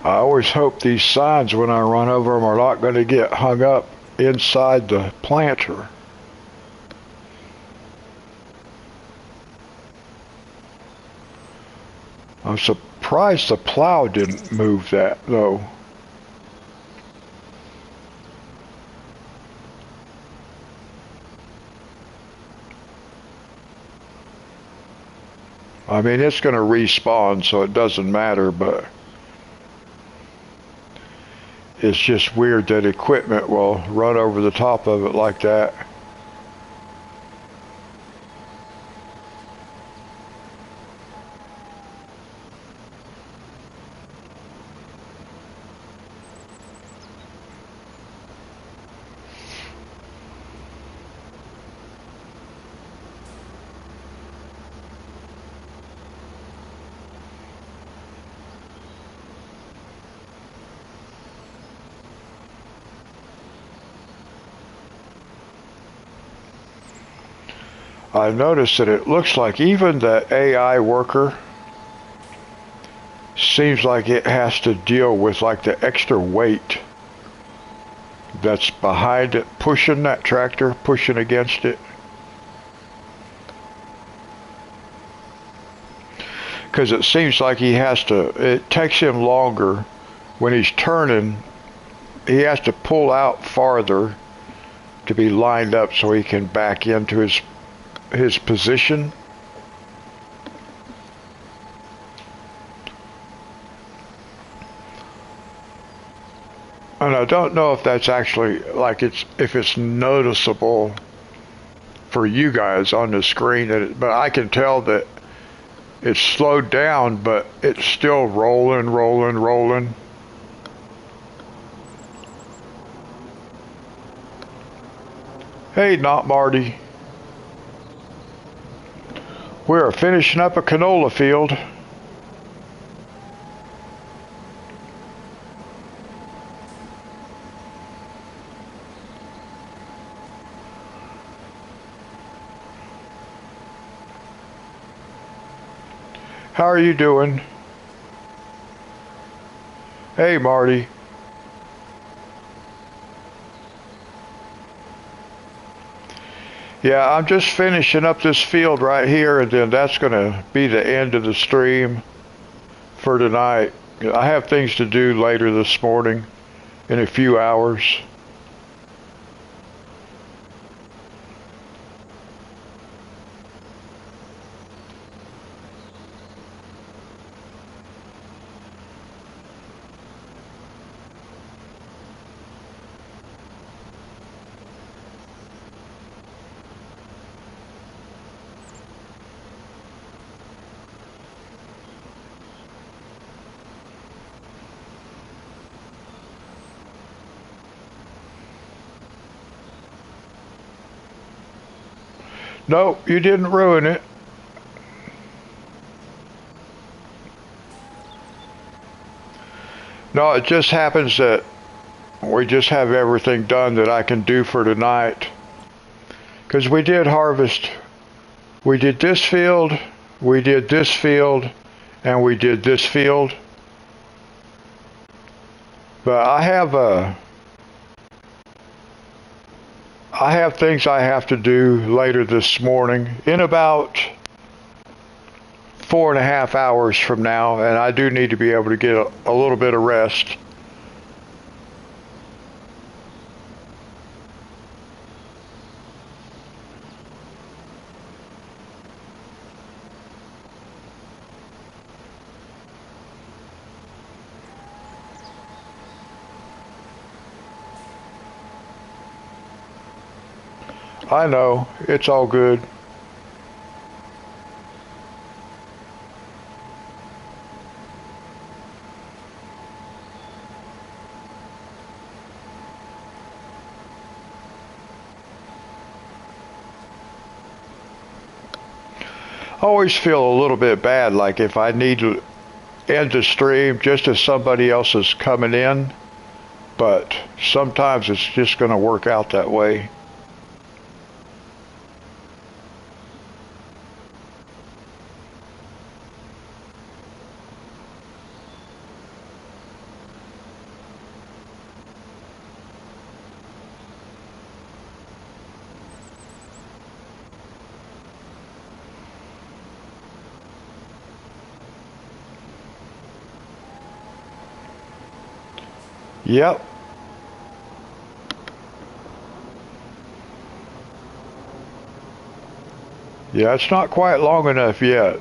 I always hope these signs when I run over them are not going to get hung up inside the planter. I'm surprised the plow didn't move that though. I mean, it's going to respawn, so it doesn't matter, but it's just weird that equipment will run over the top of it like that. I noticed that it looks like even the AI worker seems like it has to deal with like the extra weight that's behind it, pushing that tractor, pushing against it. Because it seems like he has to, it takes him longer when he's turning, he has to pull out farther to be lined up so he can back into his position. And I don't know if that's actually like if it's noticeable for you guys on the screen, but I can tell that it's slowed down, but it's still rolling. Hey, not Marty. We're finishing up a canola field. How are you doing? Hey, Marty. Yeah, I'm just finishing up this field right here, and then that's going to be the end of the stream for tonight. I have things to do later this morning in a few hours. Nope, you didn't ruin it. No, it just happens that we just have everything done that I can do for tonight. Because we did harvest. We did this field, we did this field, and we did this field. But I have things I have to do later this morning in about 4.5 hours from now, and I do need to be able to get a little bit of rest. I know, it's all good. I always feel a little bit bad, like if I need to end the stream just as somebody else is coming in, but sometimes it's just going to work out that way. Yep. Yeah, it's not quite long enough yet.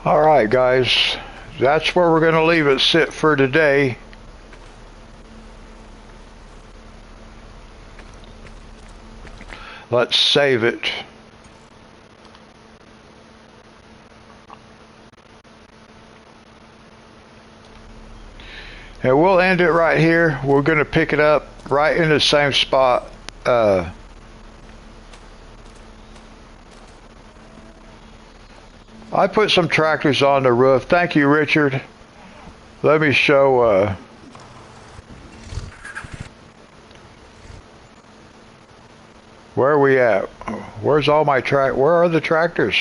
All right, guys, that's where we're going to leave it sit for today. Let's save it. And we'll end it right here. We're going to pick it up right in the same spot. I put some tractors on the roof. Thank you, Richard. Let me show... where are we at? Where's all my where are the tractors?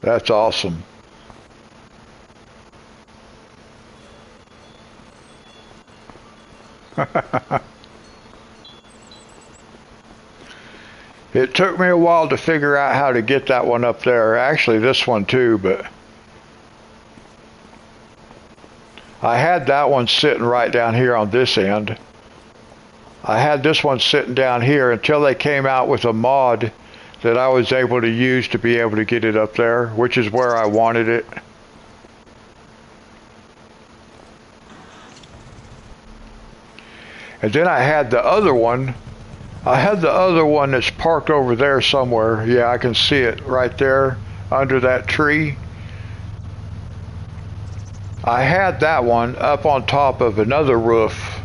That's awesome. It took me a while to figure out how to get that one up there. Actually, this one too, but I had that one sitting right down here on this end. I had this one sitting down here until they came out with a mod that I was able to use to be able to get it up there, which is where I wanted it. And then I had the other one. I had the other one that's parked over there somewhere. Yeah, I can see it right there under that tree. I had that one up on top of another roof,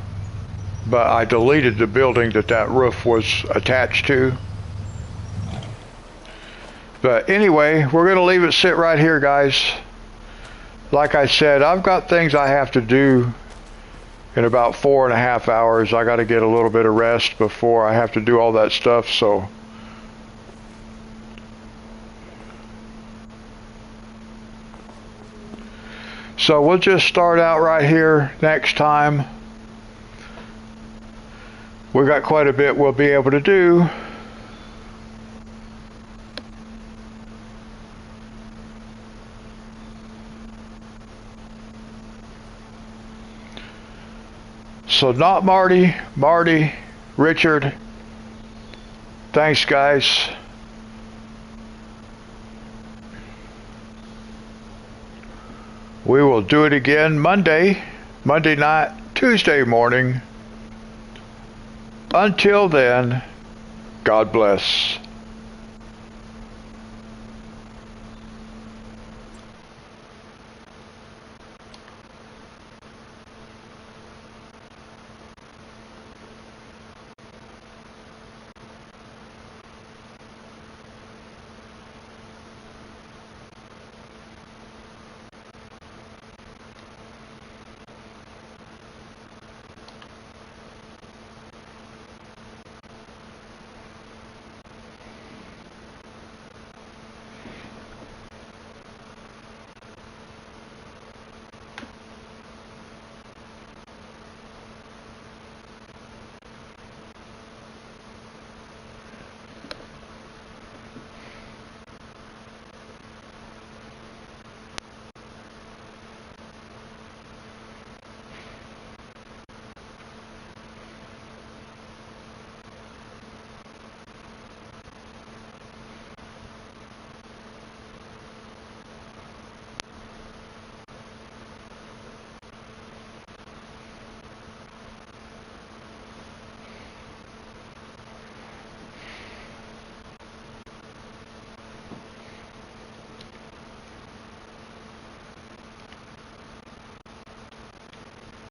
but I deleted the building that roof was attached to. But anyway, we're going to leave it sit right here, guys. Like I said, I've got things I have to do in about 4.5 hours. I got to get a little bit of rest before I have to do all that stuff, so we'll just start out right here next time. We got quite a bit we'll be able to do. So not Marty, Richard, thanks guys. We will do it again Monday night, Tuesday morning. Until then, God bless.